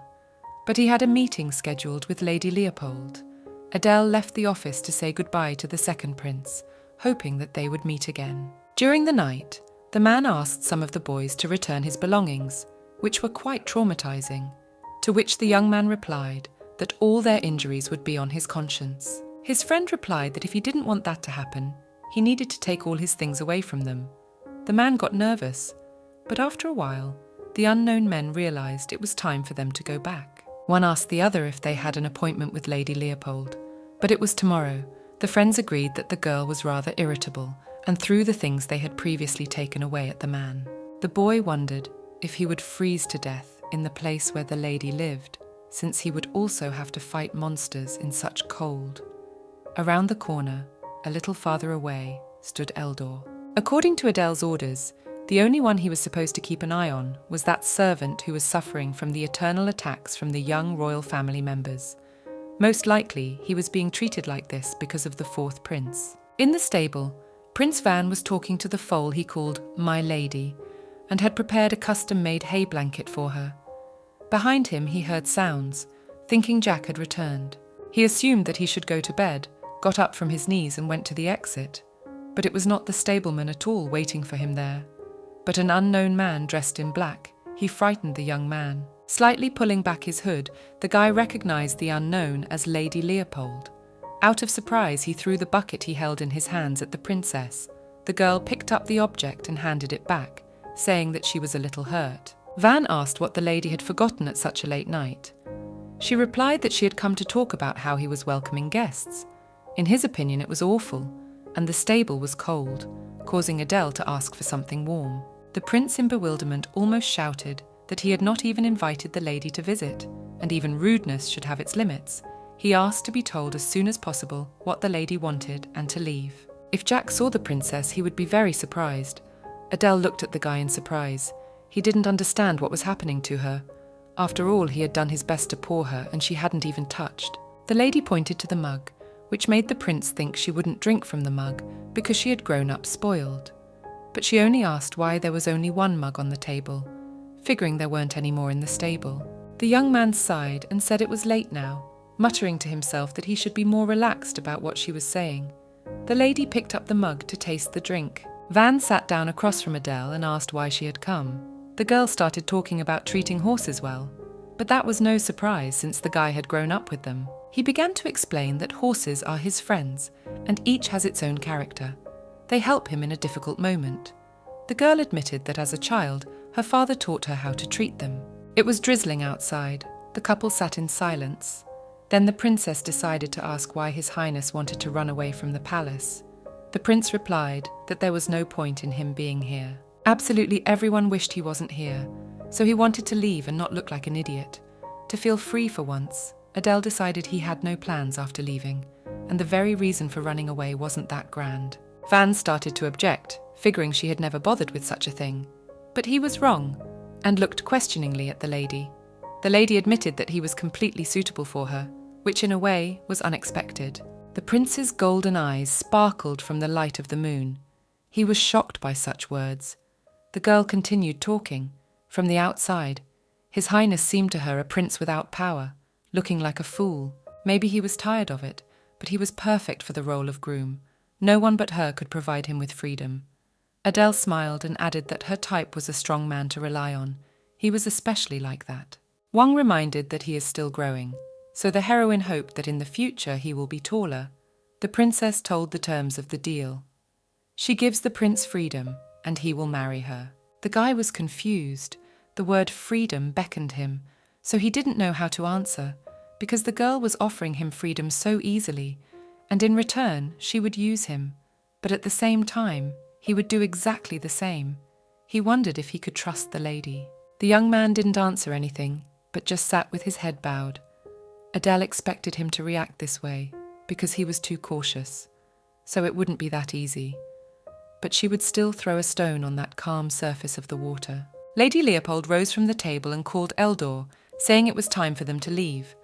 but he had a meeting scheduled with Lady Leopold. Adele left the office to say goodbye to the second prince, hoping that they would meet again. During the night, the man asked some of the boys to return his belongings, which were quite traumatizing, to which the young man replied that all their injuries would be on his conscience. His friend replied that if he didn't want that to happen, he needed to take all his things away from them. The man got nervous, but after a while, the unknown men realized it was time for them to go back. One asked the other if they had an appointment with Lady Leopold, but it was tomorrow. The friends agreed that the girl was rather irritable and threw the things they had previously taken away at the man. The boy wondered if he would freeze to death in the place where the lady lived, since he would also have to fight monsters in such cold. Around the corner, a little farther away, stood Eldor. According to Adele's orders, the only one he was supposed to keep an eye on was that servant who was suffering from the eternal attacks from the young royal family members. Most likely, he was being treated like this because of the fourth prince. In the stable, Prince Van was talking to the foal he called My Lady, and had prepared a custom-made hay blanket for her. Behind him he heard sounds, thinking Jack had returned. He assumed that he should go to bed, got up from his knees and went to the exit. But it was not the stableman at all waiting for him there, but an unknown man dressed in black. He frightened the young man. Slightly pulling back his hood, the guy recognized the unknown as Lady Leopold. Out of surprise, he threw the bucket he held in his hands at the princess. The girl picked up the object and handed it back, saying that she was a little hurt. Van asked what the lady had forgotten at such a late night. She replied that she had come to talk about how he was welcoming guests. In his opinion, it was awful, and the stable was cold, causing Adele to ask for something warm. The prince, in bewilderment, almost shouted that he had not even invited the lady to visit, and even rudeness should have its limits. He asked to be told as soon as possible what the lady wanted and to leave. If Jack saw the princess, he would be very surprised. Adele looked at the guy in surprise. He didn't understand what was happening to her. After all, he had done his best to pour her, and she hadn't even touched. The lady pointed to the mug, which made the prince think she wouldn't drink from the mug because she had grown up spoiled. But she only asked why there was only one mug on the table, figuring there weren't any more in the stable. The young man sighed and said it was late now, muttering to himself that he should be more relaxed about what she was saying. The lady picked up the mug to taste the drink. Van sat down across from Adele and asked why she had come. The girl started talking about treating horses well, but that was no surprise since the guy had grown up with them. He began to explain that horses are his friends, and each has its own character. They help him in a difficult moment. The girl admitted that as a child, her father taught her how to treat them. It was drizzling outside. The couple sat in silence. Then the princess decided to ask why His Highness wanted to run away from the palace. The prince replied that there was no point in him being here. Absolutely everyone wished he wasn't here, so he wanted to leave and not look like an idiot. To feel free for once, Adele decided he had no plans after leaving, and the very reason for running away wasn't that grand. Van started to object, figuring she had never bothered with such a thing. But he was wrong, and looked questioningly at the lady. The lady admitted that he was completely suitable for her, which in a way was unexpected. The prince's golden eyes sparkled from the light of the moon. He was shocked by such words. The girl continued talking. From the outside, His Highness seemed to her a prince without power, looking like a fool. Maybe he was tired of it, but he was perfect for the role of groom. No one but her could provide him with freedom. Adele smiled and added that her type was a strong man to rely on. He was especially like that. Wang reminded that he is still growing, so the heroine hoped that in the future he will be taller. The princess told the terms of the deal. She gives the prince freedom, and he will marry her. The guy was confused. The word freedom beckoned him, so he didn't know how to answer, because the girl was offering him freedom so easily, and in return she would use him, but at the same time he would do exactly the same. He wondered if he could trust the lady. The young man didn't answer anything, but just sat with his head bowed. Adele expected him to react this way, because he was too cautious, so it wouldn't be that easy. But she would still throw a stone on that calm surface of the water. Lady Leopold rose from the table and called Eldor, saying it was time for them to leave.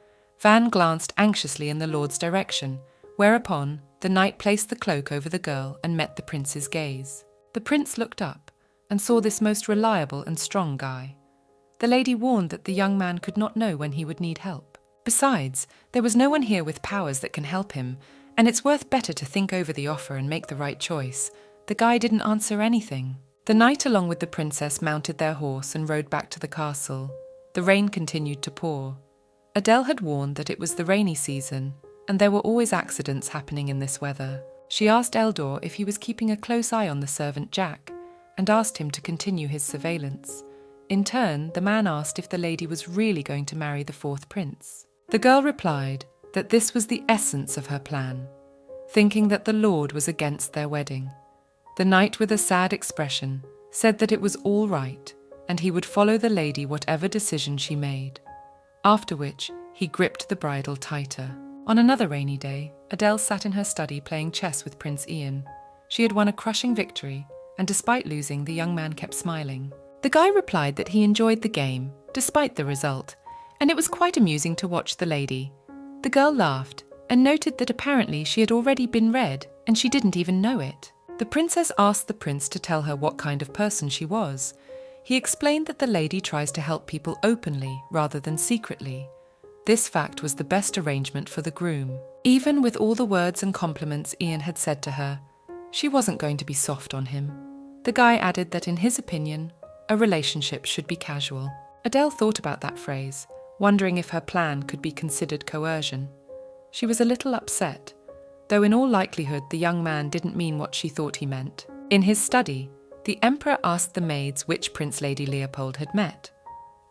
Van glanced anxiously in the lord's direction, whereupon the knight placed the cloak over the girl and met the prince's gaze. The prince looked up and saw this most reliable and strong guy. The lady warned that the young man could not know when he would need help. Besides, there was no one here with powers that can help him, and it's worth better to think over the offer and make the right choice. The guy didn't answer anything. The knight along with the princess mounted their horse and rode back to the castle. The rain continued to pour. Adele had warned that it was the rainy season, and there were always accidents happening in this weather. She asked Eldor if he was keeping a close eye on the servant Jack, and asked him to continue his surveillance. In turn, the man asked if the lady was really going to marry the fourth prince. The girl replied that this was the essence of her plan, thinking that the lord was against their wedding. The knight, with a sad expression, said that it was all right, and he would follow the lady whatever decision she made. After which, he gripped the bridle tighter. On another rainy day, Adele sat in her study playing chess with Prince Ian. She had won a crushing victory, and despite losing, the young man kept smiling. The guy replied that he enjoyed the game, despite the result, and it was quite amusing to watch the lady. The girl laughed and noted that apparently she had already been read and she didn't even know it. The princess asked the prince to tell her what kind of person she was. He explained that the lady tries to help people openly rather than secretly. This fact was the best arrangement for the groom. Even with all the words and compliments Ian had said to her, she wasn't going to be soft on him. The guy added that in his opinion, a relationship should be casual. Adele thought about that phrase, wondering if her plan could be considered coercion. She was a little upset, though in all likelihood the young man didn't mean what she thought he meant. In his study, the emperor asked the maids which Prince Lady Leopold had met,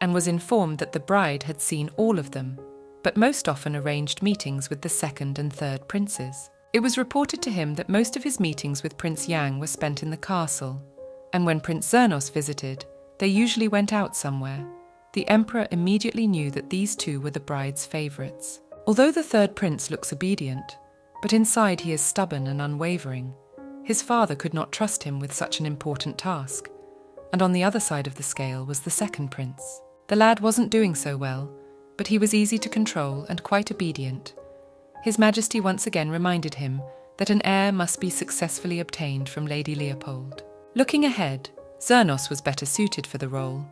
and was informed that the bride had seen all of them, but most often arranged meetings with the second and third princes. It was reported to him that most of his meetings with Prince Yang were spent in the castle, and when Prince Zernos visited, they usually went out somewhere. The emperor immediately knew that these two were the bride's favourites. Although the third prince looks obedient, but inside he is stubborn and unwavering, his father could not trust him with such an important task. And on the other side of the scale was the second prince. The lad wasn't doing so well, but he was easy to control and quite obedient. His Majesty once again reminded him that an heir must be successfully obtained from Lady Leopold. Looking ahead, Zernos was better suited for the role.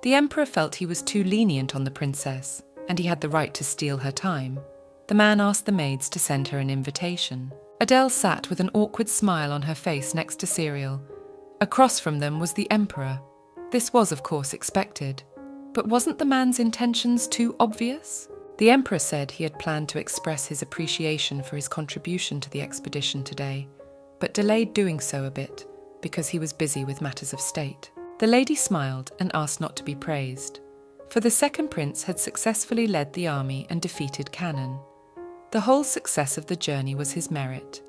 The emperor felt he was too lenient on the princess, and he had the right to steal her time. The man asked the maids to send her an invitation. Adele sat with an awkward smile on her face next to Cyril. Across from them was the emperor. This was, of course, expected. But wasn't the man's intentions too obvious? The emperor said he had planned to express his appreciation for his contribution to the expedition today, but delayed doing so a bit because he was busy with matters of state. The lady smiled and asked not to be praised, for the second prince had successfully led the army and defeated Cannon. The whole success of the journey was his merit.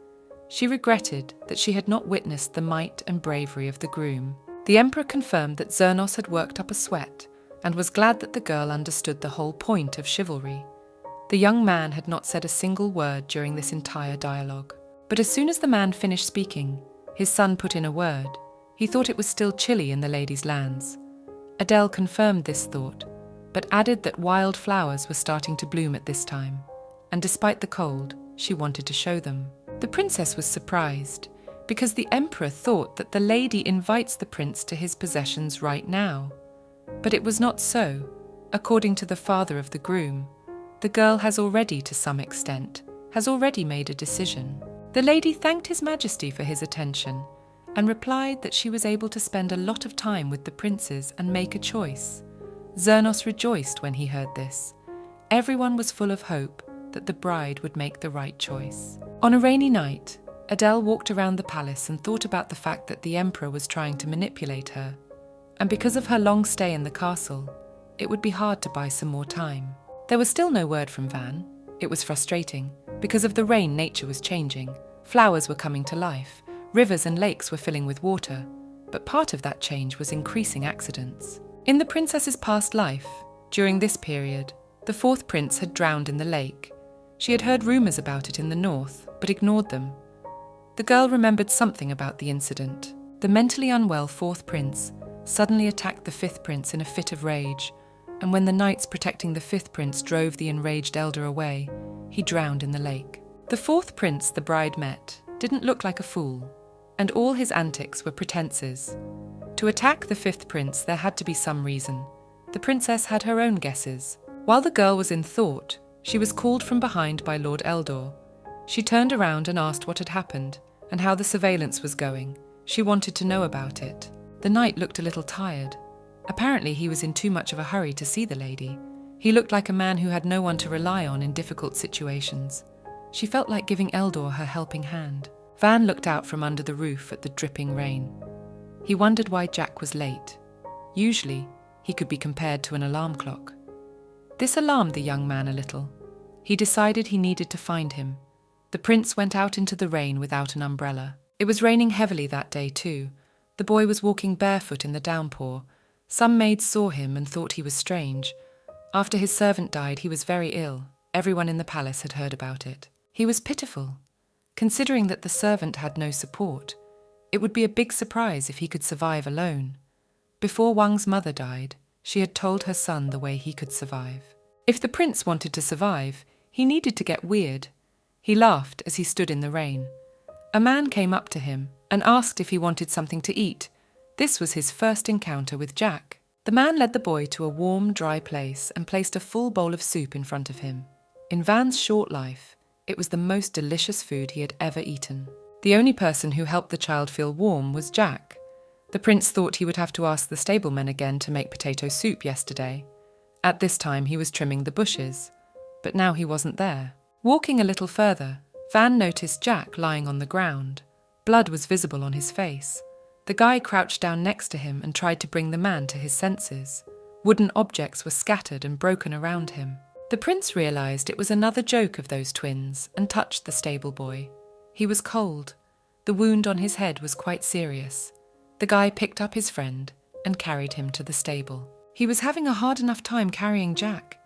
She regretted that she had not witnessed the might and bravery of the groom. The emperor confirmed that Zernos had worked up a sweat and was glad that the girl understood the whole point of chivalry. The young man had not said a single word during this entire dialogue. But as soon as the man finished speaking, his son put in a word. He thought it was still chilly in the lady's lands. Adele confirmed this thought, but added that wild flowers were starting to bloom at this time, and despite the cold, she wanted to show them. The princess was surprised, because the emperor thought that the lady invites the prince to his possessions right now. But it was not so. According to the father of the groom, the girl has already, to some extent, has already made a decision. The lady thanked His Majesty for his attention and replied that she was able to spend a lot of time with the princes and make a choice. Zernos rejoiced when he heard this. Everyone was full of hope that the bride would make the right choice. On a rainy night, Adele walked around the palace and thought about the fact that the emperor was trying to manipulate her. And because of her long stay in the castle, it would be hard to buy some more time. There was still no word from Van. It was frustrating. Because of the rain, nature was changing. Flowers were coming to life. Rivers and lakes were filling with water. But part of that change was increasing accidents. In the princess's past life, during this period, the fourth prince had drowned in the lake. She had heard rumours about it in the north, but ignored them. The girl remembered something about the incident. The mentally unwell fourth prince suddenly attacked the fifth prince in a fit of rage, and when the knights protecting the fifth prince drove the enraged elder away, he drowned in the lake. The fourth prince the bride met didn't look like a fool, and all his antics were pretenses. To attack the fifth prince there had to be some reason. The princess had her own guesses. While the girl was in thought, she was called from behind by Lord Eldor. She turned around and asked what had happened, and how the surveillance was going. She wanted to know about it. The knight looked a little tired. Apparently he was in too much of a hurry to see the lady. He looked like a man who had no one to rely on in difficult situations. She felt like giving Eldor her helping hand. Van looked out from under the roof at the dripping rain. He wondered why Jack was late. Usually, he could be compared to an alarm clock. This alarmed the young man a little. He decided he needed to find him. The prince went out into the rain without an umbrella. It was raining heavily that day too. The boy was walking barefoot in the downpour. Some maids saw him and thought he was strange. After his servant died, he was very ill. Everyone in the palace had heard about it. He was pitiful. Considering that the servant had no support, it would be a big surprise if he could survive alone. Before Wang's mother died, she had told her son the way he could survive. If the prince wanted to survive, He needed to get weird. He laughed as he stood in the rain. A man came up to him and asked if he wanted something to eat. This was his first encounter with Jack. The man led the boy to a warm, dry place and placed a full bowl of soup in front of him. In Van's short life, it was the most delicious food he had ever eaten. The only person who helped the child feel warm was Jack. The prince thought he would have to ask the stablemen again to make potato soup yesterday. At this time he was trimming the bushes, but now he wasn't there. Walking a little further, Van noticed Jack lying on the ground. Blood was visible on his face. The guy crouched down next to him and tried to bring the man to his senses. Wooden objects were scattered and broken around him. The prince realized it was another joke of those twins and touched the stable boy. He was cold. The wound on his head was quite serious. The guy picked up his friend and carried him to the stable. He was having a hard enough time carrying Jack.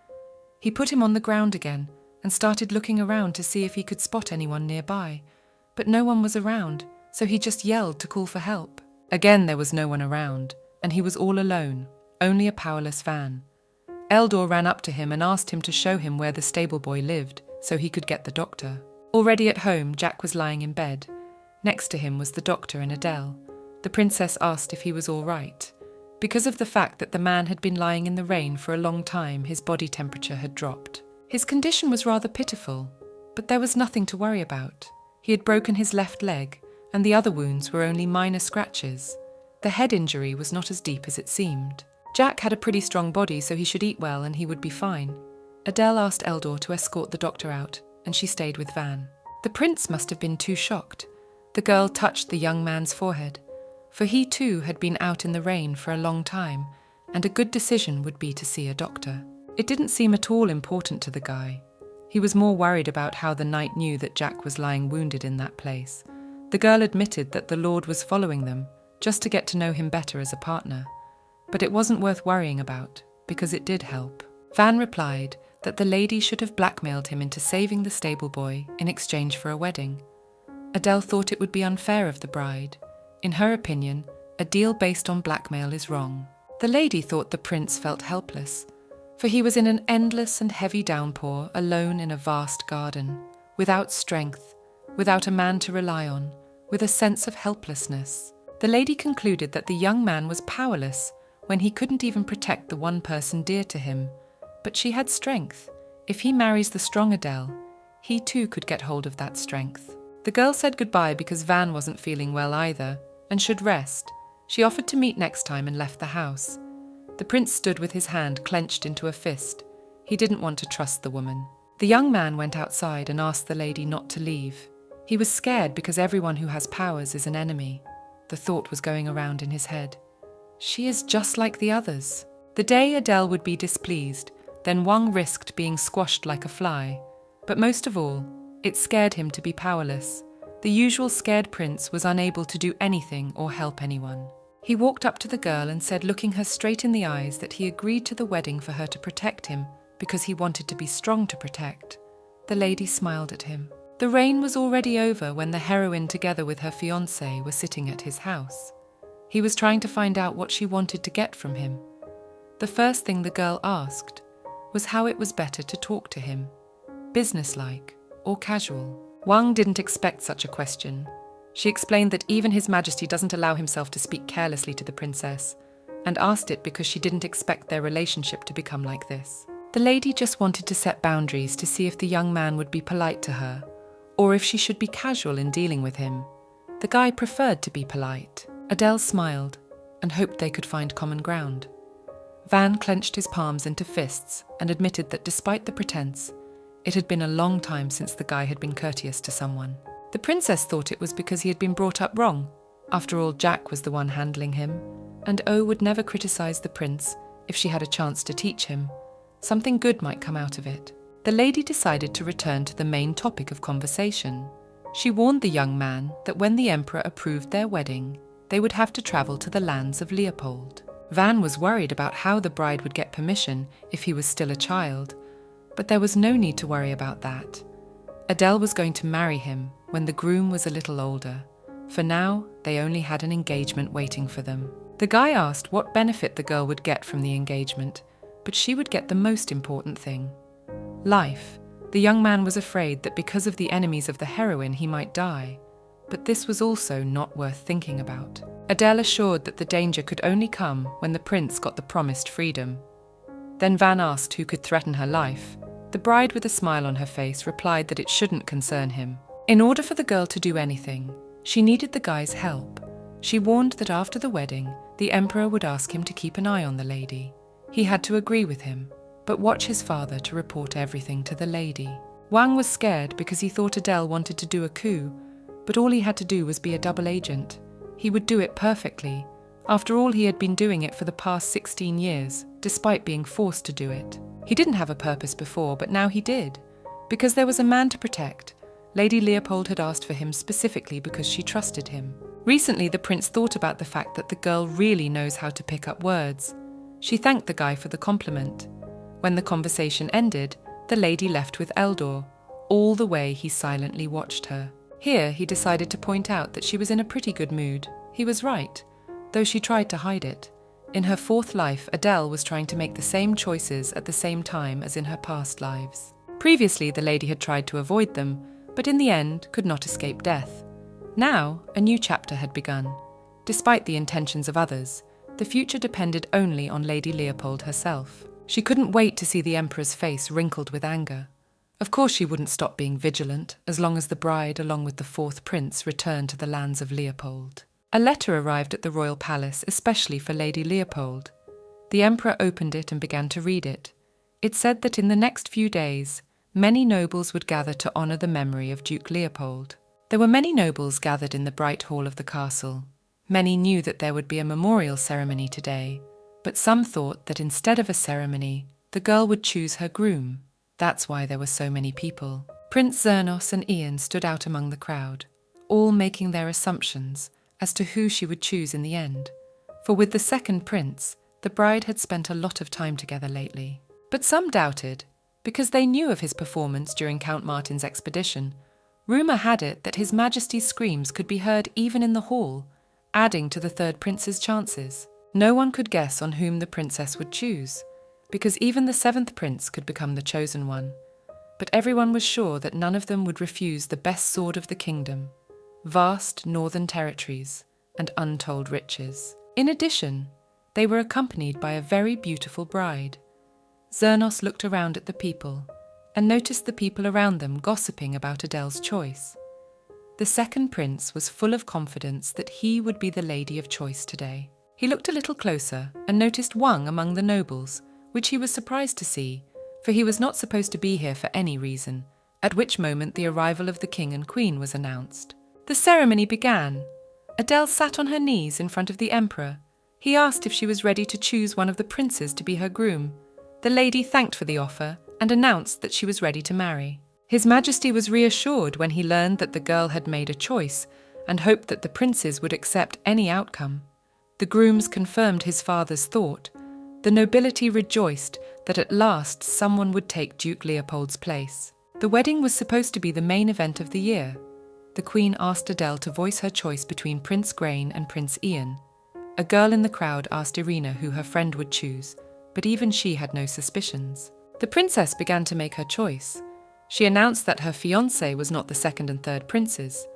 He put him on the ground again and started looking around to see if he could spot anyone nearby. But no one was around, so he just yelled to call for help. Again there was no one around, and he was all alone, only a powerless Van. Eldor ran up to him and asked him to show him where the stable boy lived, so he could get the doctor. Already at home, Jack was lying in bed. Next to him was the doctor and Adele. The princess asked if he was all right. Because of the fact that the man had been lying in the rain for a long time, his body temperature had dropped. His condition was rather pitiful, but there was nothing to worry about. He had broken his left leg, and the other wounds were only minor scratches. The head injury was not as deep as it seemed. Jack had a pretty strong body, so he should eat well and he would be fine. Adele asked Eldor to escort the doctor out, and she stayed with Van. The prince must have been too shocked. The girl touched the young man's forehead, for he too had been out in the rain for a long time, and a good decision would be to see a doctor. It didn't seem at all important to the guy. He was more worried about how the knight knew that Jack was lying wounded in that place. The girl admitted that the lord was following them, just to get to know him better as a partner. But it wasn't worth worrying about, because it did help. Van replied that the lady should have blackmailed him into saving the stable boy in exchange for a wedding. Adele thought it would be unfair of the bride. In her opinion, a deal based on blackmail is wrong. The lady thought the prince felt helpless, for he was in an endless and heavy downpour, alone in a vast garden, without strength, without a man to rely on, with a sense of helplessness. The lady concluded that the young man was powerless when he couldn't even protect the one person dear to him. But she had strength. If he marries the strong Adele, he too could get hold of that strength. The girl said goodbye because Van wasn't feeling well either, and should rest. She offered to meet next time and left the house. The prince stood with his hand clenched into a fist. He didn't want to trust the woman. The young man went outside and asked the lady not to leave. He was scared because everyone who has powers is an enemy. The thought was going around in his head. She is just like the others. The day Adele would be displeased, then Wang risked being squashed like a fly. But most of all, it scared him to be powerless. The usual scared prince was unable to do anything or help anyone. He walked up to the girl and said, looking her straight in the eyes, that he agreed to the wedding for her to protect him because he wanted to be strong to protect. The lady smiled at him. The rain was already over when the heroine together with her fiancé were sitting at his house. He was trying to find out what she wanted to get from him. The first thing the girl asked was how it was better to talk to him, businesslike or casual. Wang didn't expect such a question. She explained that even His Majesty doesn't allow himself to speak carelessly to the princess, and asked it because she didn't expect their relationship to become like this. The lady just wanted to set boundaries to see if the young man would be polite to her, or if she should be casual in dealing with him. The guy preferred to be polite. Adele smiled and hoped they could find common ground. Van clenched his palms into fists and admitted that despite the pretense, it had been a long time since the guy had been courteous to someone. The princess thought it was because he had been brought up wrong. After all, Jack was the one handling him, and O would never criticize the prince if she had a chance to teach him. Something good might come out of it. The lady decided to return to the main topic of conversation. She warned the young man that when the emperor approved their wedding, they would have to travel to the lands of Leopold. Van was worried about how the bride would get permission if he was still a child, but there was no need to worry about that. Adele was going to marry him when the groom was a little older. For now, they only had an engagement waiting for them. The guy asked what benefit the girl would get from the engagement, but she would get the most important thing: life, The young man was afraid that because of the enemies of the heroine he might die, but this was also not worth thinking about. Adele assured that the danger could only come when the prince got the promised freedom. Then Van asked who could threaten her life. The bride, with a smile on her face, replied that it shouldn't concern him. In order for the girl to do anything, she needed the guy's help. She warned that after the wedding, the emperor would ask him to keep an eye on the lady. He had to agree with him, but watch his father to report everything to the lady. Wang was scared because he thought Adele wanted to do a coup, but all he had to do was be a double agent. He would do it perfectly. After all, he had been doing it for the past 16 years, despite being forced to do it. He didn't have a purpose before, but now he did. Because there was a man to protect, Lady Leopold had asked for him specifically because she trusted him. Recently, the prince thought about the fact that the girl really knows how to pick up words. She thanked the guy for the compliment. When the conversation ended, the lady left with Eldor. All the way he silently watched her. Here, he decided to point out that she was in a pretty good mood. He was right, though she tried to hide it. In her fourth life, Adele was trying to make the same choices at the same time as in her past lives. Previously, the lady had tried to avoid them, but in the end could not escape death. Now, a new chapter had begun. Despite the intentions of others, the future depended only on Lady Leopold herself. She couldn't wait to see the emperor's face wrinkled with anger. Of course she wouldn't stop being vigilant as long as the bride, along with the fourth prince, returned to the lands of Leopold. A letter arrived at the royal palace especially for Lady Leopold. The emperor opened it and began to read it. It said that in the next few days, many nobles would gather to honour the memory of Duke Leopold. There were many nobles gathered in the bright hall of the castle. Many knew that there would be a memorial ceremony today, but some thought that instead of a ceremony, the girl would choose her groom. That's why there were so many people. Prince Zernos and Ian stood out among the crowd, all making their assumptions as to who she would choose in the end. For with the second prince, the bride had spent a lot of time together lately. But some doubted, because they knew of his performance during Count Martin's expedition. Rumour had it that His Majesty's screams could be heard even in the hall, adding to the third prince's chances. No one could guess on whom the princess would choose, because even the seventh prince could become the chosen one. But everyone was sure that none of them would refuse the best sword of the kingdom, vast northern territories, and untold riches. In addition, they were accompanied by a very beautiful bride. Zernos looked around at the people and noticed the people around them gossiping about Adele's choice. The second prince was full of confidence that he would be the lady of choice today. He looked a little closer and noticed Wang among the nobles, which he was surprised to see, for he was not supposed to be here for any reason, at which moment the arrival of the king and queen was announced. The ceremony began. Adele sat on her knees in front of the emperor. He asked if she was ready to choose one of the princes to be her groom. The lady thanked for the offer and announced that she was ready to marry. His Majesty was reassured when he learned that the girl had made a choice and hoped that the princes would accept any outcome. The grooms confirmed his father's thought. The nobility rejoiced that at last someone would take Duke Leopold's place. The wedding was supposed to be the main event of the year. The Queen asked Adele to voice her choice between Prince Grain and Prince Ian. A girl in the crowd asked Irina who her friend would choose, but even she had no suspicions. The princess began to make her choice. She announced that her fiancé was not the second and third princes.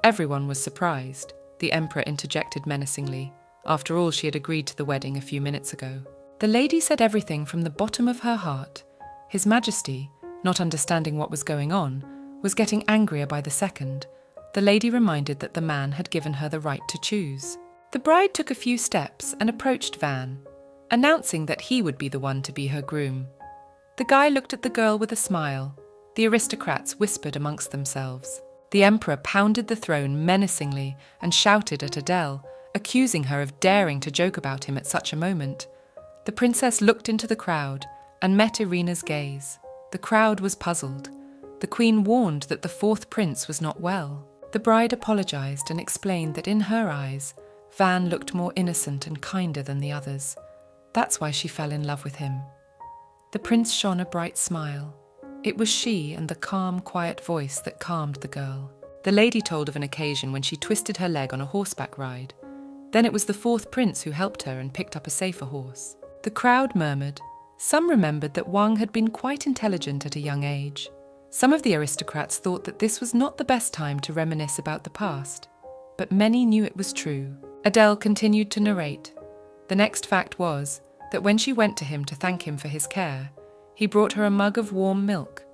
Everyone was surprised. The emperor interjected menacingly. After all, she had agreed to the wedding a few minutes ago. The lady said everything from the bottom of her heart. His Majesty, not understanding what was going on, was getting angrier by the second. The lady reminded that the man had given her the right to choose. The bride took a few steps and approached Van, announcing that he would be the one to be her groom. The guy looked at the girl with a smile. The aristocrats whispered amongst themselves. The emperor pounded the throne menacingly and shouted at Adele, accusing her of daring to joke about him at such a moment. The princess looked into the crowd and met Irina's gaze. The crowd was puzzled. The queen warned that the fourth prince was not well. The bride apologized and explained that in her eyes, Van looked more innocent and kinder than the others. That's why she fell in love with him. The prince shone a bright smile. It was she and the calm, quiet voice that calmed the girl. The lady told of an occasion when she twisted her leg on a horseback ride. Then it was the fourth prince who helped her and picked up a safer horse. The crowd murmured. Some remembered that Wang had been quite intelligent at a young age. Some of the aristocrats thought that this was not the best time to reminisce about the past, but many knew it was true. Adele continued to narrate. The next fact was that when she went to him to thank him for his care, he brought her a mug of warm milk.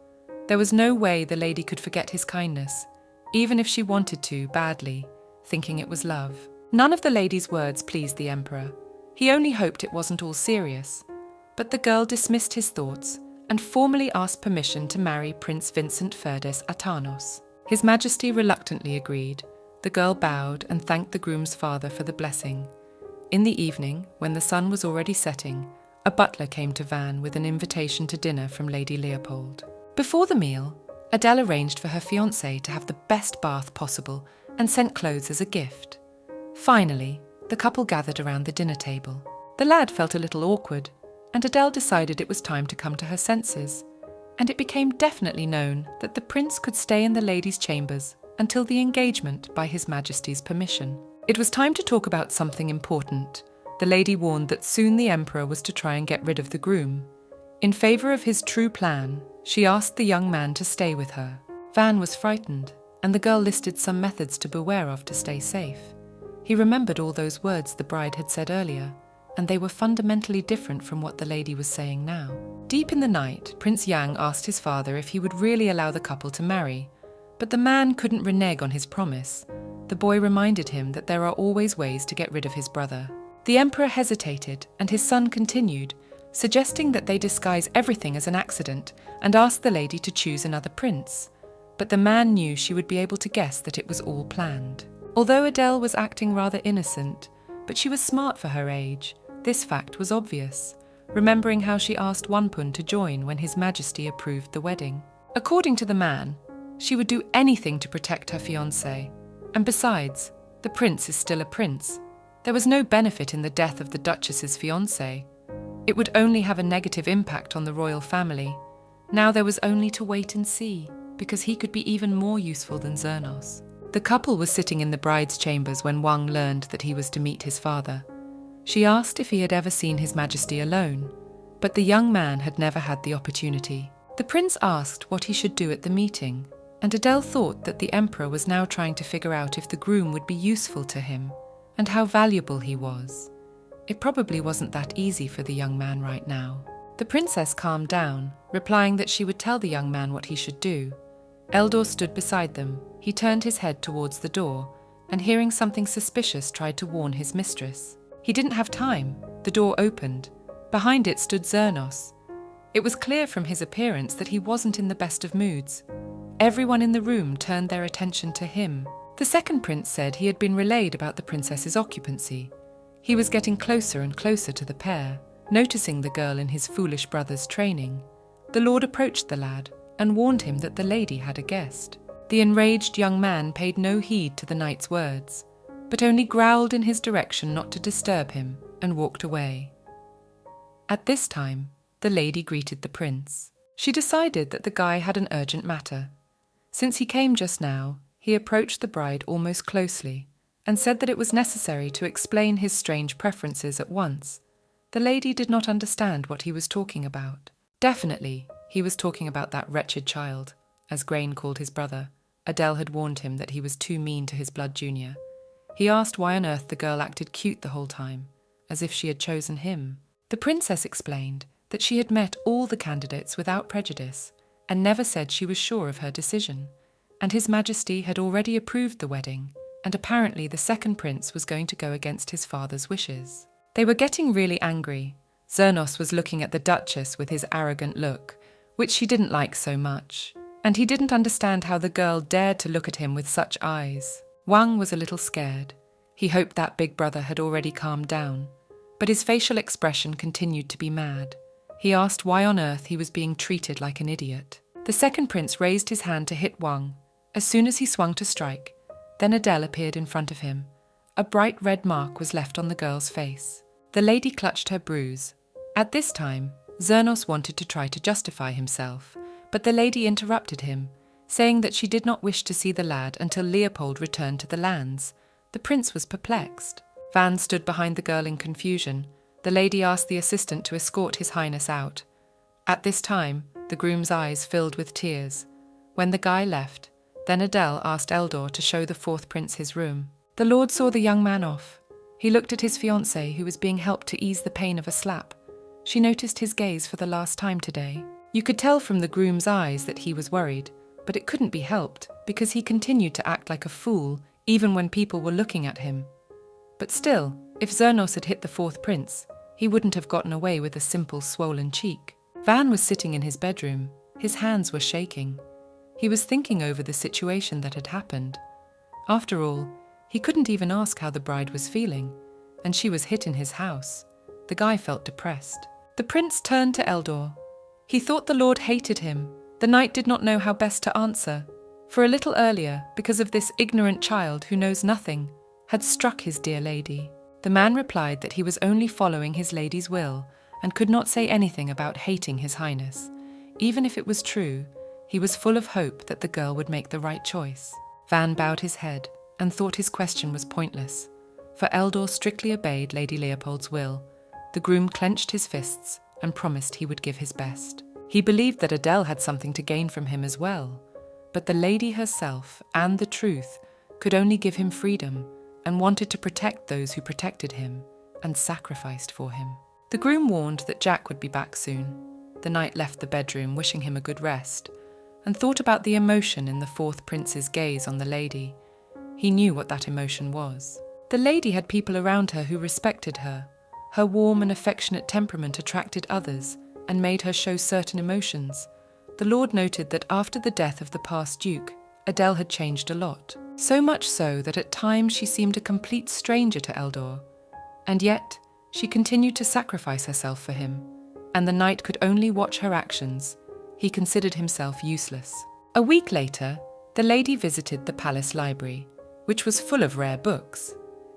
There was no way the lady could forget his kindness, even if she wanted to badly, thinking it was love. None of the lady's words pleased the emperor. He only hoped it wasn't all serious. But the girl dismissed his thoughts and formally asked permission to marry Prince Vincent Ferdes Atanos. His Majesty reluctantly agreed. The girl bowed and thanked the groom's father for the blessing. In the evening, when the sun was already setting, a butler came to Van with an invitation to dinner from Lady Leopold. Before the meal, Adele arranged for her fiancé to have the best bath possible and sent clothes as a gift. Finally, the couple gathered around the dinner table. The lad felt a little awkward, and Adele decided it was time to come to her senses, and it became definitely known that the prince could stay in the ladies' chambers until the engagement by His Majesty's permission. It was time to talk about something important. The lady warned that soon the emperor was to try and get rid of the groom. In favour of his true plan, she asked the young man to stay with her. Van was frightened, and the girl listed some methods to beware of to stay safe. He remembered all those words the bride had said earlier, and they were fundamentally different from what the lady was saying now. Deep in the night, Prince Yang asked his father if he would really allow the couple to marry, but the man couldn't renege on his promise. The boy reminded him that there are always ways to get rid of his brother. The emperor hesitated, and his son continued, suggesting that they disguise everything as an accident and ask the lady to choose another prince. But the man knew she would be able to guess that it was all planned. Although Adele was acting rather innocent, but she was smart for her age, this fact was obvious, remembering how she asked Wanpun to join when His Majesty approved the wedding. According to the man, she would do anything to protect her fiancé. And besides, the prince is still a prince. There was no benefit in the death of the Duchess's fiancé. It would only have a negative impact on the royal family. Now there was only to wait and see, because he could be even more useful than Zernos. The couple was sitting in the bride's chambers when Wang learned that he was to meet his father. She asked if he had ever seen His Majesty alone, but the young man had never had the opportunity. The prince asked what he should do at the meeting, and Adele thought that the emperor was now trying to figure out if the groom would be useful to him, and how valuable he was. It probably wasn't that easy for the young man right now. The princess calmed down, replying that she would tell the young man what he should do. Eldor stood beside them. He turned his head towards the door, and hearing something suspicious tried to warn his mistress. He didn't have time. The door opened. Behind it stood Zernos. It was clear from his appearance that he wasn't in the best of moods. Everyone in the room turned their attention to him. The second prince said he had been relayed about the princess's occupancy. He was getting closer and closer to the pair, noticing the girl in his foolish brother's training. The lord approached the lad and warned him that the lady had a guest. The enraged young man paid no heed to the knight's words, but only growled in his direction not to disturb him and walked away. At this time, the lady greeted the prince. She decided that the guy had an urgent matter. Since he came just now, he approached the bride almost closely and said that it was necessary to explain his strange preferences at once. The lady did not understand what he was talking about. Definitely, he was talking about that wretched child, as Grain called his brother. Adele had warned him that he was too mean to his blood junior. He asked why on earth the girl acted cute the whole time, as if she had chosen him. The princess explained that she had met all the candidates without prejudice and never said she was sure of her decision, and His Majesty had already approved the wedding, and apparently the second prince was going to go against his father's wishes. They were getting really angry. Zernos was looking at the Duchess with his arrogant look, which she didn't like so much, and he didn't understand how the girl dared to look at him with such eyes. Wang was a little scared. He hoped that big brother had already calmed down, but his facial expression continued to be mad. He asked why on earth he was being treated like an idiot. The second prince raised his hand to hit Wang. As soon as he swung to strike, then Adele appeared in front of him. A bright red mark was left on the girl's face. The lady clutched her bruise. At this time, Zernos wanted to try to justify himself, but the lady interrupted him, saying that she did not wish to see the lad until Leopold returned to the lands. The prince was perplexed. Van stood behind the girl in confusion. The lady asked the assistant to escort His Highness out. At this time, the groom's eyes filled with tears. When the guy left, then Adele asked Eldor to show the fourth prince his room. The lord saw the young man off. He looked at his fiancée, who was being helped to ease the pain of a slap. She noticed his gaze for the last time today. You could tell from the groom's eyes that he was worried, but it couldn't be helped because he continued to act like a fool even when people were looking at him. But still, if Zernos had hit the fourth prince, he wouldn't have gotten away with a simple swollen cheek. Van was sitting in his bedroom. His hands were shaking. He was thinking over the situation that had happened. After all, he couldn't even ask how the bride was feeling, and she was hit in his house. The guy felt depressed. The prince turned to Eldor. He thought the lord hated him. The knight did not know how best to answer, for a little earlier, because of this ignorant child who knows nothing, had struck his dear lady. The man replied that he was only following his lady's will and could not say anything about hating his highness. Even if it was true, he was full of hope that the girl would make the right choice. Van bowed his head and thought his question was pointless, for Eldor strictly obeyed Lady Leopold's will. The groom clenched his fists and promised he would give his best. He believed that Adele had something to gain from him as well, but the lady herself and the truth could only give him freedom and wanted to protect those who protected him and sacrificed for him. The groom warned that Jack would be back soon. The knight left the bedroom wishing him a good rest and thought about the emotion in the fourth prince's gaze on the lady. He knew what that emotion was. The lady had people around her who respected her. Her warm and affectionate temperament attracted others and made her show certain emotions. The lord noted that after the death of the past duke, Adele had changed a lot. So much so that at times she seemed a complete stranger to Eldor. And yet, she continued to sacrifice herself for him, and the knight could only watch her actions. He considered himself useless. A week later, the lady visited the palace library, which was full of rare books.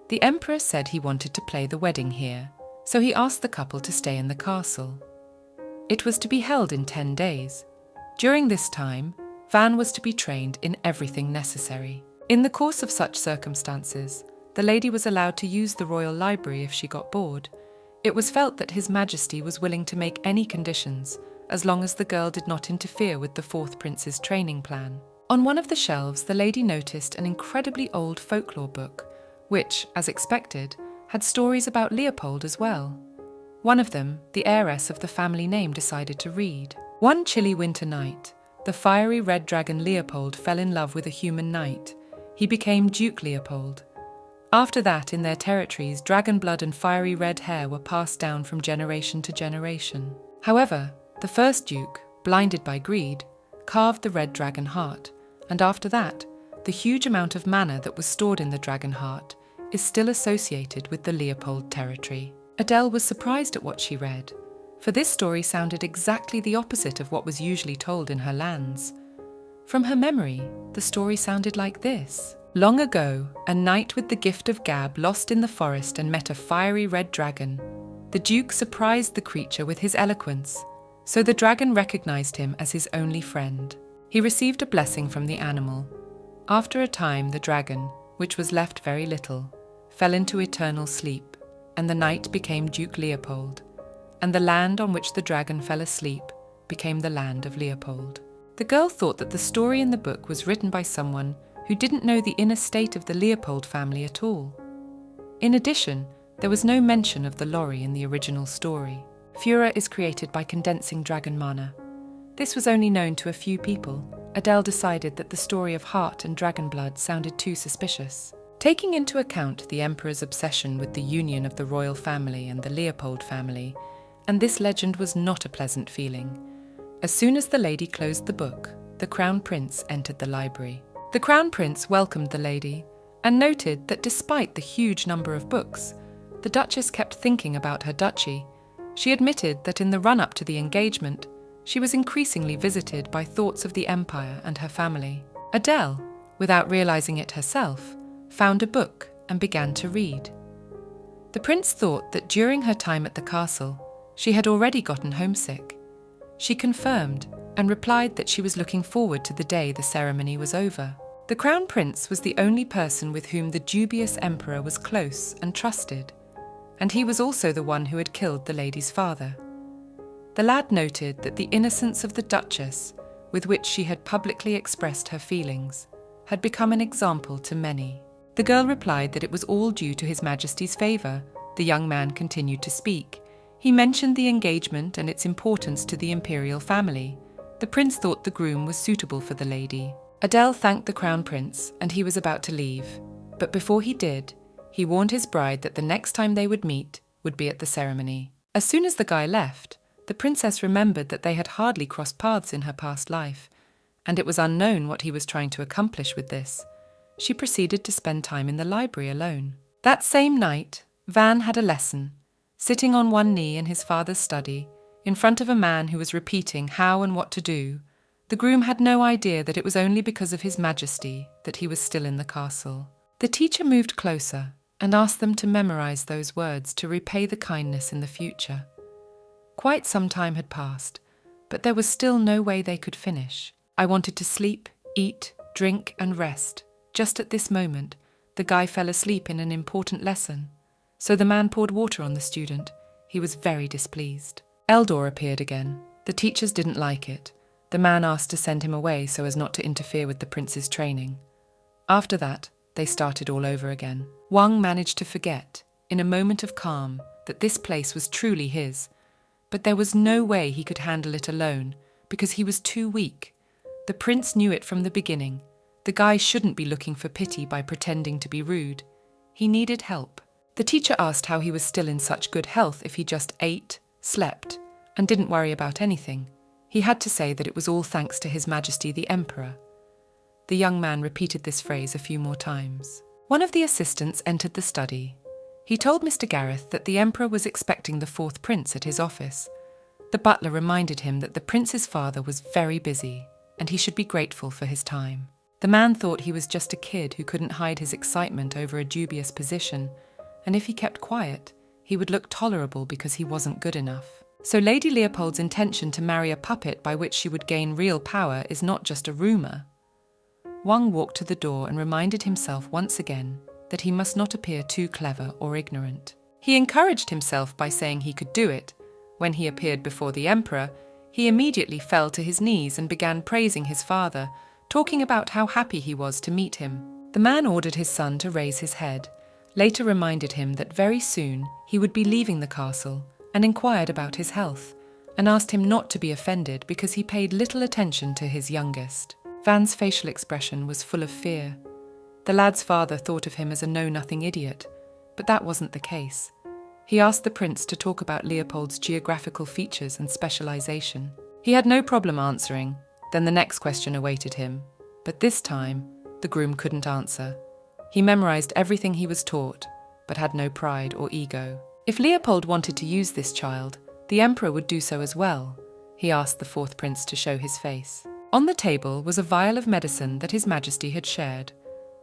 The emperor said he wanted to play the wedding here, so he asked the couple to stay in the castle. It was to be held in 10 days. During this time, Van was to be trained in everything necessary. In the course of such circumstances, the lady was allowed to use the royal library if she got bored. It was felt that His Majesty was willing to make any conditions, as long as the girl did not interfere with the fourth prince's training plan. On one of the shelves, the lady noticed an incredibly old folklore book, which, as expected, had stories about Leopold as well. One of them, the heiress of the family name, decided to read. One chilly winter night, the fiery red dragon Leopold fell in love with a human knight. He became Duke Leopold. After that, in their territories, dragon blood and fiery red hair were passed down from generation to generation. However, the first duke, blinded by greed, carved the red dragon heart, and after that, the huge amount of mana that was stored in the dragon heart is still associated with the Leopold territory. Adele was surprised at what she read, for this story sounded exactly the opposite of what was usually told in her lands. From her memory, the story sounded like this. Long ago, a knight with the gift of gab lost in the forest and met a fiery red dragon. The duke surprised the creature with his eloquence, so the dragon recognized him as his only friend. He received a blessing from the animal. After a time, the dragon, which was left very little, fell into eternal sleep, and the knight became Duke Leopold, and the land on which the dragon fell asleep became the land of Leopold. The girl thought that the story in the book was written by someone who didn't know the inner state of the Leopold family at all. In addition, there was no mention of the lorry in the original story. Furor is created by condensing dragon mana. This was only known to a few people. Adele decided that the story of heart and dragon blood sounded too suspicious. Taking into account the emperor's obsession with the union of the royal family and the Leopold family, and this legend was not a pleasant feeling. As soon as the lady closed the book, the crown prince entered the library. The crown prince welcomed the lady and noted that despite the huge number of books, the duchess kept thinking about her duchy. She admitted that in the run-up to the engagement, she was increasingly visited by thoughts of the empire and her family. Adele, without realizing it herself, found a book and began to read. The prince thought that during her time at the castle, she had already gotten homesick. She confirmed and replied that she was looking forward to the day the ceremony was over. The crown prince was the only person with whom the dubious emperor was close and trusted, and he was also the one who had killed the lady's father. The lad noted that the innocence of the duchess with which she had publicly expressed her feelings, had become an example to many. The girl replied that it was all due to His Majesty's favour. The young man continued to speak. He mentioned the engagement and its importance to the imperial family. The prince thought the groom was suitable for the lady. Adele thanked the crown prince, and he was about to leave. But before he did, he warned his bride that the next time they would meet would be at the ceremony. As soon as the guy left, the princess remembered that they had hardly crossed paths in her past life, and it was unknown what he was trying to accomplish with this. She proceeded to spend time in the library alone. That same night, Van had a lesson, sitting on one knee in his father's study, in front of a man who was repeating how and what to do. The groom had no idea that it was only because of His Majesty that he was still in the castle. The teacher moved closer and asked them to memorize those words to repay the kindness in the future. Quite some time had passed, but there was still no way they could finish. I wanted to sleep, eat, drink, and rest. Just at this moment, the guy fell asleep in an important lesson. So the man poured water on the student. He was very displeased. Eldor appeared again. The teachers didn't like it. The man asked to send him away so as not to interfere with the prince's training. After that, they started all over again. Wang managed to forget, in a moment of calm, that this place was truly his. But there was no way he could handle it alone, because he was too weak. The prince knew it from the beginning. The guy shouldn't be looking for pity by pretending to be rude. He needed help. The teacher asked how he was still in such good health if he just ate, slept, and didn't worry about anything. He had to say that it was all thanks to His Majesty the Emperor. The young man repeated this phrase a few more times. One of the assistants entered the study. He told Mr. Gareth that the Emperor was expecting the fourth prince at his office. The butler reminded him that the prince's father was very busy, and he should be grateful for his time. The man thought he was just a kid who couldn't hide his excitement over a dubious position, and if he kept quiet, he would look tolerable because he wasn't good enough. So Lady Leopold's intention to marry a puppet by which she would gain real power is not just a rumour. Wang walked to the door and reminded himself once again that he must not appear too clever or ignorant. He encouraged himself by saying he could do it. When he appeared before the Emperor, he immediately fell to his knees and began praising his father, talking about how happy he was to meet him. The man ordered his son to raise his head, later reminded him that very soon he would be leaving the castle, and inquired about his health, and asked him not to be offended because he paid little attention to his youngest. Van's facial expression was full of fear. The lad's father thought of him as a know-nothing idiot, but that wasn't the case. He asked the prince to talk about Leopold's geographical features and specialization. He had no problem answering. Then the next question awaited him, but this time the groom couldn't answer. He memorized everything he was taught, but had no pride or ego. If Leopold wanted to use this child, the Emperor would do so as well. He asked the fourth prince to show his face. On the table was a vial of medicine that His Majesty had shared.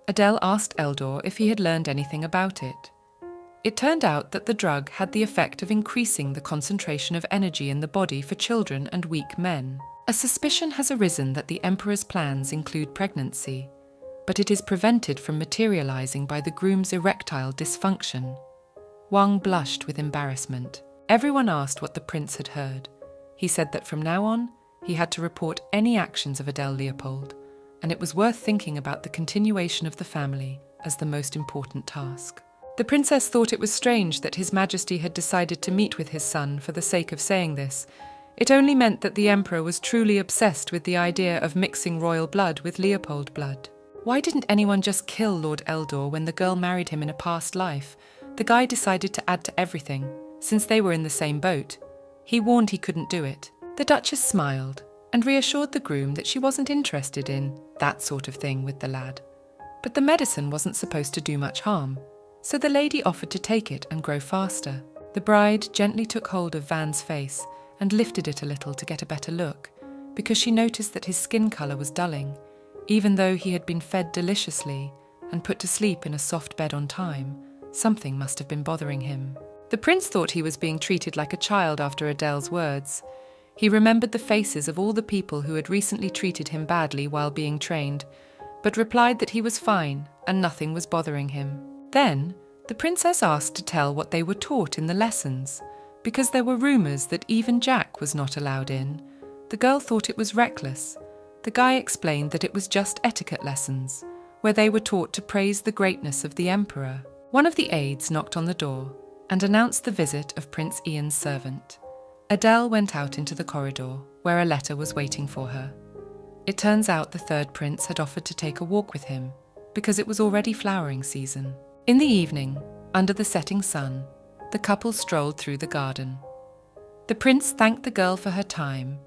Adele asked Eldor if he had learned anything about it. It turned out that the drug had the effect of increasing the concentration of energy in the body for children and weak men. A suspicion has arisen that the Emperor's plans include pregnancy, but it is prevented from materializing by the groom's erectile dysfunction. Wang blushed with embarrassment. Everyone asked what the prince had heard. He said that from now on, he had to report any actions of Adele Leopold, and it was worth thinking about the continuation of the family as the most important task. The princess thought it was strange that His Majesty had decided to meet with his son for the sake of saying this. It only meant that the Emperor was truly obsessed with the idea of mixing royal blood with Leopold blood. Why didn't anyone just kill Lord Eldor when the girl married him in a past life? The guy decided to add to everything, since they were in the same boat. He warned he couldn't do it. The Duchess smiled and reassured the groom that she wasn't interested in that sort of thing with the lad. But the medicine wasn't supposed to do much harm, so the lady offered to take it and grow faster. The bride gently took hold of Van's face and lifted it a little to get a better look, because she noticed that his skin colour was dulling, even though he had been fed deliciously and put to sleep in a soft bed on time. Something must have been bothering him. The prince thought he was being treated like a child after Adele's words. He remembered the faces of all the people who had recently treated him badly while being trained, but replied that he was fine and nothing was bothering him. Then, the princess asked to tell what they were taught in the lessons, because there were rumours that even Jack was not allowed in. The girl thought it was reckless, The guy explained that it was just etiquette lessons, where they were taught to praise the greatness of the emperor. One of the aides knocked on the door and announced the visit of Prince Ian's servant. Adele went out into the corridor, where a letter was waiting for her. It turns out the third prince had offered to take a walk with him, because it was already flowering season. In the evening, under the setting sun, the couple strolled through the garden. The prince thanked the girl for her time.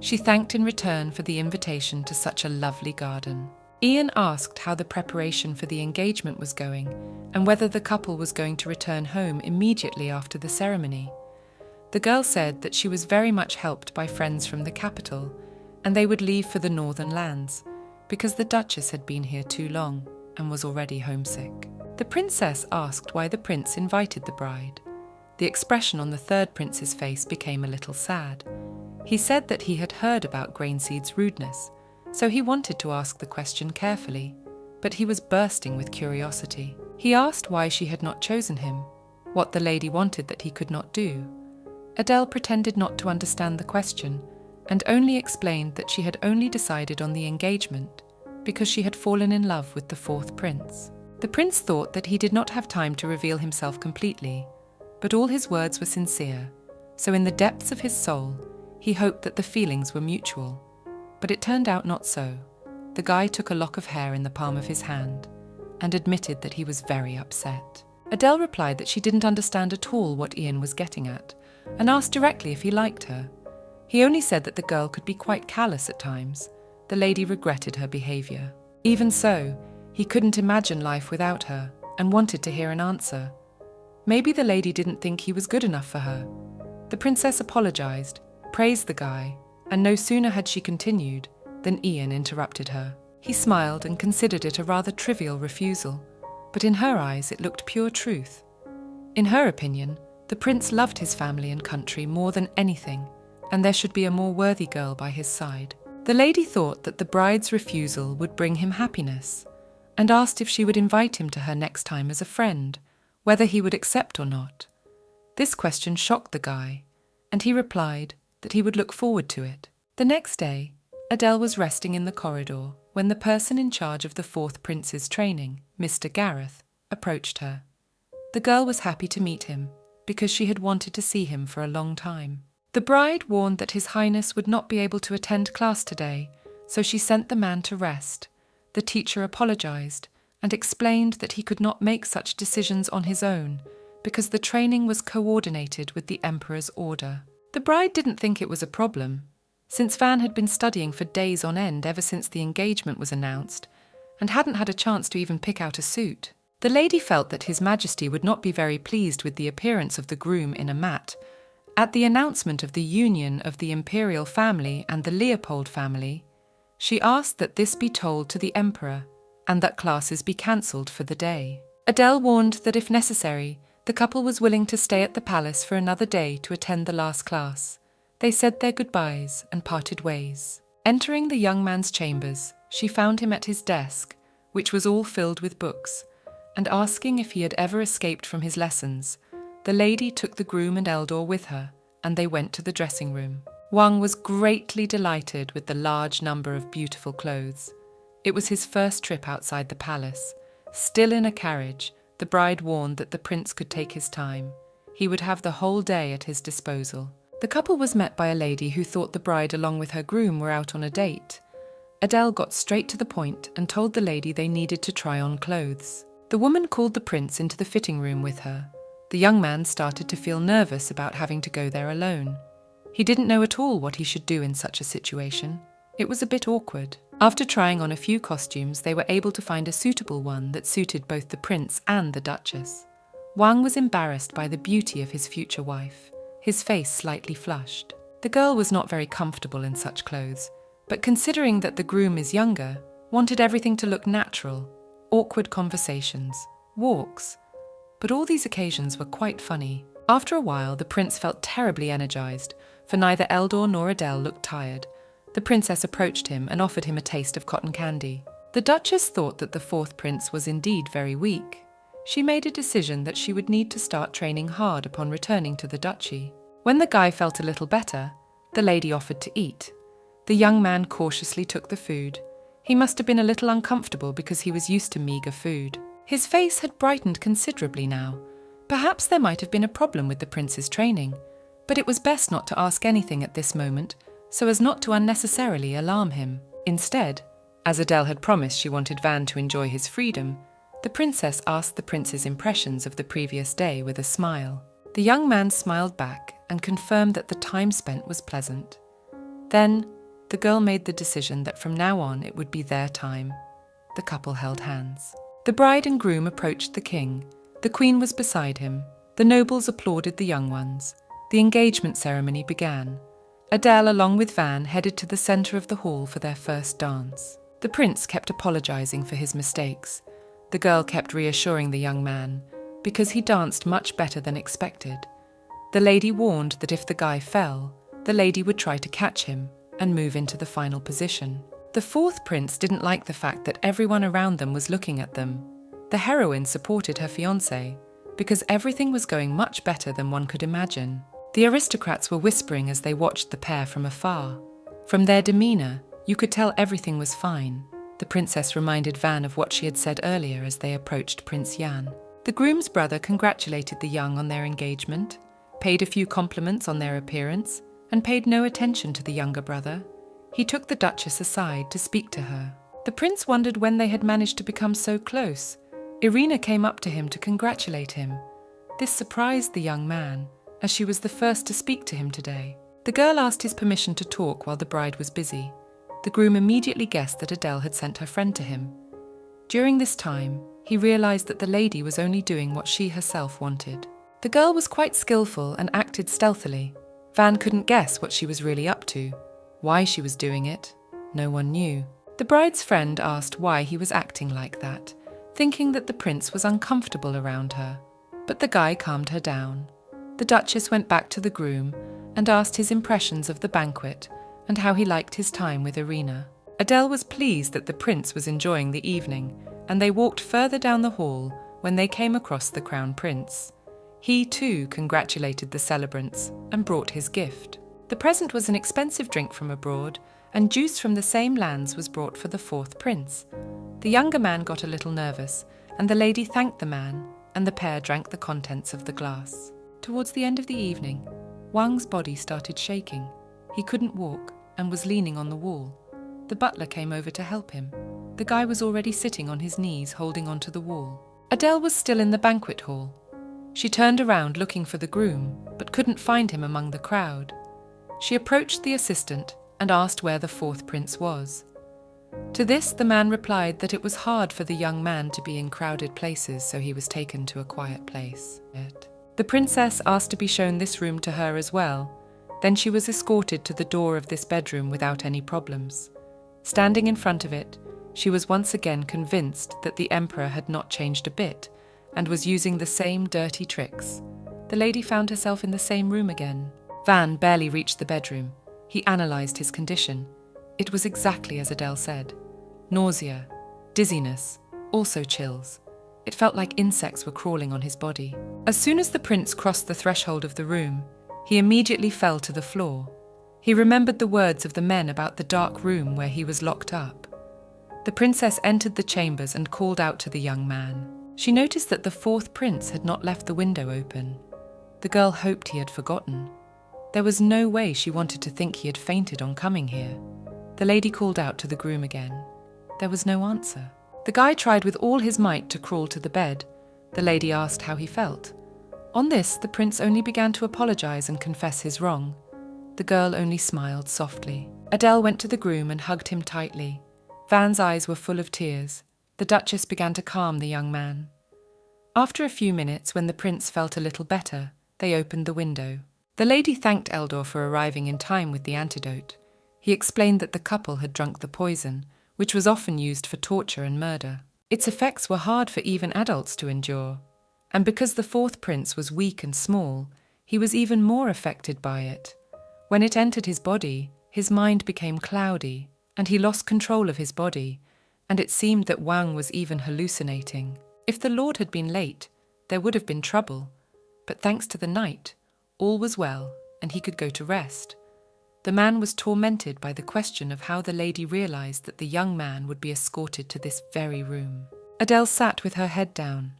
She thanked in return for the invitation to such a lovely garden. Ian asked how the preparation for the engagement was going and whether the couple was going to return home immediately after the ceremony. The girl said that she was very much helped by friends from the capital, and they would leave for the northern lands, because the Duchess had been here too long and was already homesick. The princess asked why the prince invited the bride. The expression on the third prince's face became a little sad. He said that he had heard about Grainseed's rudeness, so he wanted to ask the question carefully, but he was bursting with curiosity. He asked why she had not chosen him, what the lady wanted that he could not do. Adele pretended not to understand the question and only explained that she had only decided on the engagement because she had fallen in love with the fourth prince. The prince thought that he did not have time to reveal himself completely, but all his words were sincere, so in the depths of his soul, he hoped that the feelings were mutual. But it turned out not so. The guy took a lock of hair in the palm of his hand and admitted that he was very upset. Adele replied that she didn't understand at all what Ian was getting at and asked directly if he liked her. He only said that the girl could be quite callous at times. The lady regretted her behaviour. Even so, he couldn't imagine life without her and wanted to hear an answer. Maybe the lady didn't think he was good enough for her. The princess apologised, praised the guy, and no sooner had she continued than Ian interrupted her. He smiled and considered it a rather trivial refusal, but in her eyes it looked pure truth. In her opinion, the prince loved his family and country more than anything, and there should be a more worthy girl by his side. The lady thought that the bride's refusal would bring him happiness, and asked if she would invite him to her next time as a friend, whether he would accept or not. This question shocked the guy, and he replied that he would look forward to it. The next day, Adele was resting in the corridor when the person in charge of the fourth prince's training, Mr. Gareth, approached her. The girl was happy to meet him because she had wanted to see him for a long time. The bride warned that His Highness would not be able to attend class today, so she sent the man to rest. The teacher apologised and explained that he could not make such decisions on his own because the training was coordinated with the Emperor's order. The bride didn't think it was a problem, since Van had been studying for days on end ever since the engagement was announced and hadn't had a chance to even pick out a suit. The lady felt that His Majesty would not be very pleased with the appearance of the groom in a mat. At the announcement of the union of the imperial family and the Leopold family, she asked that this be told to the Emperor and that classes be cancelled for the day. Adele warned that if necessary, the couple was willing to stay at the palace for another day to attend the last class. They said their goodbyes and parted ways. Entering the young man's chambers, she found him at his desk, which was all filled with books, and asking if he had ever escaped from his lessons, the lady took the groom and Eldor with her, and they went to the dressing room. Wang was greatly delighted with the large number of beautiful clothes. It was his first trip outside the palace. Still in a carriage, the bride warned that the prince could take his time. He would have the whole day at his disposal. The couple was met by a lady who thought the bride along with her groom were out on a date. Adele got straight to the point and told the lady they needed to try on clothes. The woman called the prince into the fitting room with her. The young man started to feel nervous about having to go there alone. He didn't know at all what he should do in such a situation. It was a bit awkward. After trying on a few costumes, they were able to find a suitable one that suited both the prince and the Duchess. Wang was embarrassed by the beauty of his future wife, his face slightly flushed. The girl was not very comfortable in such clothes, but considering that the groom is younger, wanted everything to look natural. Awkward conversations, walks. But all these occasions were quite funny. After a while, the prince felt terribly energized, for neither Eldor nor Adele looked tired. The princess approached him and offered him a taste of cotton candy. The Duchess thought that the fourth prince was indeed very weak. She made a decision that she would need to start training hard upon returning to the duchy. When the guy felt a little better, the lady offered to eat. The young man cautiously took the food. He must have been a little uncomfortable because he was used to meager food. His face had brightened considerably now. Perhaps there might have been a problem with the prince's training, but it was best not to ask anything at this moment so as not to unnecessarily alarm him. Instead, as Adele had promised she wanted Van to enjoy his freedom, the princess asked the prince's impressions of the previous day with a smile. The young man smiled back and confirmed that the time spent was pleasant. Then, the girl made the decision that from now on it would be their time. The couple held hands. The bride and groom approached the king. The queen was beside him. The nobles applauded the young ones. The engagement ceremony began. Adele, along with Van, headed to the centre of the hall for their first dance. The prince kept apologising for his mistakes. The girl kept reassuring the young man, because he danced much better than expected. The lady warned that if the guy fell, the lady would try to catch him and move into the final position. The fourth prince didn't like the fact that everyone around them was looking at them. The heroine supported her fiancé, because everything was going much better than one could imagine. The aristocrats were whispering as they watched the pair from afar. From their demeanour, you could tell everything was fine. The princess reminded Van of what she had said earlier as they approached Prince Jan. The groom's brother congratulated the young on their engagement, paid a few compliments on their appearance, and paid no attention to the younger brother. He took the Duchess aside to speak to her. The prince wondered when they had managed to become so close. Irina came up to him to congratulate him. This surprised the young man, as she was the first to speak to him today. The girl asked his permission to talk while the bride was busy. The groom immediately guessed that Adele had sent her friend to him. During this time, he realised that the lady was only doing what she herself wanted. The girl was quite skillful and acted stealthily. Van couldn't guess what she was really up to. Why she was doing it, no one knew. The bride's friend asked why he was acting like that, thinking that the prince was uncomfortable around her. But the guy calmed her down. The Duchess went back to the groom and asked his impressions of the banquet and how he liked his time with Irina. Adele was pleased that the prince was enjoying the evening, and they walked further down the hall when they came across the crown prince. He too congratulated the celebrants and brought his gift. The present was an expensive drink from abroad, and juice from the same lands was brought for the fourth prince. The younger man got a little nervous, and the lady thanked the man, and the pair drank the contents of the glass. Towards the end of the evening, Wang's body started shaking. He couldn't walk and was leaning on the wall. The butler came over to help him. The guy was already sitting on his knees holding onto the wall. Adele was still in the banquet hall. She turned around looking for the groom, but couldn't find him among the crowd. She approached the assistant and asked where the fourth prince was. To this, the man replied that it was hard for the young man to be in crowded places, so he was taken to a quiet place. The princess asked to be shown this room to her as well. Then she was escorted to the door of this bedroom without any problems. Standing in front of it, she was once again convinced that the emperor had not changed a bit and was using the same dirty tricks. The lady found herself in the same room again. Van barely reached the bedroom. He analysed his condition. It was exactly as Adele said. Nausea, dizziness, also chills. It felt like insects were crawling on his body. As soon as the prince crossed the threshold of the room, he immediately fell to the floor. He remembered the words of the men about the dark room where he was locked up. The princess entered the chambers and called out to the young man. She noticed that the fourth prince had not left the window open. The girl hoped he had forgotten. There was no way she wanted to think he had fainted on coming here. The lady called out to the groom again. There was no answer. The guy tried with all his might to crawl to the bed. The lady asked how he felt. On this, the prince only began to apologise and confess his wrong. The girl only smiled softly. Adele went to the groom and hugged him tightly. Van's eyes were full of tears. The Duchess began to calm the young man. After a few minutes, when the prince felt a little better, they opened the window. The lady thanked Eldor for arriving in time with the antidote. He explained that the couple had drunk the poison, which was often used for torture and murder. Its effects were hard for even adults to endure. And because the fourth prince was weak and small, he was even more affected by it. When it entered his body, his mind became cloudy, and he lost control of his body, and it seemed that Wang was even hallucinating. If the Lord had been late, there would have been trouble, but thanks to the night, all was well, and he could go to rest. The man was tormented by the question of how the lady realized that the young man would be escorted to this very room. Adele sat with her head down.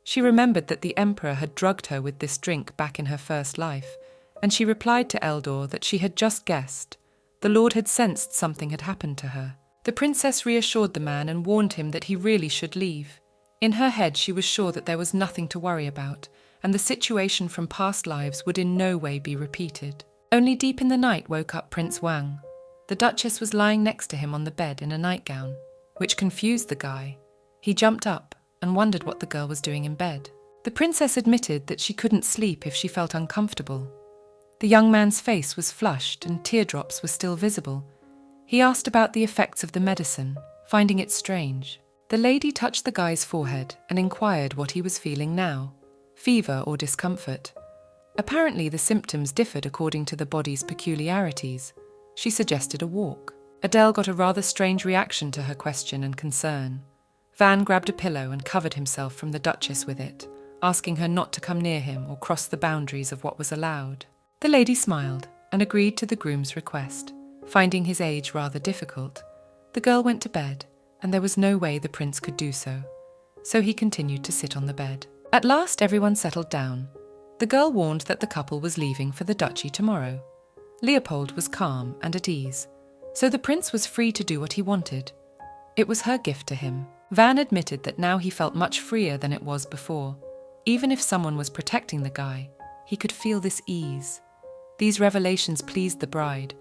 She remembered that the emperor had drugged her with this drink back in her first life, and she replied to Eldor that she had just guessed. The lord had sensed something had happened to her. The princess reassured the man and warned him that he really should leave. In her head she was sure that there was nothing to worry about, and the situation from past lives would in no way be repeated. Only deep in the night woke up Prince Wang. The Duchess was lying next to him on the bed in a nightgown, which confused the guy. He jumped up and wondered what the girl was doing in bed. The princess admitted that she couldn't sleep if she felt uncomfortable. The young man's face was flushed and teardrops were still visible. He asked about the effects of the medicine, finding it strange. The lady touched the guy's forehead and inquired what he was feeling now, fever or discomfort. Apparently the symptoms differed according to the body's peculiarities. She suggested a walk. Adele got a rather strange reaction to her question and concern. Van grabbed a pillow and covered himself from the Duchess with it, asking her not to come near him or cross the boundaries of what was allowed. The lady smiled and agreed to the groom's request. Finding his age rather difficult, the girl went to bed, and there was no way the prince could do so. So he continued to sit on the bed. At last everyone settled down. The girl warned that the couple was leaving for the duchy tomorrow. Leopold was calm and at ease, so the prince was free to do what he wanted. It was her gift to him. Van admitted that now he felt much freer than it was before. Even if someone was protecting the guy, he could feel this ease. These revelations pleased the bride.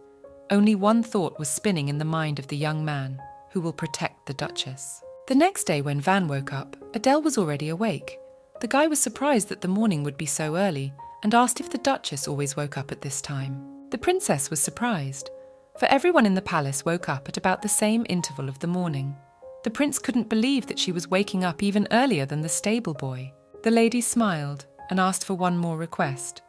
Only one thought was spinning in the mind of the young man, who will protect the Duchess. The next day when Van woke up, Adele was already awake. The guy was surprised that the morning would be so early and asked if the Duchess always woke up at this time. The princess was surprised, for everyone in the palace woke up at about the same interval of the morning. The prince couldn't believe that she was waking up even earlier than the stable boy. The lady smiled and asked for one more request.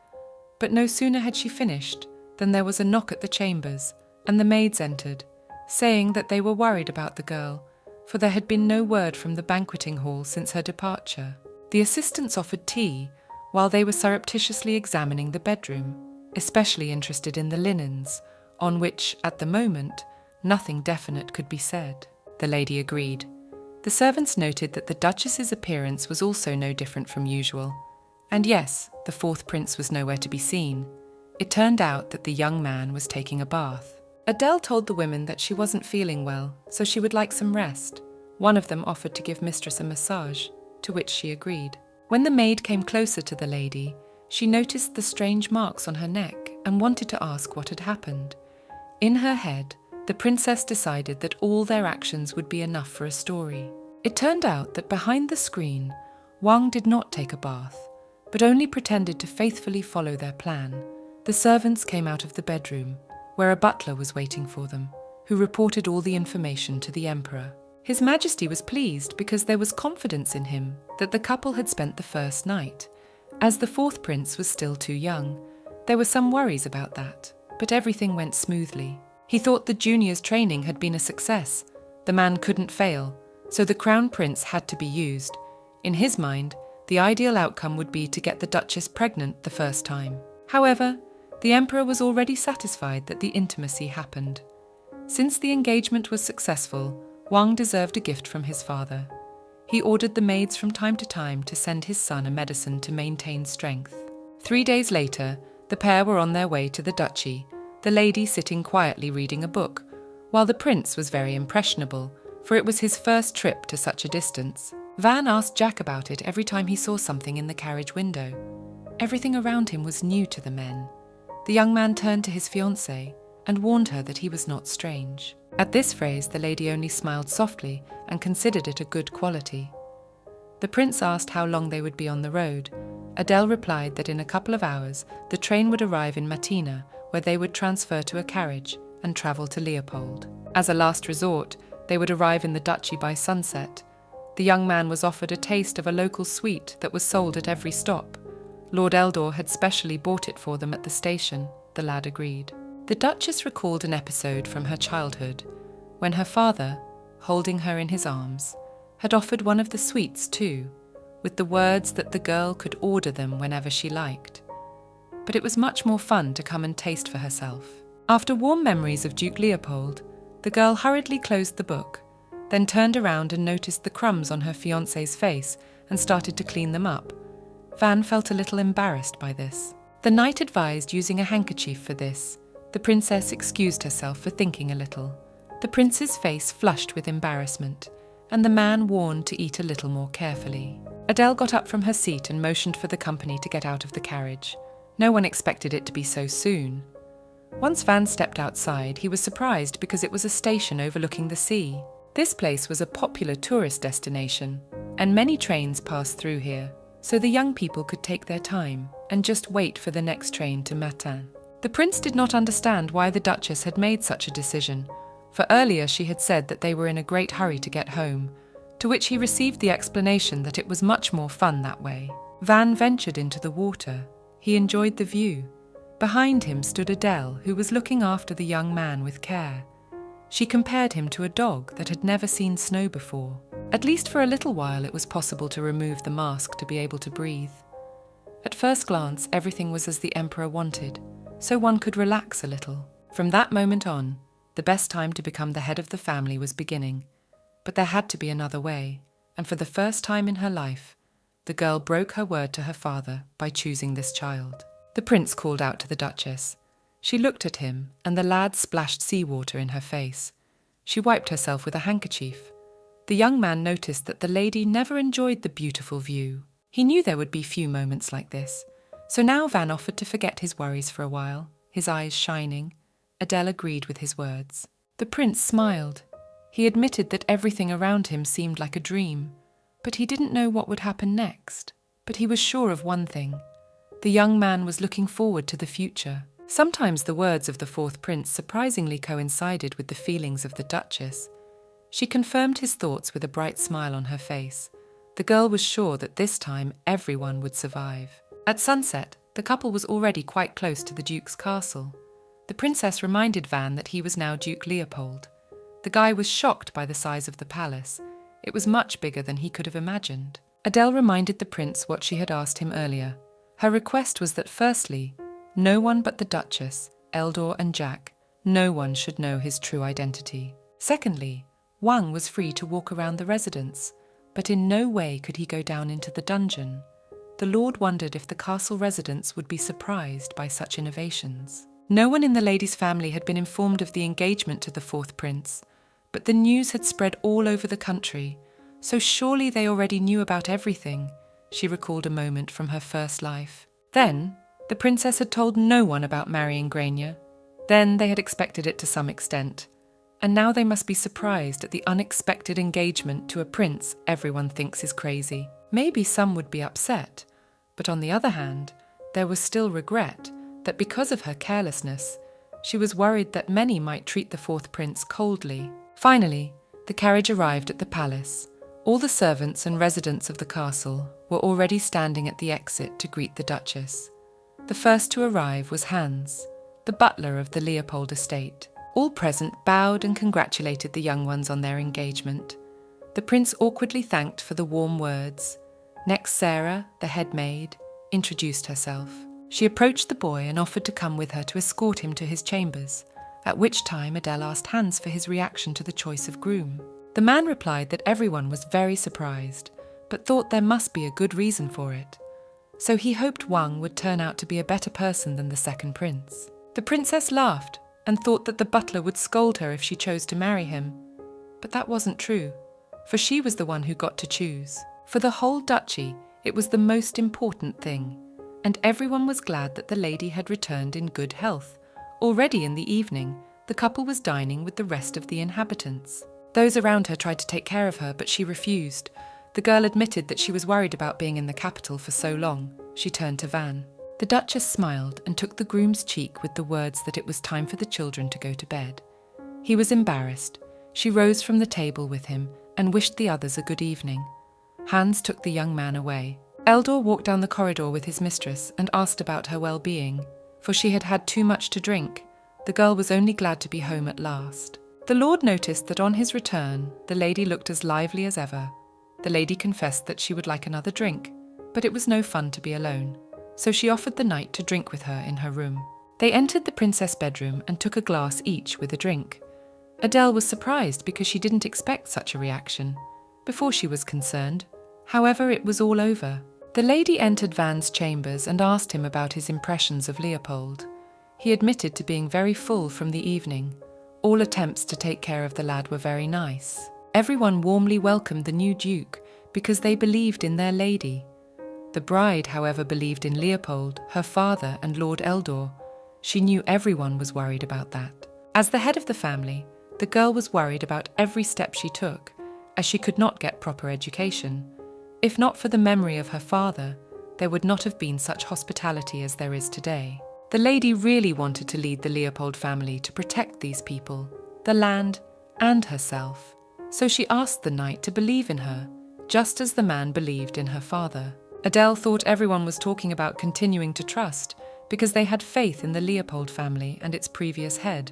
But no sooner had she finished than there was a knock at the chambers, and the maids entered, saying that they were worried about the girl, for there had been no word from the banqueting hall since her departure. The assistants offered tea, while they were surreptitiously examining the bedroom, especially interested in the linens, on which, at the moment, nothing definite could be said. The lady agreed. The servants noted that the Duchess's appearance was also no different from usual. And yes, the fourth prince was nowhere to be seen. It turned out that the young man was taking a bath. Adele told the women that she wasn't feeling well, so she would like some rest. One of them offered to give mistress a massage, to which she agreed. When the maid came closer to the lady, she noticed the strange marks on her neck and wanted to ask what had happened. In her head, the princess decided that all their actions would be enough for a story. It turned out that behind the screen, Wang did not take a bath, but only pretended to faithfully follow their plan. The servants came out of the bedroom, where a butler was waiting for them, who reported all the information to the emperor. His Majesty was pleased because there was confidence in him that the couple had spent the first night. As the fourth prince was still too young, there were some worries about that, but everything went smoothly. He thought the junior's training had been a success. The man couldn't fail, so the crown prince had to be used. In his mind, the ideal outcome would be to get the Duchess pregnant the first time. However, the emperor was already satisfied that the intimacy happened. Since the engagement was successful, Wang deserved a gift from his father. He ordered the maids from time to time to send his son a medicine to maintain strength. 3 days later, the pair were on their way to the duchy, the lady sitting quietly reading a book, while the prince was very impressionable, for it was his first trip to such a distance. Van asked Jack about it every time he saw something in the carriage window. Everything around him was new to the men. The young man turned to his fiancée and warned her that he was not strange. At this phrase, the lady only smiled softly and considered it a good quality. The prince asked how long they would be on the road. Adele replied that in a couple of hours the train would arrive in Matina, where they would transfer to a carriage and travel to Leopold. As a last resort, they would arrive in the duchy by sunset. The young man was offered a taste of a local sweet that was sold at every stop. Lord Eldor had specially bought it for them at the station. The lad agreed. The Duchess recalled an episode from her childhood, when her father, holding her in his arms, had offered one of the sweets too, with the words that the girl could order them whenever she liked. But it was much more fun to come and taste for herself. After warm memories of Duke Leopold, the girl hurriedly closed the book, then turned around and noticed the crumbs on her fiancé's face and started to clean them up. Van felt a little embarrassed by this. The knight advised using a handkerchief for this. The princess excused herself for thinking a little. The prince's face flushed with embarrassment, and the man warned to eat a little more carefully. Adele got up from her seat and motioned for the company to get out of the carriage. No one expected it to be so soon. Once Van stepped outside, he was surprised because it was a station overlooking the sea. This place was a popular tourist destination, and many trains passed through here, so the young people could take their time and just wait for the next train to Matin. The prince did not understand why the Duchess had made such a decision, for earlier she had said that they were in a great hurry to get home, to which he received the explanation that it was much more fun that way. Van ventured into the water. He enjoyed the view. Behind him stood Adele, who was looking after the young man with care. She compared him to a dog that had never seen snow before. At least for a little while it was possible to remove the mask to be able to breathe. At first glance, everything was as the emperor wanted, so one could relax a little. From that moment on, the best time to become the head of the family was beginning. But there had to be another way, and for the first time in her life, the girl broke her word to her father by choosing this child. The prince called out to the Duchess. She looked at him, and the lad splashed seawater in her face. She wiped herself with a handkerchief. The young man noticed that the lady never enjoyed the beautiful view. He knew there would be few moments like this, so now Van offered to forget his worries for a while, his eyes shining. Adele agreed with his words. The prince smiled. He admitted that everything around him seemed like a dream, but he didn't know what would happen next. But he was sure of one thing. The young man was looking forward to the future. Sometimes the words of the fourth prince surprisingly coincided with the feelings of the Duchess. She confirmed his thoughts with a bright smile on her face. The girl was sure that this time everyone would survive. At sunset, the couple was already quite close to the Duke's castle. The princess reminded Van that he was now Duke Leopold. The guy was shocked by the size of the palace. It was much bigger than he could have imagined. Adele reminded the prince what she had asked him earlier. Her request was that firstly, no one but the Duchess, Eldor and Jack, no one should know his true identity. Secondly, Wang was free to walk around the residence, but in no way could he go down into the dungeon. The Lord wondered if the castle residents would be surprised by such innovations. No one in the lady's family had been informed of the engagement to the fourth prince, but the news had spread all over the country, so surely they already knew about everything. She recalled a moment from her first life. Then, the princess had told no one about marrying Grania. Then they had expected it to some extent. And now they must be surprised at the unexpected engagement to a prince everyone thinks is crazy. Maybe some would be upset, but on the other hand, there was still regret that because of her carelessness, she was worried that many might treat the fourth prince coldly. Finally, the carriage arrived at the palace. All the servants and residents of the castle were already standing at the exit to greet the Duchess. The first to arrive was Hans, the butler of the Leopold estate. All present bowed and congratulated the young ones on their engagement. The prince awkwardly thanked for the warm words. Next, Sarah, the head maid, introduced herself. She approached the boy and offered to come with her to escort him to his chambers, at which time Adele asked Hans for his reaction to the choice of groom. The man replied that everyone was very surprised, but thought there must be a good reason for it. So he hoped Wang would turn out to be a better person than the second prince. The princess laughed and thought that the butler would scold her if she chose to marry him. But that wasn't true, for she was the one who got to choose. For the whole duchy, it was the most important thing, and everyone was glad that the lady had returned in good health. Already in the evening, the couple was dining with the rest of the inhabitants. Those around her tried to take care of her, but she refused. The girl admitted that she was worried about being in the capital for so long. She turned to Van. The Duchess smiled and took the groom's cheek with the words that it was time for the children to go to bed. He was embarrassed. She rose from the table with him and wished the others a good evening. Hans took the young man away. Eldor walked down the corridor with his mistress and asked about her well-being, for she had had too much to drink. The girl was only glad to be home at last. The lord noticed that on his return, the lady looked as lively as ever. The lady confessed that she would like another drink, but it was no fun to be alone, so she offered the knight to drink with her in her room. They entered the princess' bedroom and took a glass each with a drink. Adele was surprised because she didn't expect such a reaction. Before she was concerned. However, it was all over. The lady entered Van's chambers and asked him about his impressions of Leopold. He admitted to being very full from the evening. All attempts to take care of the lad were very nice. Everyone warmly welcomed the new duke because they believed in their lady. The bride, however, believed in Leopold, her father, and Lord Eldor. She knew everyone was worried about that. As the head of the family, the girl was worried about every step she took, as she could not get proper education. If not for the memory of her father, there would not have been such hospitality as there is today. The lady really wanted to lead the Leopold family to protect these people, the land, and herself. So she asked the knight to believe in her, just as the man believed in her father. Adele thought everyone was talking about continuing to trust because they had faith in the Leopold family and its previous head.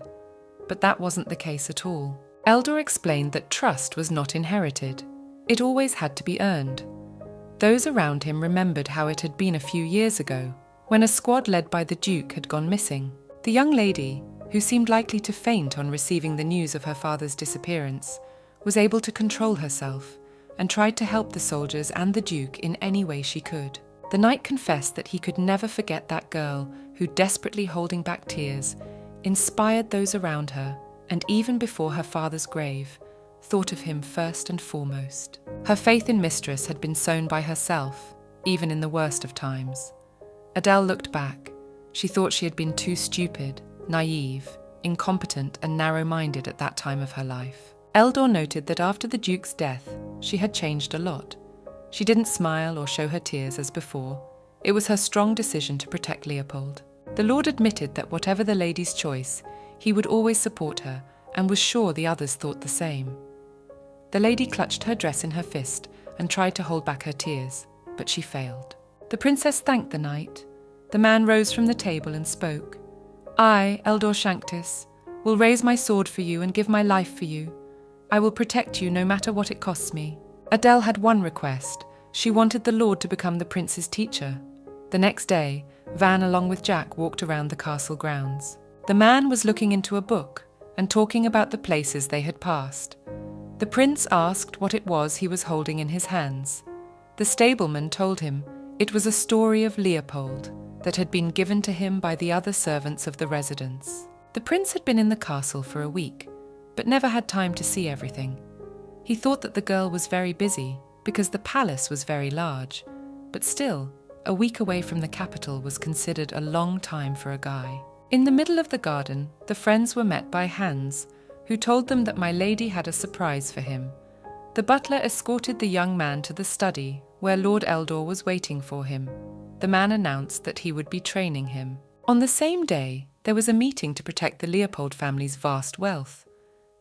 But that wasn't the case at all. Eldor explained that trust was not inherited. It always had to be earned. Those around him remembered how it had been a few years ago, when a squad led by the Duke had gone missing. The young lady, who seemed likely to faint on receiving the news of her father's disappearance, was able to control herself and tried to help the soldiers and the Duke in any way she could. The knight confessed that he could never forget that girl who, desperately holding back tears, inspired those around her, and even before her father's grave, thought of him first and foremost. Her faith in Mistress had been sown by herself, even in the worst of times. Adele looked back. She thought she had been too stupid, naive, incompetent, and narrow-minded at that time of her life. Eldor noted that after the Duke's death, she had changed a lot. She didn't smile or show her tears as before. It was her strong decision to protect Leopold. The Lord admitted that whatever the lady's choice, he would always support her and was sure the others thought the same. The lady clutched her dress in her fist and tried to hold back her tears, but she failed. The princess thanked the knight. The man rose from the table and spoke. "I, Eldor Shanktis, will raise my sword for you and give my life for you. I will protect you no matter what it costs me." Adele had one request. She wanted the Lord to become the prince's teacher. The next day, Van along with Jack walked around the castle grounds. The man was looking into a book and talking about the places they had passed. The prince asked what it was he was holding in his hands. The stableman told him it was a story of Leopold that had been given to him by the other servants of the residence. The prince had been in the castle for a week, but never had time to see everything. He thought that the girl was very busy because the palace was very large, but still, a week away from the capital was considered a long time for a guy. In the middle of the garden, the friends were met by Hans, who told them that my lady had a surprise for him. The butler escorted the young man to the study, where Lord Eldor was waiting for him. The man announced that he would be training him. On the same day, there was a meeting to protect the Leopold family's vast wealth.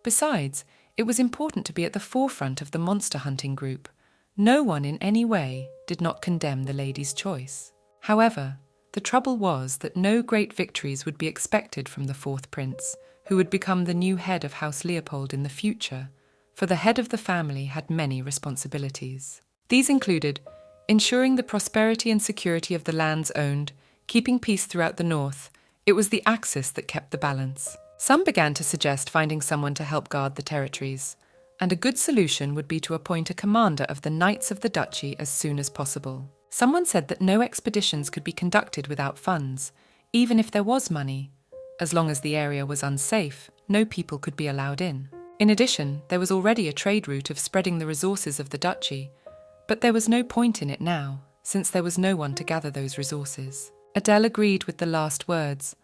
Besides, it was important to be at the forefront of the monster hunting group. No one in any way did not condemn the lady's choice. However, the trouble was that no great victories would be expected from the fourth prince, who would become the new head of House Leopold in the future, for the head of the family had many responsibilities. These included ensuring the prosperity and security of the lands owned, keeping peace throughout the north. It was the Axis that kept the balance. Some began to suggest finding someone to help guard the territories, and a good solution would be to appoint a commander of the Knights of the Duchy as soon as possible. Someone said that no expeditions could be conducted without funds, even if there was money. As long as the area was unsafe, no people could be allowed in. In addition, there was already a trade route of spreading the resources of the duchy, but there was no point in it now, since there was no one to gather those resources. Adele agreed with the last words,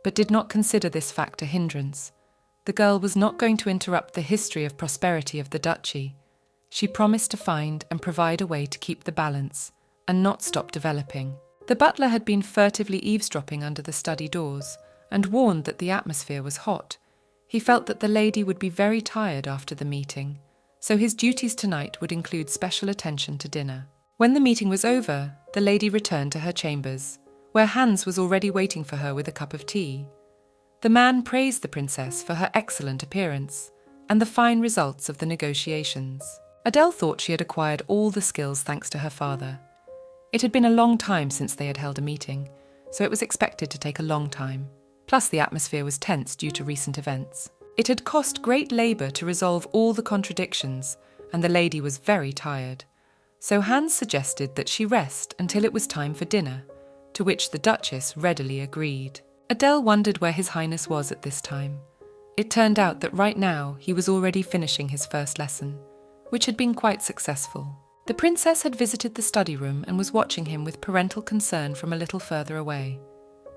but did not consider this fact a hindrance. The girl was not going to interrupt the history of prosperity of the duchy. She promised to find and provide a way to keep the balance, and not stop developing. The butler had been furtively eavesdropping under the study doors, and warned that the atmosphere was hot. He felt that the lady would be very tired after the meeting, so his duties tonight would include special attention to dinner. When the meeting was over, the lady returned to her chambers, where Hans was already waiting for her with a cup of tea. The man praised the princess for her excellent appearance and the fine results of the negotiations. Adele thought she had acquired all the skills thanks to her father. It had been a long time since they had held a meeting, so it was expected to take a long time. Plus, the atmosphere was tense due to recent events. It had cost great labor to resolve all the contradictions, and the lady was very tired. So Hans suggested that she rest until it was time for dinner, to which the Duchess readily agreed. Adele wondered where His Highness was at this time. It turned out that right now he was already finishing his first lesson, which had been quite successful. The princess had visited the study room and was watching him with parental concern from a little further away.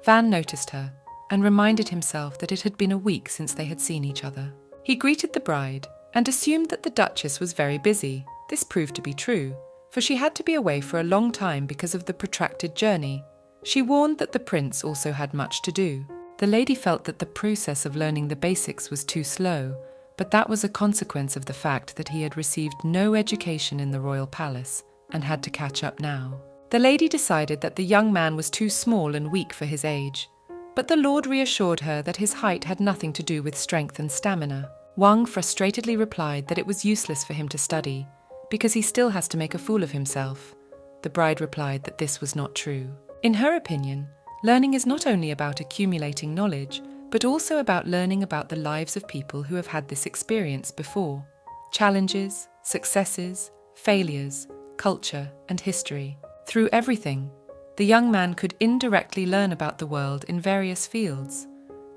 Van noticed her and reminded himself that it had been a week since they had seen each other. He greeted the bride and assumed that the Duchess was very busy. This proved to be true, for she had to be away for a long time because of the protracted journey. She warned that the prince also had much to do. The lady felt that the process of learning the basics was too slow, but that was a consequence of the fact that he had received no education in the royal palace and had to catch up now. The lady decided that the young man was too small and weak for his age, but the lord reassured her that his height had nothing to do with strength and stamina. Wang frustratedly replied that it was useless for him to study, because he still has to make a fool of himself. The bride replied that this was not true. In her opinion, learning is not only about accumulating knowledge, but also about learning about the lives of people who have had this experience before. Challenges, successes, failures, culture, and history. Through everything, the young man could indirectly learn about the world in various fields.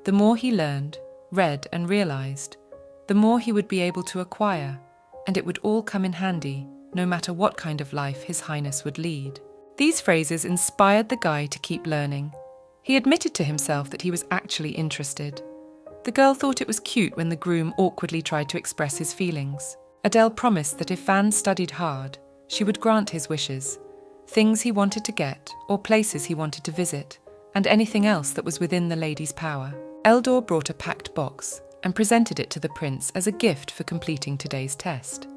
The more he learned, read, and realized, the more he would be able to acquire, and it would all come in handy, no matter what kind of life His Highness would lead. These phrases inspired the guy to keep learning. He admitted to himself that he was actually interested. The girl thought it was cute when the groom awkwardly tried to express his feelings. Adele promised that if Van studied hard, she would grant his wishes, things he wanted to get or places he wanted to visit, and anything else that was within the lady's power. Eldor brought a packed box and presented it to the prince as a gift for completing today's test.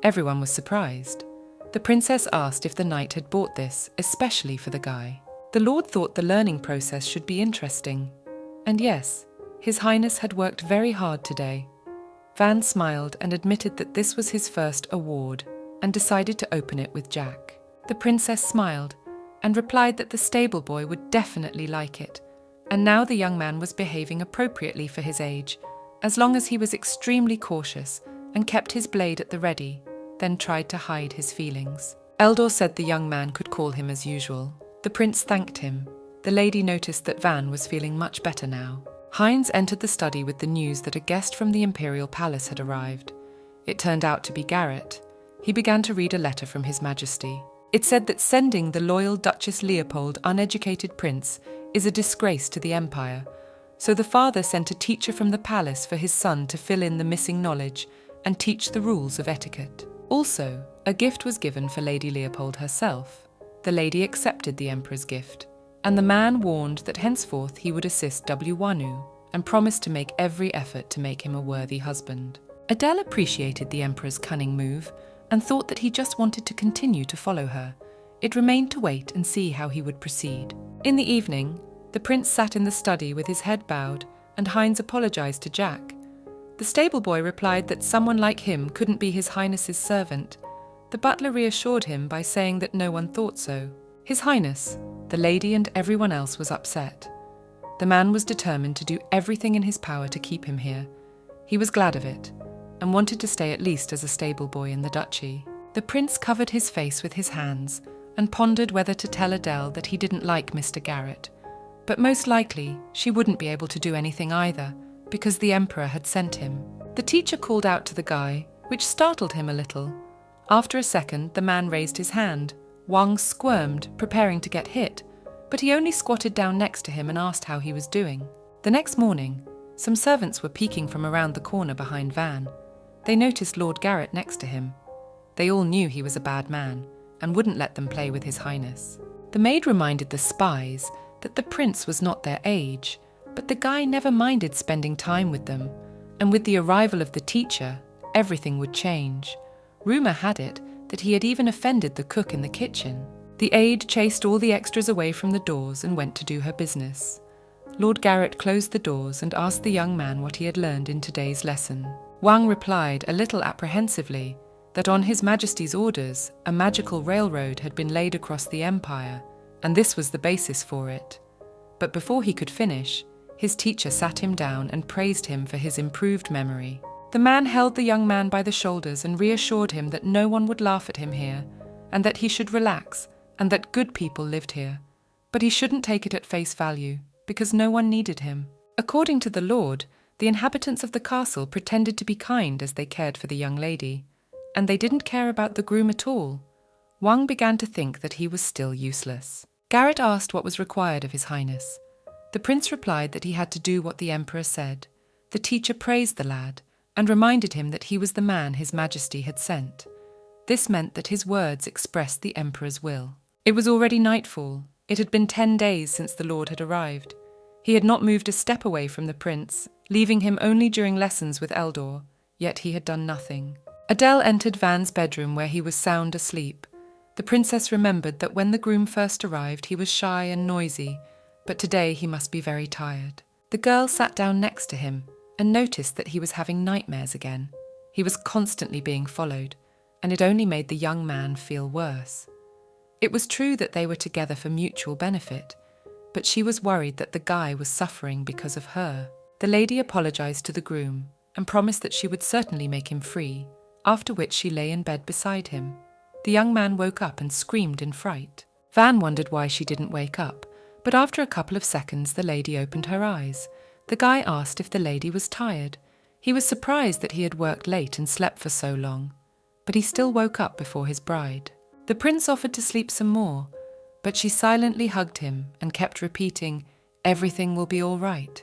Everyone was surprised. The princess asked if the knight had bought this, especially for the guy. The lord thought the learning process should be interesting. And yes, His Highness had worked very hard today. Van smiled and admitted that this was his first award, and decided to open it with Jack. The princess smiled and replied that the stable boy would definitely like it, and now the young man was behaving appropriately for his age, as long as he was extremely cautious and kept his blade at the ready, then tried to hide his feelings. Eldor said the young man could call him as usual. The prince thanked him. The lady noticed that Van was feeling much better now. Heinz entered the study with the news that a guest from the imperial palace had arrived. It turned out to be Garrett. He began to read a letter from His Majesty. It said that sending the loyal Duchess Leopold uneducated prince is a disgrace to the empire, so the father sent a teacher from the palace for his son to fill in the missing knowledge and teach the rules of etiquette. Also, a gift was given for Lady Leopold herself. The lady accepted the emperor's gift, and the man warned that henceforth he would assist Wanu and promised to make every effort to make him a worthy husband. Adele appreciated the emperor's cunning move and thought that he just wanted to continue to follow her. It remained to wait and see how he would proceed. In the evening, the prince sat in the study with his head bowed, and Heinz apologized to Jack. The stable boy replied that someone like him couldn't be His Highness's servant. The butler reassured him by saying that no one thought so. His Highness, the lady and everyone else was upset. The man was determined to do everything in his power to keep him here. He was glad of it, and wanted to stay at least as a stable boy in the duchy. The prince covered his face with his hands and pondered whether to tell Adele that he didn't like Mr. Garrett. But most likely, she wouldn't be able to do anything either, because the emperor had sent him. The teacher called out to the guy, which startled him a little. After a second, the man raised his hand. Wang squirmed, preparing to get hit, but he only squatted down next to him and asked how he was doing. The next morning, some servants were peeking from around the corner behind Van. They noticed Lord Garrett next to him. They all knew he was a bad man and wouldn't let them play with His Highness. The maid reminded the spies that the prince was not their age, but the guy never minded spending time with them, and with the arrival of the teacher, everything would change. Rumour had it that he had even offended the cook in the kitchen. The aide chased all the extras away from the doors and went to do her business. Lord Garrett closed the doors and asked the young man what he had learned in today's lesson. Wang replied, a little apprehensively, that on His Majesty's orders, a magical railroad had been laid across the empire, and this was the basis for it. But before he could finish, His teacher sat him down and praised him for his improved memory. The man held the young man by the shoulders and reassured him that no one would laugh at him here, and that he should relax, and that good people lived here. But he shouldn't take it at face value, because no one needed him. According to the Lord, the inhabitants of the castle pretended to be kind as they cared for the young lady, and they didn't care about the groom at all. Wang began to think that he was still useless. Garrett asked what was required of His Highness. The prince replied that he had to do what the emperor said. The teacher praised the lad and reminded him that he was the man His Majesty had sent. This meant that his words expressed the emperor's will. It was already nightfall. It had been 10 days since the Lord had arrived. He had not moved a step away from the prince, leaving him only during lessons with Eldor, yet he had done nothing. Adele entered Van's bedroom where he was sound asleep. The princess remembered that when the groom first arrived he was shy and noisy, but today he must be very tired. The girl sat down next to him and noticed that he was having nightmares again. He was constantly being followed, and it only made the young man feel worse. It was true that they were together for mutual benefit, but she was worried that the guy was suffering because of her. The lady apologized to the groom and promised that she would certainly make him free, after which she lay in bed beside him. The young man woke up and screamed in fright. Van wondered why she didn't wake up, but after a couple of seconds the lady opened her eyes. The guy asked if the lady was tired. He was surprised that he had worked late and slept for so long, but he still woke up before his bride. The prince offered to sleep some more, but she silently hugged him and kept repeating, "Everything will be all right,"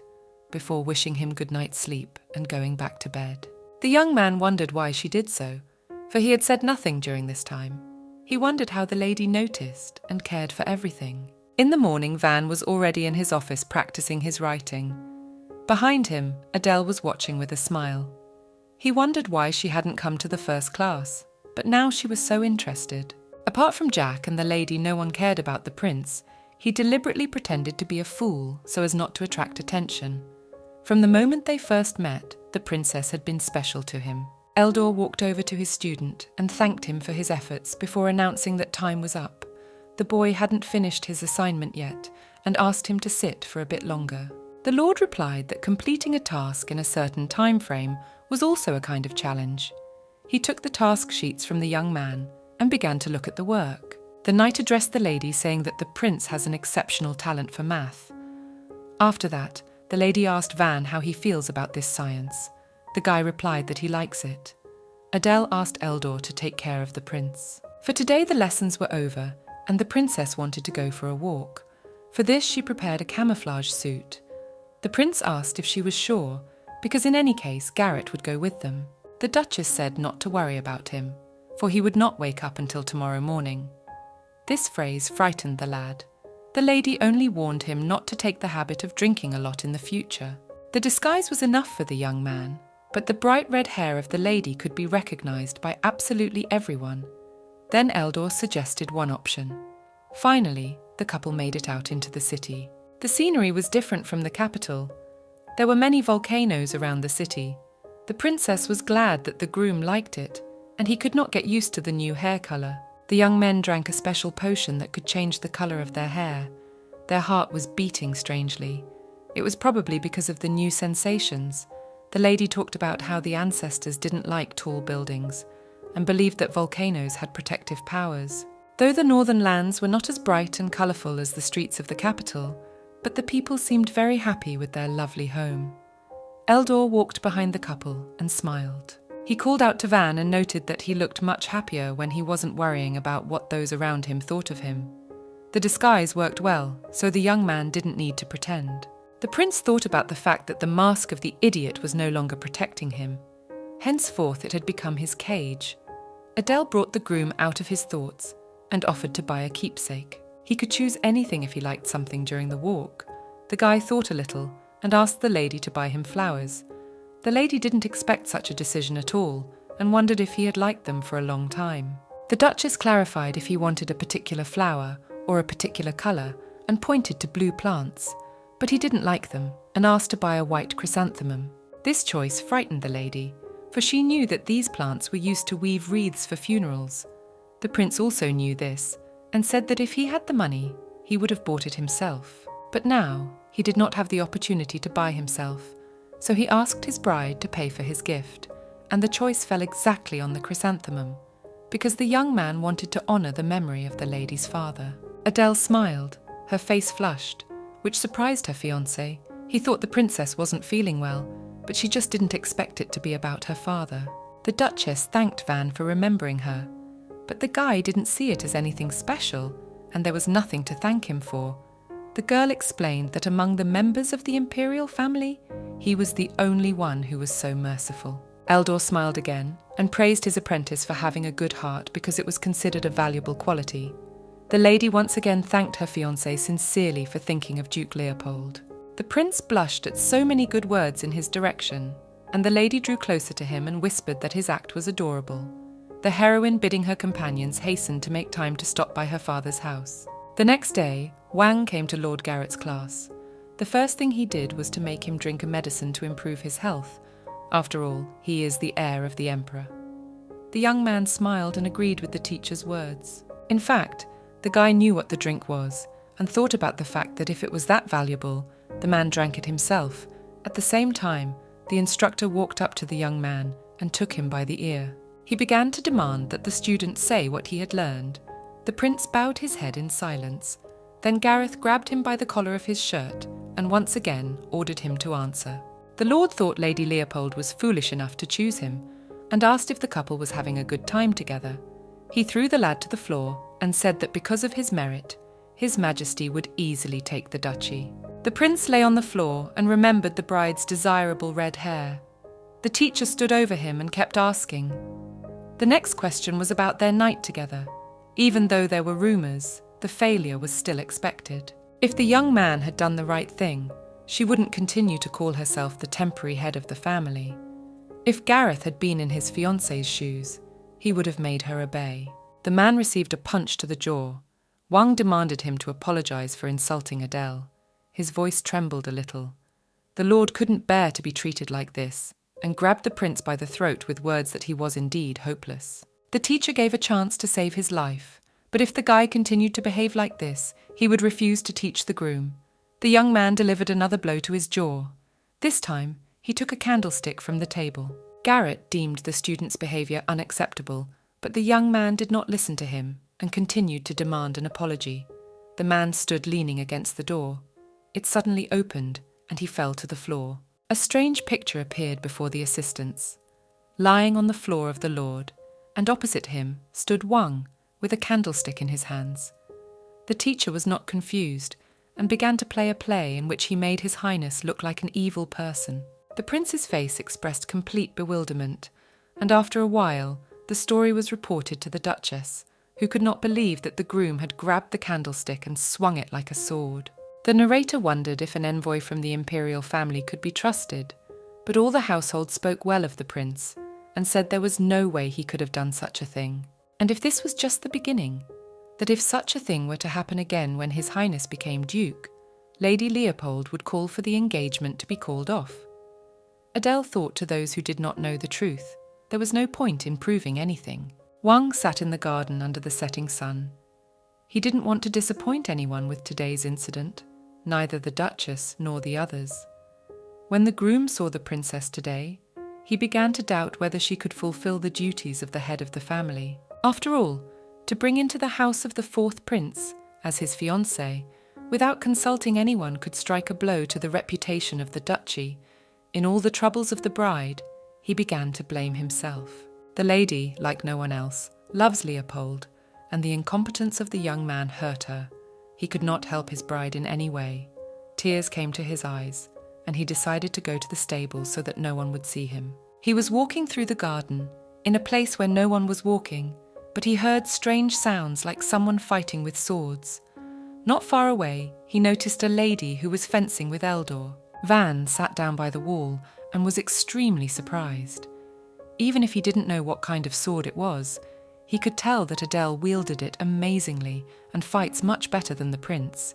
before wishing him good night's sleep and going back to bed. The young man wondered why she did so, for he had said nothing during this time. He wondered how the lady noticed and cared for everything. In the morning, Van was already in his office practicing his writing. Behind him, Adele was watching with a smile. He wondered why she hadn't come to the first class, but now she was so interested. Apart from Jack and the lady, no one cared about the prince. He deliberately pretended to be a fool so as not to attract attention. From the moment they first met, the princess had been special to him. Eldor walked over to his student and thanked him for his efforts before announcing that time was up. The boy hadn't finished his assignment yet and asked him to sit for a bit longer. The Lord replied that completing a task in a certain time frame was also a kind of challenge. He took the task sheets from the young man and began to look at the work. The knight addressed the lady, saying that the prince has an exceptional talent for math. After that, the lady asked Van how he feels about this science. The guy replied that he likes it. Adele asked Eldor to take care of the prince. For today the lessons were over, and the princess wanted to go for a walk. For this she prepared a camouflage suit. The prince asked if she was sure, because in any case Garrett would go with them. The Duchess said not to worry about him, for he would not wake up until tomorrow morning. This phrase frightened the lad. The lady only warned him not to take the habit of drinking a lot in the future. The disguise was enough for the young man, but the bright red hair of the lady could be recognized by absolutely everyone. Then Eldor suggested one option. Finally, the couple made it out into the city. The scenery was different from the capital. There were many volcanoes around the city. The princess was glad that the groom liked it, and he could not get used to the new hair color. The young men drank a special potion that could change the color of their hair. Their heart was beating strangely. It was probably because of the new sensations. The lady talked about how the ancestors didn't like tall buildings and believed that volcanoes had protective powers. Though the northern lands were not as bright and colorful as the streets of the capital, but the people seemed very happy with their lovely home. Eldor walked behind the couple and smiled. He called out to Van and noted that he looked much happier when he wasn't worrying about what those around him thought of him. The disguise worked well, so the young man didn't need to pretend. The prince thought about the fact that the mask of the idiot was no longer protecting him. Henceforth it had become his cage. Adele brought the groom out of his thoughts and offered to buy a keepsake. He could choose anything if he liked something during the walk. The guy thought a little and asked the lady to buy him flowers. The lady didn't expect such a decision at all and wondered if he had liked them for a long time. The Duchess clarified if he wanted a particular flower or a particular colour and pointed to blue plants, but he didn't like them and asked to buy a white chrysanthemum. This choice frightened the lady, for she knew that these plants were used to weave wreaths for funerals. The prince also knew this and said that if he had the money, he would have bought it himself. But now, he did not have the opportunity to buy himself, so he asked his bride to pay for his gift, and the choice fell exactly on the chrysanthemum, because the young man wanted to honor the memory of the lady's father. Adele smiled, her face flushed, which surprised her fiancé. He thought the princess wasn't feeling well, but she just didn't expect it to be about her father. The Duchess thanked Van for remembering her, but the guy didn't see it as anything special, and there was nothing to thank him for. The girl explained that among the members of the imperial family, he was the only one who was so merciful. Eldor smiled again and praised his apprentice for having a good heart because it was considered a valuable quality. The lady once again thanked her fiancé sincerely for thinking of Duke Leopold. The prince blushed at so many good words in his direction, and the lady drew closer to him and whispered that his act was adorable. The heroine, bidding her companions, hastened to make time to stop by her father's house. The next day, Wang came to Lord Garrett's class. The first thing he did was to make him drink a medicine to improve his health. After all, he is the heir of the emperor. The young man smiled and agreed with the teacher's words. In fact, the guy knew what the drink was and thought about the fact that if it was that valuable, the man drank it himself. At the same time, the instructor walked up to the young man and took him by the ear. He began to demand that the student say what he had learned. The prince bowed his head in silence. Then Gareth grabbed him by the collar of his shirt and once again ordered him to answer. The lord thought Lady Leopold was foolish enough to choose him and asked if the couple was having a good time together. He threw the lad to the floor and said that because of his merit, His Majesty would easily take the duchy. The prince lay on the floor and remembered the bride's desirable red hair. The teacher stood over him and kept asking. The next question was about their night together. Even though there were rumours, the failure was still expected. If the young man had done the right thing, she wouldn't continue to call herself the temporary head of the family. If Gareth had been in his fiancé's shoes, he would have made her obey. The man received a punch to the jaw. Wang demanded him to apologise for insulting Adele. His voice trembled a little. The lord couldn't bear to be treated like this, and grabbed the prince by the throat with words that he was indeed hopeless. The teacher gave a chance to save his life, but if the guy continued to behave like this, he would refuse to teach the groom. The young man delivered another blow to his jaw. This time, he took a candlestick from the table. Garrett deemed the student's behaviour unacceptable, but the young man did not listen to him and continued to demand an apology. The man stood leaning against the door. It suddenly opened, and he fell to the floor. A strange picture appeared before the assistants. Lying on the floor of the lord, and opposite him stood Wang with a candlestick in his hands. The teacher was not confused and began to play a play in which he made His Highness look like an evil person. The prince's face expressed complete bewilderment, and after a while the story was reported to the Duchess, who could not believe that the groom had grabbed the candlestick and swung it like a sword. The narrator wondered if an envoy from the imperial family could be trusted, but all the household spoke well of the prince and said there was no way he could have done such a thing. And if this was just the beginning, that if such a thing were to happen again when His Highness became Duke, Lady Leopold would call for the engagement to be called off. Adele thought to those who did not know the truth, there was no point in proving anything. Wang sat in the garden under the setting sun. He didn't want to disappoint anyone with today's incident, neither the Duchess nor the others. When the groom saw the princess today, he began to doubt whether she could fulfill the duties of the head of the family. After all, to bring into the house of the fourth prince, as his fiancé, without consulting anyone could strike a blow to the reputation of the duchy. In all the troubles of the bride, he began to blame himself. The lady, like no one else, loves Leopold, and the incompetence of the young man hurt her. He could not help his bride in any way. Tears came to his eyes, and he decided to go to the stable so that no one would see him. He was walking through the garden, in a place where no one was walking, but he heard strange sounds like someone fighting with swords. Not far away, he noticed a lady who was fencing with Eldor. Van sat down by the wall and was extremely surprised. Even if he didn't know what kind of sword it was, he could tell that Adele wielded it amazingly and fights much better than the prince.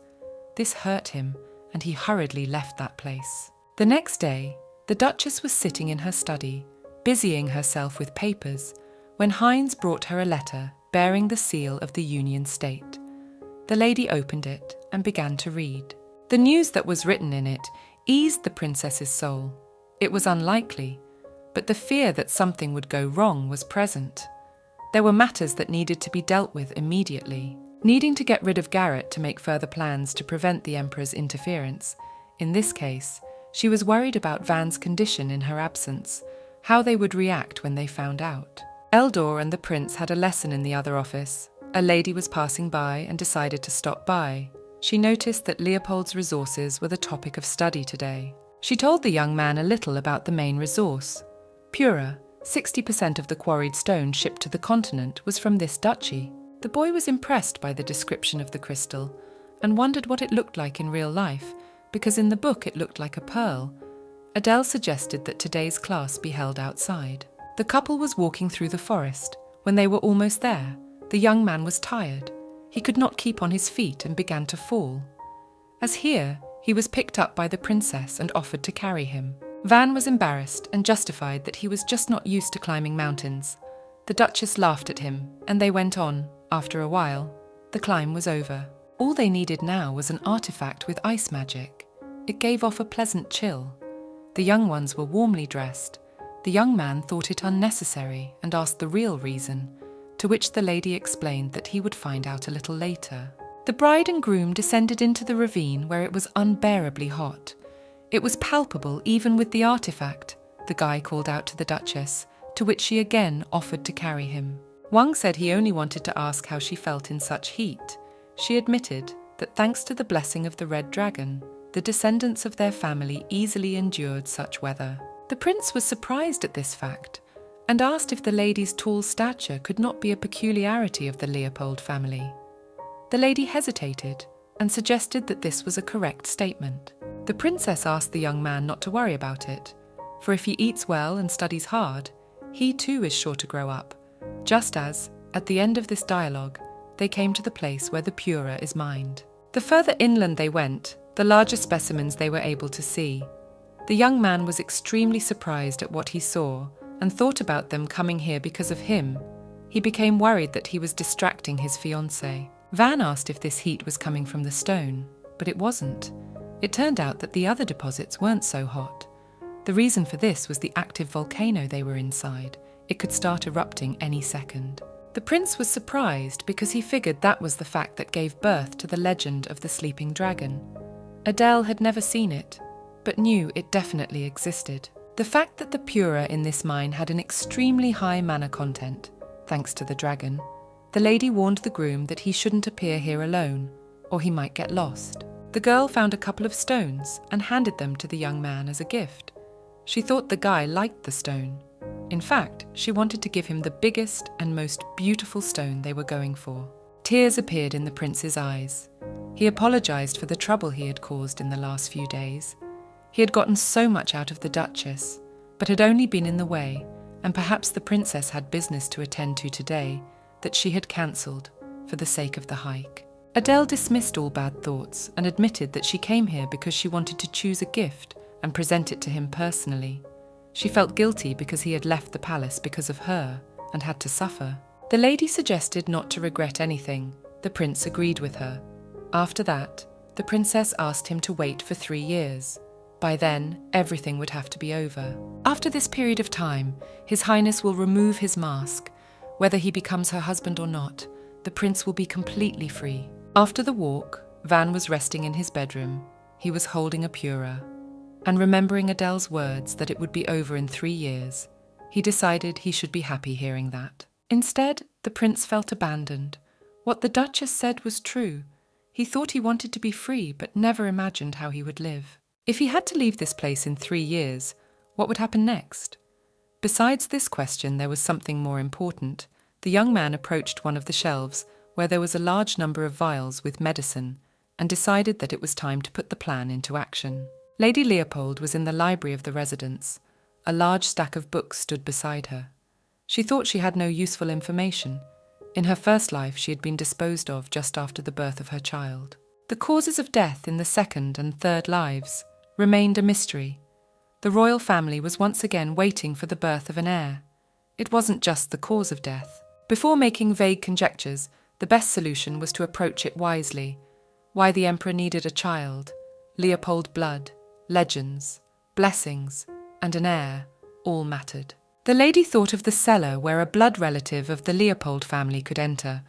This hurt him, and he hurriedly left that place. The next day, the Duchess was sitting in her study, busying herself with papers, when Heinz brought her a letter bearing the seal of the Union State. The lady opened it and began to read. The news that was written in it eased the princess's soul. It was unlikely, but the fear that something would go wrong was present. There were matters that needed to be dealt with immediately. Needing to get rid of Garrett to make further plans to prevent the Emperor's interference, in this case, she was worried about Van's condition in her absence, how they would react when they found out. Eldor and the prince had a lesson in the other office. A lady was passing by and decided to stop by. She noticed that Leopold's resources were the topic of study today. She told the young man a little about the main resource. Pura, 60% of the quarried stone shipped to the continent, was from this duchy. The boy was impressed by the description of the crystal and wondered what it looked like in real life, because in the book it looked like a pearl. Adele suggested that today's class be held outside. The couple was walking through the forest. When they were almost there, the young man was tired. He could not keep on his feet and began to fall. As here, he was picked up by the princess and offered to carry him. Van was embarrassed and justified that he was just not used to climbing mountains. The Duchess laughed at him, and they went on. After a while, the climb was over. All they needed now was an artifact with ice magic. It gave off a pleasant chill. The young ones were warmly dressed. The young man thought it unnecessary and asked the real reason, to which the lady explained that he would find out a little later. The bride and groom descended into the ravine where it was unbearably hot. It was palpable even with the artifact, the guy called out to the Duchess, to which she again offered to carry him. Wang said he only wanted to ask how she felt in such heat. She admitted that thanks to the blessing of the Red Dragon, the descendants of their family easily endured such weather. The prince was surprised at this fact and asked if the lady's tall stature could not be a peculiarity of the Leopold family. The lady hesitated and suggested that this was a correct statement. The princess asked the young man not to worry about it, for if he eats well and studies hard, he too is sure to grow up, just as, at the end of this dialogue, they came to the place where the Pura is mined. The further inland they went, the larger specimens they were able to see. The young man was extremely surprised at what he saw and thought about them coming here because of him. He became worried that he was distracting his fiancée. Van asked if this heat was coming from the stone, but it wasn't. It turned out that the other deposits weren't so hot. The reason for this was the active volcano they were inside. It could start erupting any second. The prince was surprised because he figured that was the fact that gave birth to the legend of the sleeping dragon. Adele had never seen it, but knew it definitely existed. The fact that the Pura in this mine had an extremely high mana content, thanks to the dragon, the lady warned the groom that he shouldn't appear here alone, or he might get lost. The girl found a couple of stones and handed them to the young man as a gift. She thought the guy liked the stone. In fact, she wanted to give him the biggest and most beautiful stone they were going for. Tears appeared in the prince's eyes. He apologized for the trouble he had caused in the last few days. He had gotten so much out of the Duchess, but had only been in the way, and perhaps the princess had business to attend to today, that she had cancelled for the sake of the hike. Adele dismissed all bad thoughts and admitted that she came here because she wanted to choose a gift and present it to him personally. She felt guilty because he had left the palace because of her and had to suffer. The lady suggested not to regret anything. The prince agreed with her. After that, the princess asked him to wait for 3 years. By then, everything would have to be over. After this period of time, His Highness will remove his mask. Whether he becomes her husband or not, the prince will be completely free. After the walk, Van was resting in his bedroom. He was holding a Pura. And remembering Adele's words that it would be over in 3 years, he decided he should be happy hearing that. Instead, the prince felt abandoned. What the Duchess said was true. He thought he wanted to be free, but never imagined how he would live. If he had to leave this place in 3 years, what would happen next? Besides this question, there was something more important. The young man approached one of the shelves, where there was a large number of vials with medicine, and decided that it was time to put the plan into action. Lady Leopold was in the library of the residence. A large stack of books stood beside her. She thought she had no useful information. In her first life, she had been disposed of just after the birth of her child. The causes of death in the second and third lives remained a mystery. The royal family was once again waiting for the birth of an heir. It wasn't just the cause of death. Before making vague conjectures, the best solution was to approach it wisely. Why the emperor needed a child, Leopold blood, legends, blessings, and an heir all mattered. The lady thought of the cellar where a blood relative of the Leopold family could enter,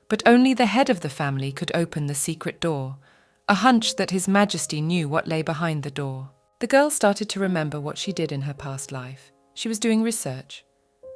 but only the head of the family could open the secret door, a hunch that His Majesty knew what lay behind the door. The girl started to remember what she did in her past life. She was doing research.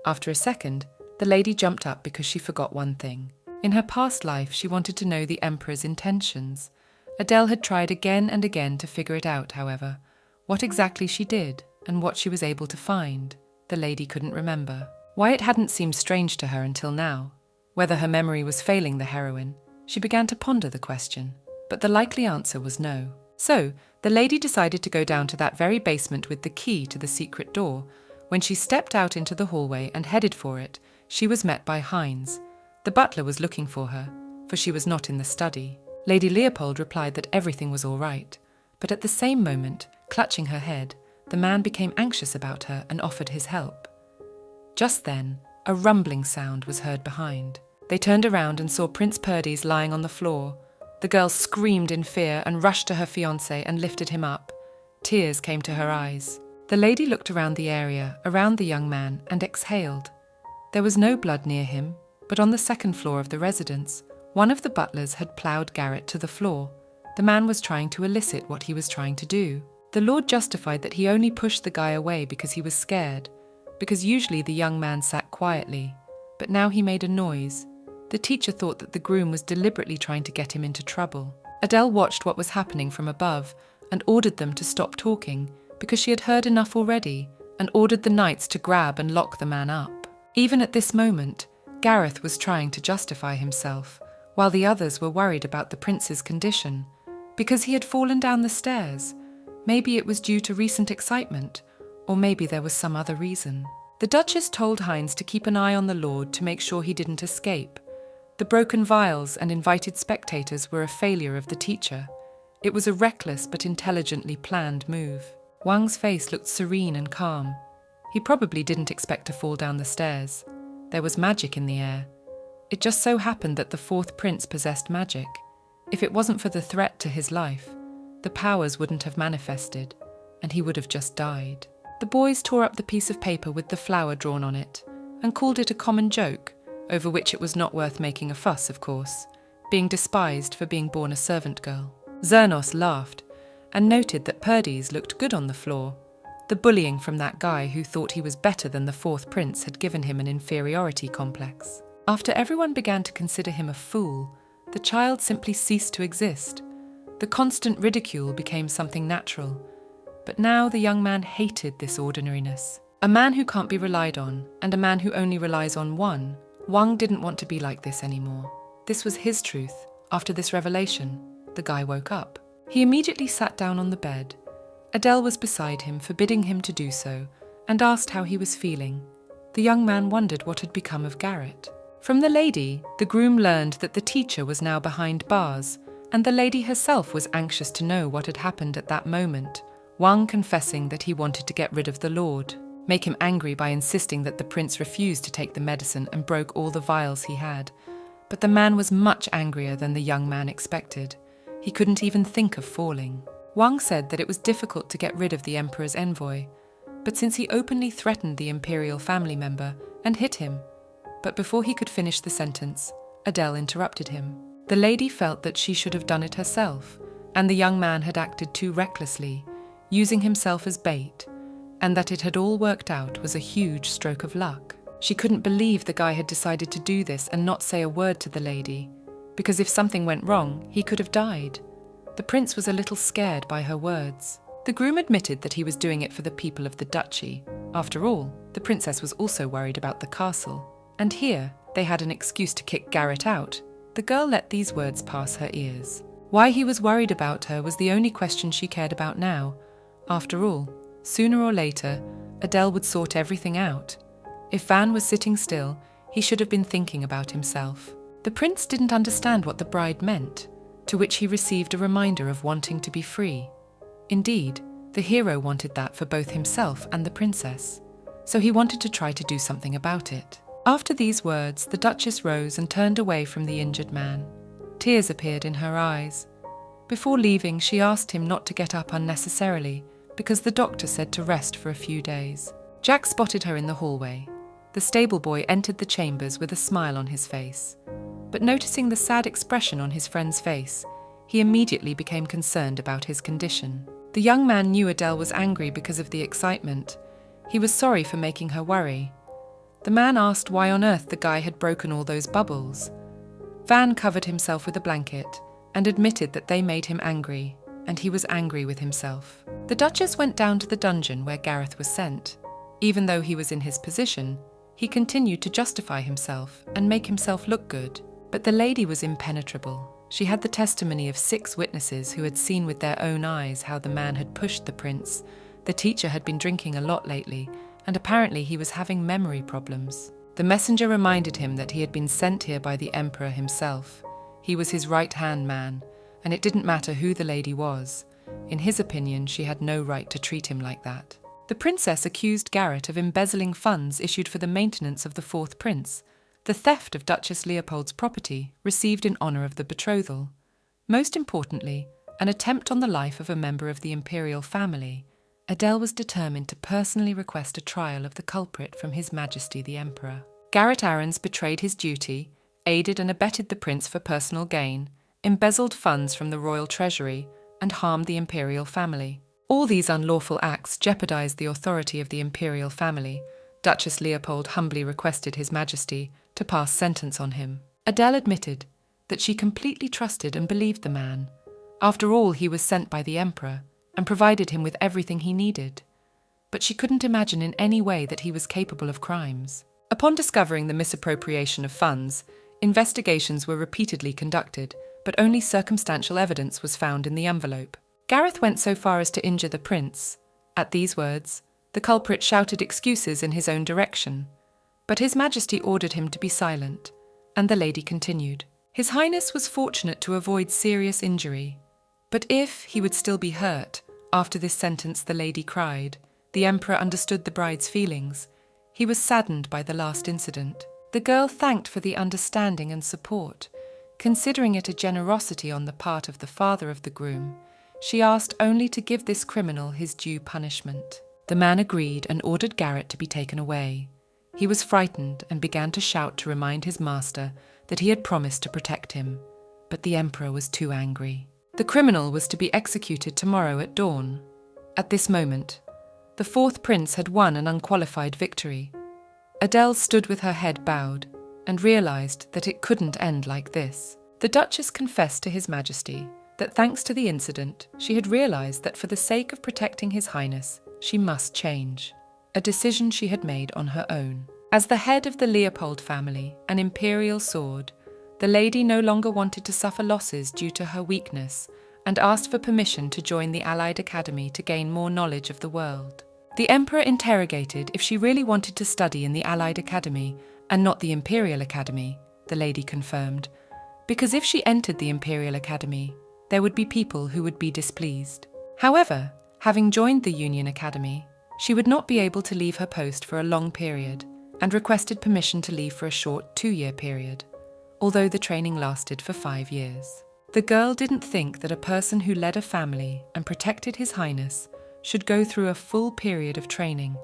After a second, the lady jumped up because she forgot one thing. In her past life, she wanted to know the Emperor's intentions. Adele had tried again and again to figure it out, however. What exactly she did, and what she was able to find, the lady couldn't remember. Why it hadn't seemed strange to her until now, whether her memory was failing the heroine, she began to ponder the question. But the likely answer was no. So, the lady decided to go down to that very basement with the key to the secret door. When she stepped out into the hallway and headed for it, she was met by Heinz. The butler was looking for her, for she was not in the study. Lady Leopold replied that everything was all right, but at the same moment, clutching her head, the man became anxious about her and offered his help. Just then, a rumbling sound was heard behind. They turned around and saw Prince Purdes lying on the floor. The girl screamed in fear and rushed to her fiancé and lifted him up. Tears came to her eyes. The lady looked around the area, around the young man, and exhaled. There was no blood near him, but on the second floor of the residence, one of the butlers had ploughed Garrett to the floor. The man was trying to elicit what he was trying to do. The Lord justified that he only pushed the guy away because he was scared, because usually the young man sat quietly, but now he made a noise. The teacher thought that the groom was deliberately trying to get him into trouble. Adele watched what was happening from above and ordered them to stop talking because she had heard enough already, and ordered the knights to grab and lock the man up. Even at this moment, Gareth was trying to justify himself, while the others were worried about the prince's condition, because he had fallen down the stairs. Maybe it was due to recent excitement, or maybe there was some other reason. The Duchess told Heinz to keep an eye on the Lord to make sure he didn't escape. The broken vials and invited spectators were a failure of the teacher. It was a reckless but intelligently planned move. Wang's face looked serene and calm. He probably didn't expect to fall down the stairs. There was magic in the air. It just so happened that the fourth prince possessed magic. If it wasn't for the threat to his life, the powers wouldn't have manifested, and he would have just died. The boys tore up the piece of paper with the flower drawn on it, and called it a common joke, over which it was not worth making a fuss, of course, being despised for being born a servant girl. Zernos laughed, and noted that Purdes looked good on the floor. The bullying from that guy who thought he was better than the fourth prince had given him an inferiority complex. After everyone began to consider him a fool, the child simply ceased to exist. The constant ridicule became something natural. But now the young man hated this ordinariness. A man who can't be relied on, and a man who only relies on one. Wang didn't want to be like this anymore. This was his truth. After this revelation, the guy woke up. He immediately sat down on the bed. Adele was beside him, forbidding him to do so, and asked how he was feeling. The young man wondered what had become of Garrett. From the lady, the groom learned that the teacher was now behind bars, and the lady herself was anxious to know what had happened at that moment, Wang confessing that he wanted to get rid of the Lord, make him angry by insisting that the prince refused to take the medicine and broke all the vials he had. But the man was much angrier than the young man expected. He couldn't even think of falling. Wang said that it was difficult to get rid of the emperor's envoy, but since he openly threatened the imperial family member and hit him. But before he could finish the sentence, Adele interrupted him. The lady felt that she should have done it herself, and the young man had acted too recklessly, using himself as bait, and that it had all worked out was a huge stroke of luck. She couldn't believe the guy had decided to do this and not say a word to the lady, because if something went wrong, he could have died. The prince was a little scared by her words. The groom admitted that he was doing it for the people of the duchy. After all, the princess was also worried about the castle. And here, they had an excuse to kick Garrett out. The girl let these words pass her ears. Why he was worried about her was the only question she cared about now. After all, sooner or later, Adele would sort everything out. If Van was sitting still, he should have been thinking about himself. The prince didn't understand what the bride meant, to which he received a reminder of wanting to be free. Indeed, the hero wanted that for both himself and the princess, so he wanted to try to do something about it. After these words, the Duchess rose and turned away from the injured man. Tears appeared in her eyes. Before leaving, she asked him not to get up unnecessarily because the doctor said to rest for a few days. Jack spotted her in the hallway. The stable boy entered the chambers with a smile on his face. But noticing the sad expression on his friend's face, he immediately became concerned about his condition. The young man knew Adele was angry because of the excitement. He was sorry for making her worry. The man asked why on earth the guy had broken all those bubbles. Van covered himself with a blanket and admitted that they made him angry, and he was angry with himself. The Duchess went down to the dungeon where Gareth was sent. Even though he was in his position, he continued to justify himself and make himself look good. But the lady was impenetrable. She had the testimony of 6 witnesses who had seen with their own eyes how the man had pushed the prince. The teacher had been drinking a lot lately, and apparently he was having memory problems. The messenger reminded him that he had been sent here by the emperor himself. He was his right-hand man, and it didn't matter who the lady was. In his opinion, she had no right to treat him like that. The princess accused Garrett of embezzling funds issued for the maintenance of the 4th prince, the theft of Duchess Leopold's property received in honour of the betrothal. Most importantly, an attempt on the life of a member of the imperial family. Adele was determined to personally request a trial of the culprit from His Majesty the Emperor. Garrett Arons betrayed his duty, aided and abetted the prince for personal gain, embezzled funds from the royal treasury, and harmed the imperial family. All these unlawful acts jeopardized the authority of the imperial family. Duchess Leopold humbly requested His Majesty to pass sentence on him. Adele admitted that she completely trusted and believed the man. After all, he was sent by the emperor and provided him with everything he needed. But she couldn't imagine in any way that he was capable of crimes. Upon discovering the misappropriation of funds, investigations were repeatedly conducted, but only circumstantial evidence was found in the envelope. Gareth went so far as to injure the prince. At these words, the culprit shouted excuses in his own direction, but His Majesty ordered him to be silent, and the lady continued. His Highness was fortunate to avoid serious injury, but if he would still be hurt, after this sentence the lady cried. The emperor understood the bride's feelings. He was saddened by the last incident. The girl thanked for the understanding and support. Considering it a generosity on the part of the father of the groom, she asked only to give this criminal his due punishment. The man agreed and ordered Garrett to be taken away. He was frightened and began to shout to remind his master that he had promised to protect him, but the emperor was too angry. The criminal was to be executed tomorrow at dawn. At this moment, the 4th prince had won an unqualified victory. Adele stood with her head bowed and realized that it couldn't end like this. The Duchess confessed to His Majesty that thanks to the incident, she had realized that for the sake of protecting His Highness, she must change, a decision she had made on her own. As the head of the Leopold family, an imperial sword, the lady no longer wanted to suffer losses due to her weakness and asked for permission to join the Allied Academy to gain more knowledge of the world. The Emperor interrogated if she really wanted to study in the Allied Academy and not the Imperial Academy, the lady confirmed, because if she entered the Imperial Academy, there would be people who would be displeased. However, having joined the Union Academy, she would not be able to leave her post for a long period and requested permission to leave for a short 2-year period, although the training lasted for 5 years. The girl didn't think that a person who led a family and protected His Highness should go through a full period of training,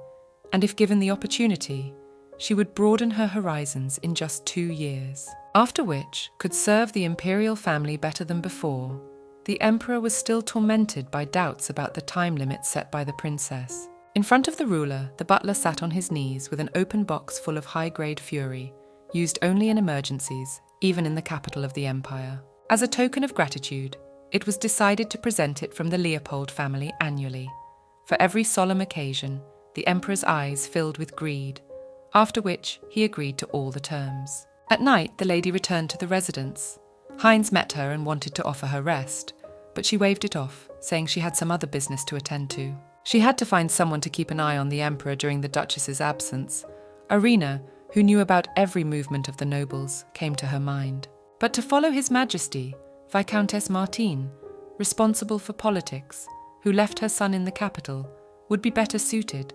and if given the opportunity, she would broaden her horizons in just 2 years, after which could serve the imperial family better than before. The emperor was still tormented by doubts about the time limit set by the princess. In front of the ruler, the butler sat on his knees with an open box full of high-grade fury, used only in emergencies, even in the capital of the empire. As a token of gratitude, it was decided to present it from the Leopold family annually. For every solemn occasion, the emperor's eyes filled with greed, after which he agreed to all the terms. At night, the lady returned to the residence. Heinz met her and wanted to offer her rest, but she waved it off, saying she had some other business to attend to. She had to find someone to keep an eye on the emperor during the Duchess's absence. Irina, who knew about every movement of the nobles, came to her mind. But to follow His Majesty, Viscountess Martine, responsible for politics, who left her son in the capital, would be better suited.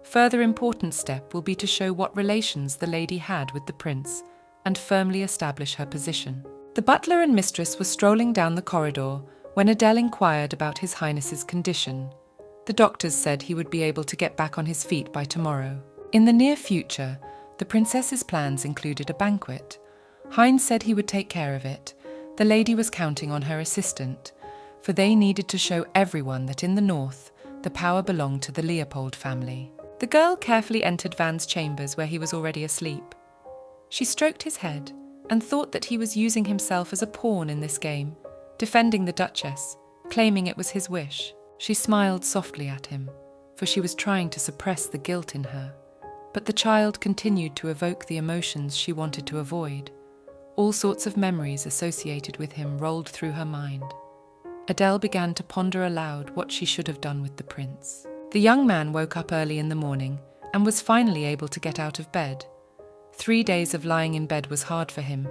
Further important step will be to show what relations the lady had with the prince and firmly establish her position. The butler and mistress were strolling down the corridor When Adele inquired about His Highness's condition, the doctors said he would be able to get back on his feet by tomorrow. In the near future, the princess's plans included a banquet. Heinz said he would take care of it. The lady was counting on her assistant, for they needed to show everyone that in the north, the power belonged to the Leopold family. The girl carefully entered Van's chambers where he was already asleep. She stroked his head and thought that he was using himself as a pawn in this game, defending the Duchess, claiming it was his wish. She smiled softly at him, for she was trying to suppress the guilt in her. But the child continued to evoke the emotions she wanted to avoid. All sorts of memories associated with him rolled through her mind. Adele began to ponder aloud what she should have done with the prince. The young man woke up early in the morning and was finally able to get out of bed. 3 days of lying in bed was hard for him.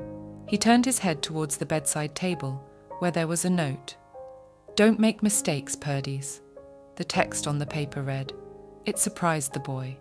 He turned his head towards the bedside table, where there was a note. "Don't make mistakes, Purdies." The text on the paper read. It surprised the boy.